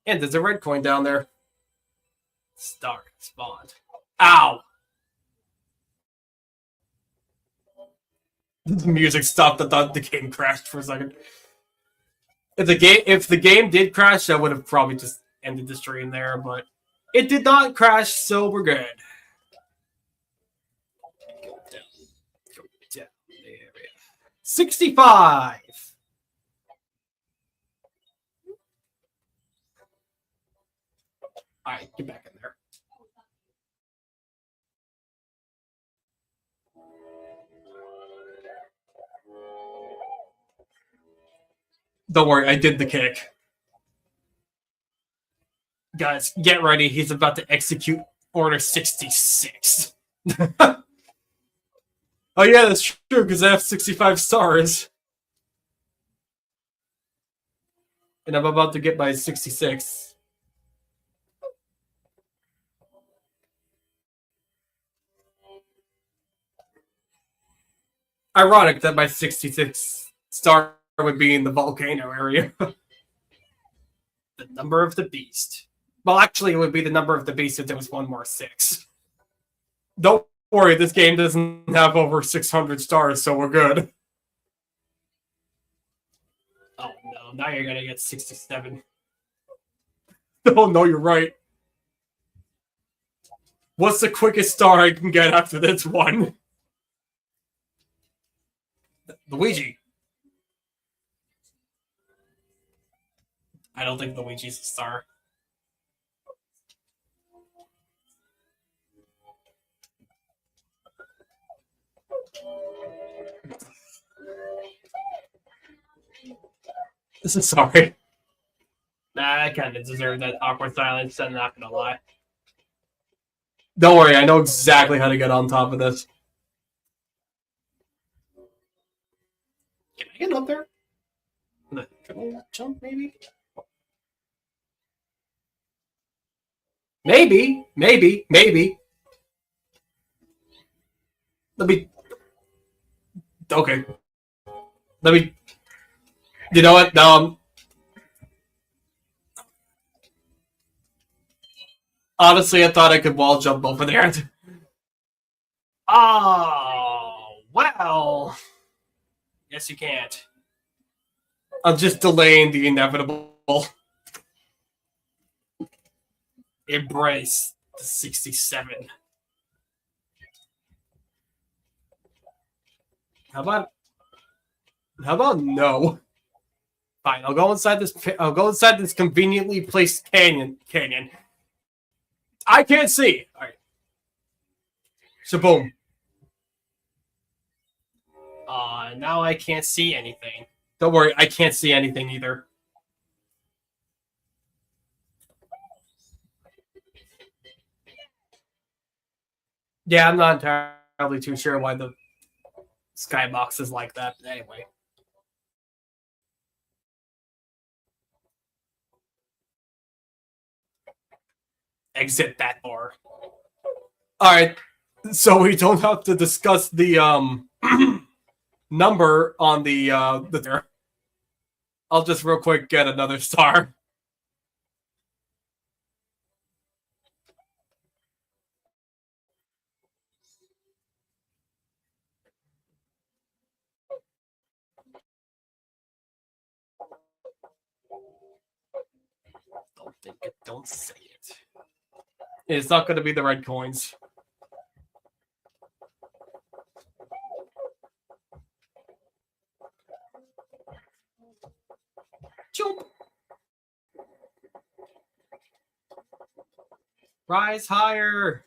And there's a red coin down there. Star spawned. Ow! The music stopped. I thought the game crashed for a second. If the game did crash, I would have probably just ended the stream there, but it did not crash, so we're good. Go down. Go down. 65. All right, get back in there. Don't worry, I did the kick. Guys, get ready. He's about to execute Order 66. Oh yeah, that's true, because I have 65 stars. And I'm about to get my 66. Ironic that my 66 star would be in the volcano area. The number of the beast. Well, actually, it would be the number of the beast if there was one more 6. Don't worry, this game doesn't have over 600 stars, so we're good. Oh no, now you're gonna get 67. Oh no, you're right. What's the quickest star I can get after this one? Luigi. I don't think Luigi's a star. This is sorry. Nah, I kind of deserve that awkward silence, I'm not gonna lie. Don't worry, I know exactly how to get on top of this. Can I get up there? The triple jump, maybe? Maybe. Let me... Okay. Let me... You know what? No, honestly, I thought I could wall jump over there. Oh, well. Yes, you can't. I'm just delaying the inevitable. Embrace the 67. How about no? Fine, I'll go inside this conveniently placed canyon. I can't see. All right. So boom. Now I can't see anything. Don't worry, I can't see anything either. Yeah, I'm not entirely too sure why the skybox is like that. But anyway. Exit that door. Alright. So we don't have to discuss the number on the I'll just real quick get another star. Don't think it, don't say it. It's not going to be the red coins. Jump. Rise higher.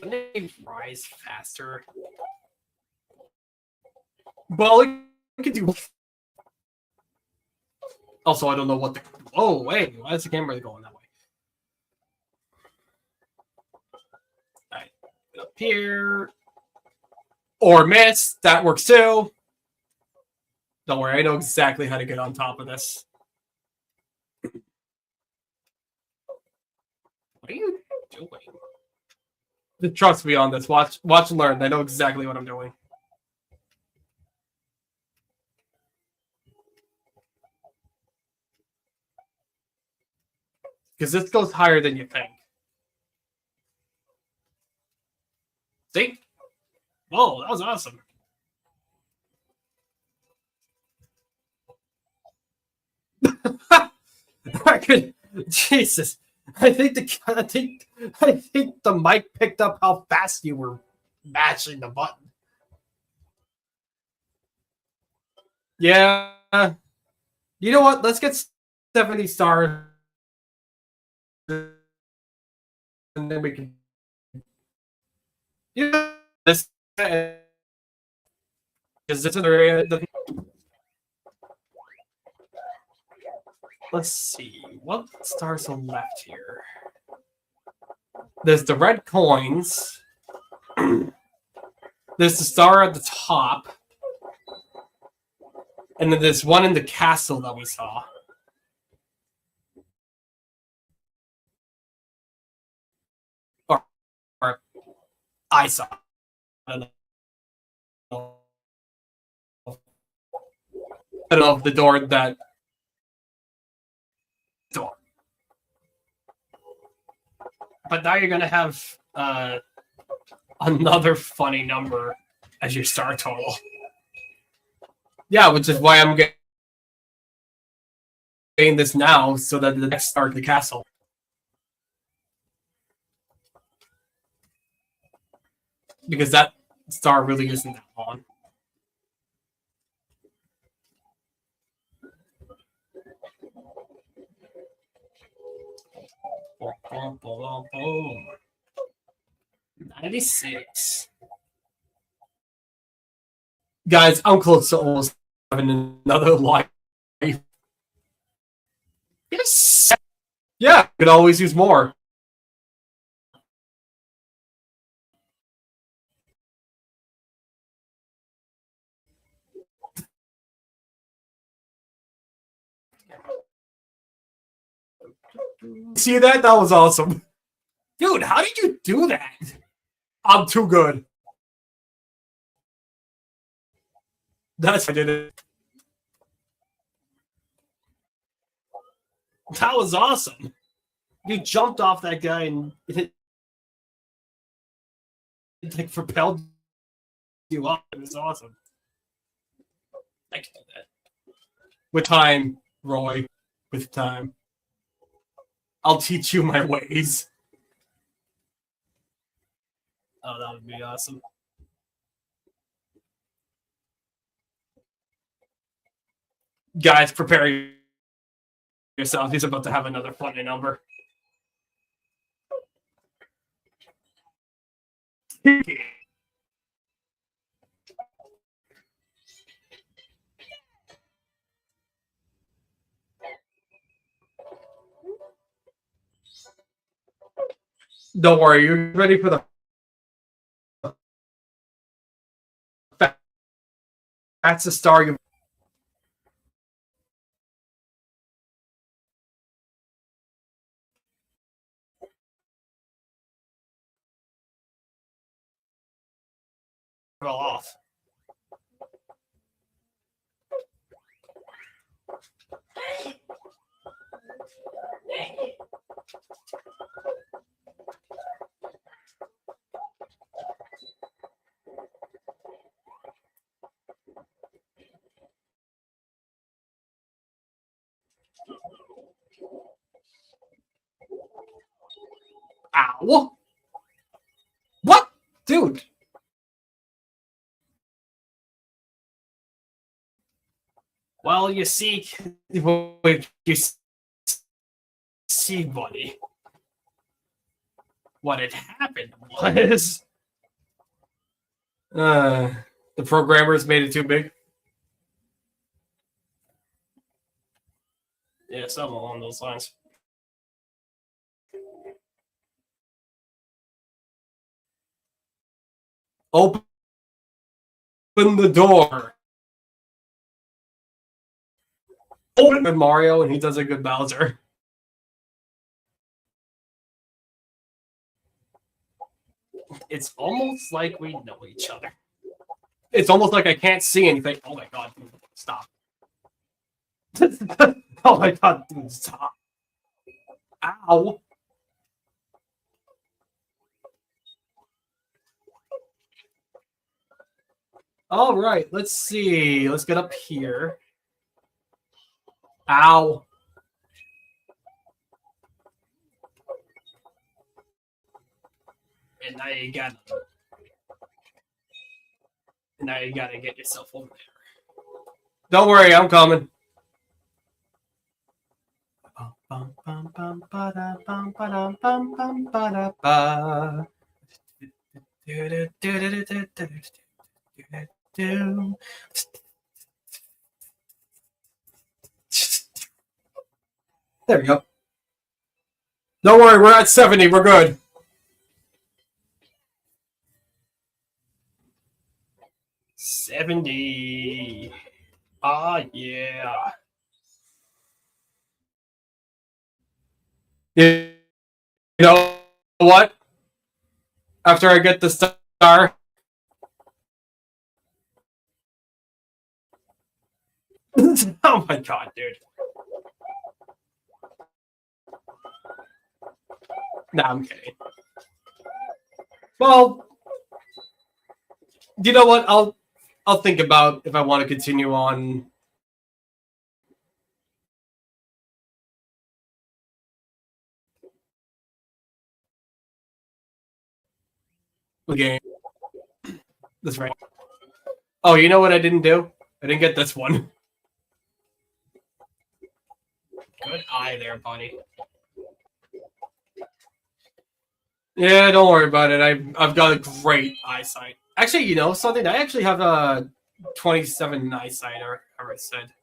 Wouldn't they rise faster? Well, we could do. Also, I don't know what the. Oh, wait. Why is the camera going that way? Alright. Up here. Or miss. That works too. Don't worry. I know exactly how to get on top of this. What are you doing? Just trust me on this. Watch and learn. I know exactly what I'm doing. Because this goes higher than you think. See? Whoa, that was awesome. I could... Jesus. I think the mic picked up how fast you were mashing the button. Yeah. You know what? Let's get 70 stars. And then we can. Yeah. This. Because this is let's see. What stars are left here? There's the red coins. There's the star at the top. And then there's one in the castle that we saw. Or I saw. I don't know if the door that door. But now you're gonna have another funny number as your star total. Yeah, which is why I'm getting this now, so that the next star to the castle. Because that star really isn't that long. Boom, boom, boom. 96. Guys, I'm close to almost having another life. Yes. Yeah, could always use more. See that? That was awesome. Dude, how did you do that? I'm too good. That's I did it. That was awesome. You jumped off that guy and it like propelled you up. It was awesome. I can do that. With time, Roy. With time. I'll teach you my ways. Oh, that would be awesome. Guys, prepare yourself. He's about to have another funny number. Don't worry, you're ready for the that's the star you fell off. Ow. What? Dude. Well, you see, buddy. What had happened was the programmers made it too big. Yeah, something along those lines. Open the door. Open Mario, and he does a good Bowser. It's almost like we know each other. It's almost like I can't see anything. Oh my god, dude, stop. Oh my god, dude, stop. Ow. All right, let's see. Let's get up here. Ow. And now you gotta get yourself over there. Don't worry, I'm coming. There we go. Don't worry, we're at 70. We're good. $70. Ah, yeah. You know what? After I get the star, oh my god, dude. Nah, I'm kidding. Well, you know what? I'll think about if I want to continue on. The game. That's right. Oh, you know what I didn't do? I didn't get this one. Good eye there, buddy. Yeah, don't worry about it. I've got a great eyesight. Actually, you know something? I actually have a 27 eyesight, or however it said.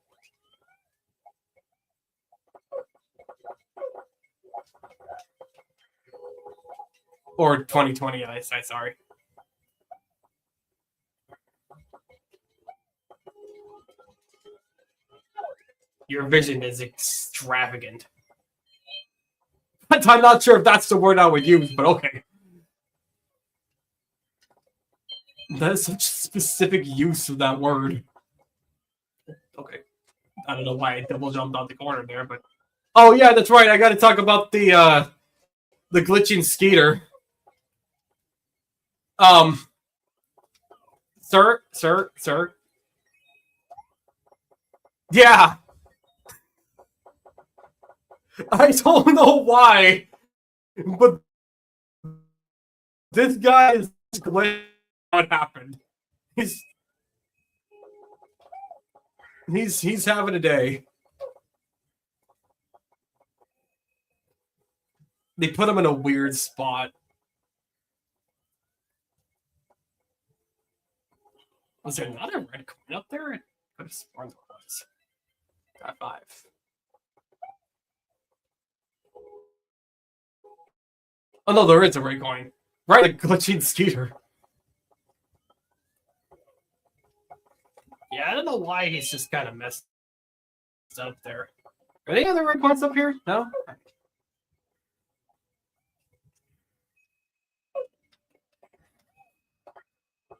Or 2020 eyesight, sorry. Your vision is extravagant. I'm not sure if that's the word I would use, but okay. That is such specific use of that word. Okay. I don't know why I double jumped out the corner there, but... Oh, yeah, that's right. I gotta talk about the glitching skeeter. Sir. Yeah! I don't know why, but this guy is glitching. What happened? He's having a day. They put him in a weird spot. Was there another red coin up there? I could have sworn there was. Got 5. Oh no, there is a red coin. Right, the glitching skeeter. Yeah, I don't know why he's just kind of messed up there. Are there any other red coins up here? No?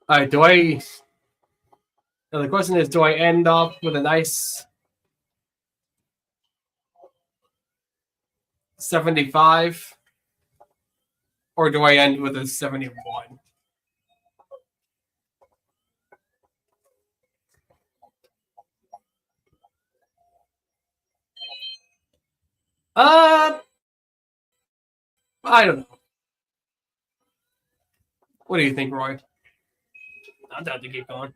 Alright, now the question is, do I end up with a nice 75? Or do I end with a 71? I don't know. What do you think, Roy? I'm down to keep going.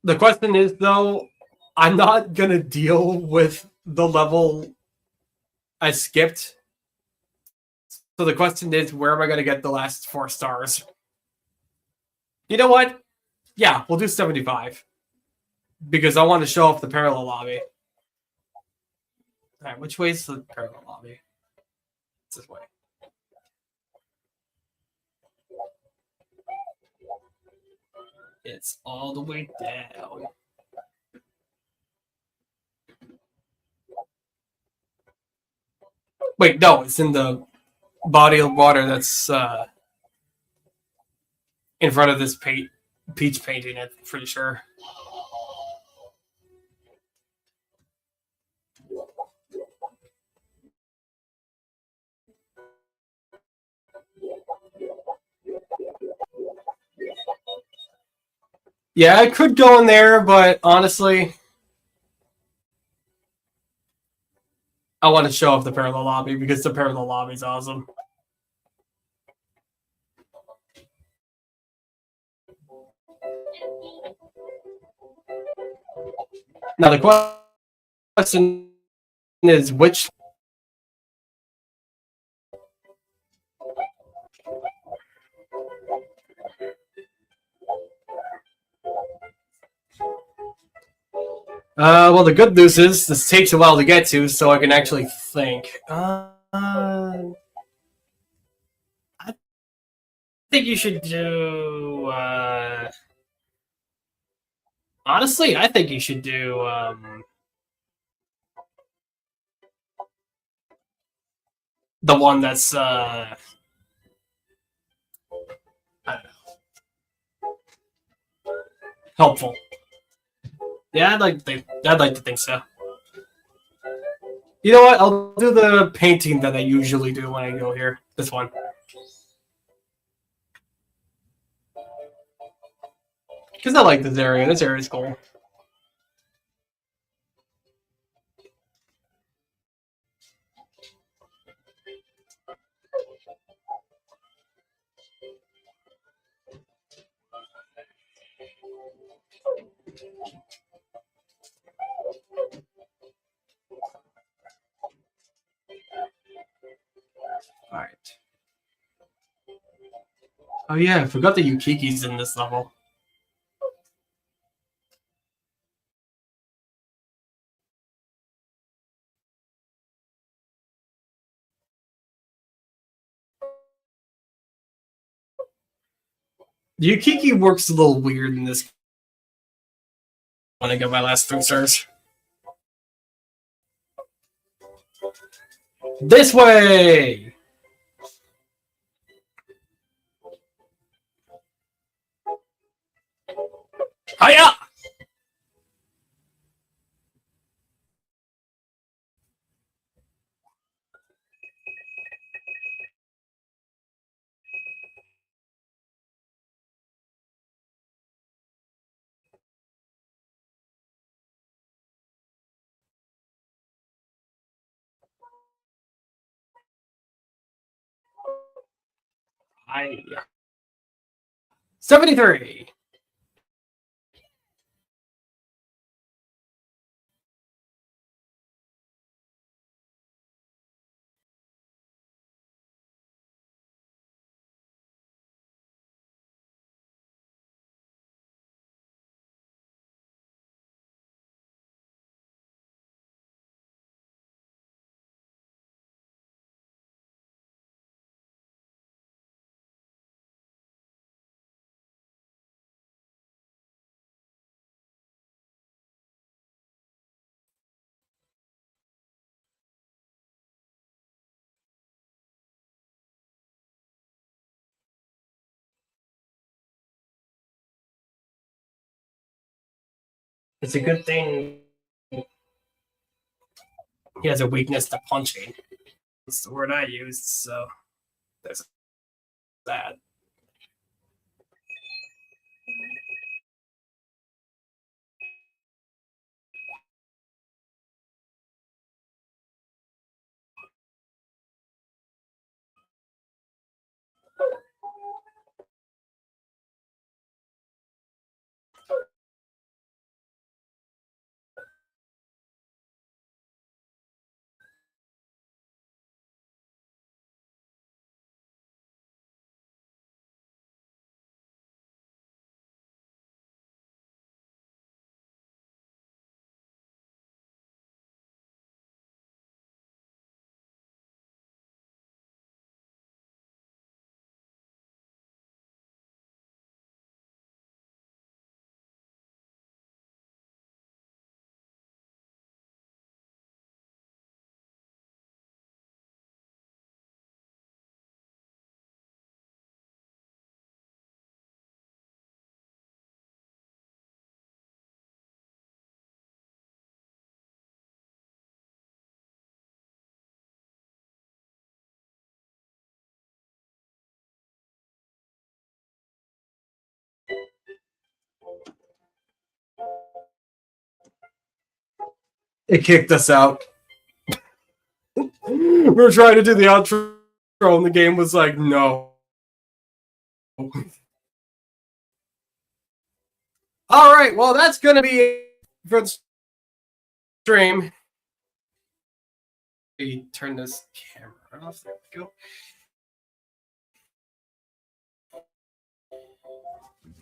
The question is, though, I'm not gonna deal with the level I skipped. So the question is, where am I gonna get the last 4 stars? You know what? Yeah, we'll do 75. Because I want to show off the parallel lobby. Alright, which way is the parallel lobby? It's this way. It's all the way down. Wait, no, it's in the body of water that's in front of this peach painting, I'm pretty sure. Yeah, I could go in there, but honestly, I want to show off the parallel lobby because the parallel lobby is awesome. Now the question is which. Well, the good news is this takes a while to get to, so I can actually think. I think you should do. Honestly, I think you should do. The one that's. I don't know. Helpful. Yeah, I'd like to think so. You know what? I'll do the painting that I usually do when I go here. This one. Because I like this area. This area is cool. Alright. Oh yeah, I forgot the Yukiki's in this level. The Yukiki works a little weird in this. When I get my last 3 stars. This way! Hiya! Hiya. 73! It's a good thing he has a weakness to punching. That's the word I used, so there's that. It kicked us out. were trying to do the outro, and the game was like, no. All right, well, that's going to be it for the stream. We turn this camera off. There we go.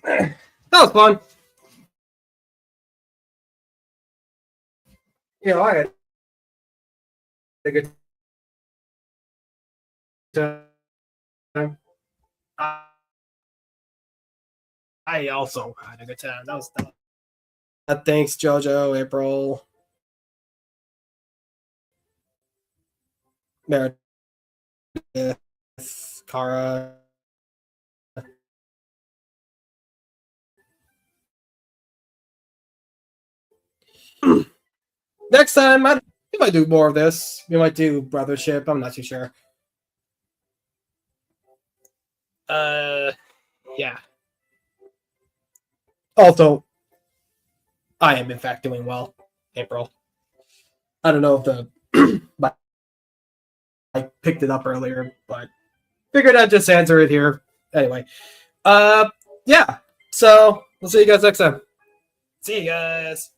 That was fun. You know, I had a good time. I also had a good time. That was fun. Thanks, JoJo, April, Meredith, Kara. Next time, we might do more of this. We might do Brothership. I'm not too sure. Yeah. Also, I am in fact doing well, April. I don't know if but I picked it up earlier, but figured I'd just answer it here. Anyway, yeah. So we'll see you guys next time. See you guys.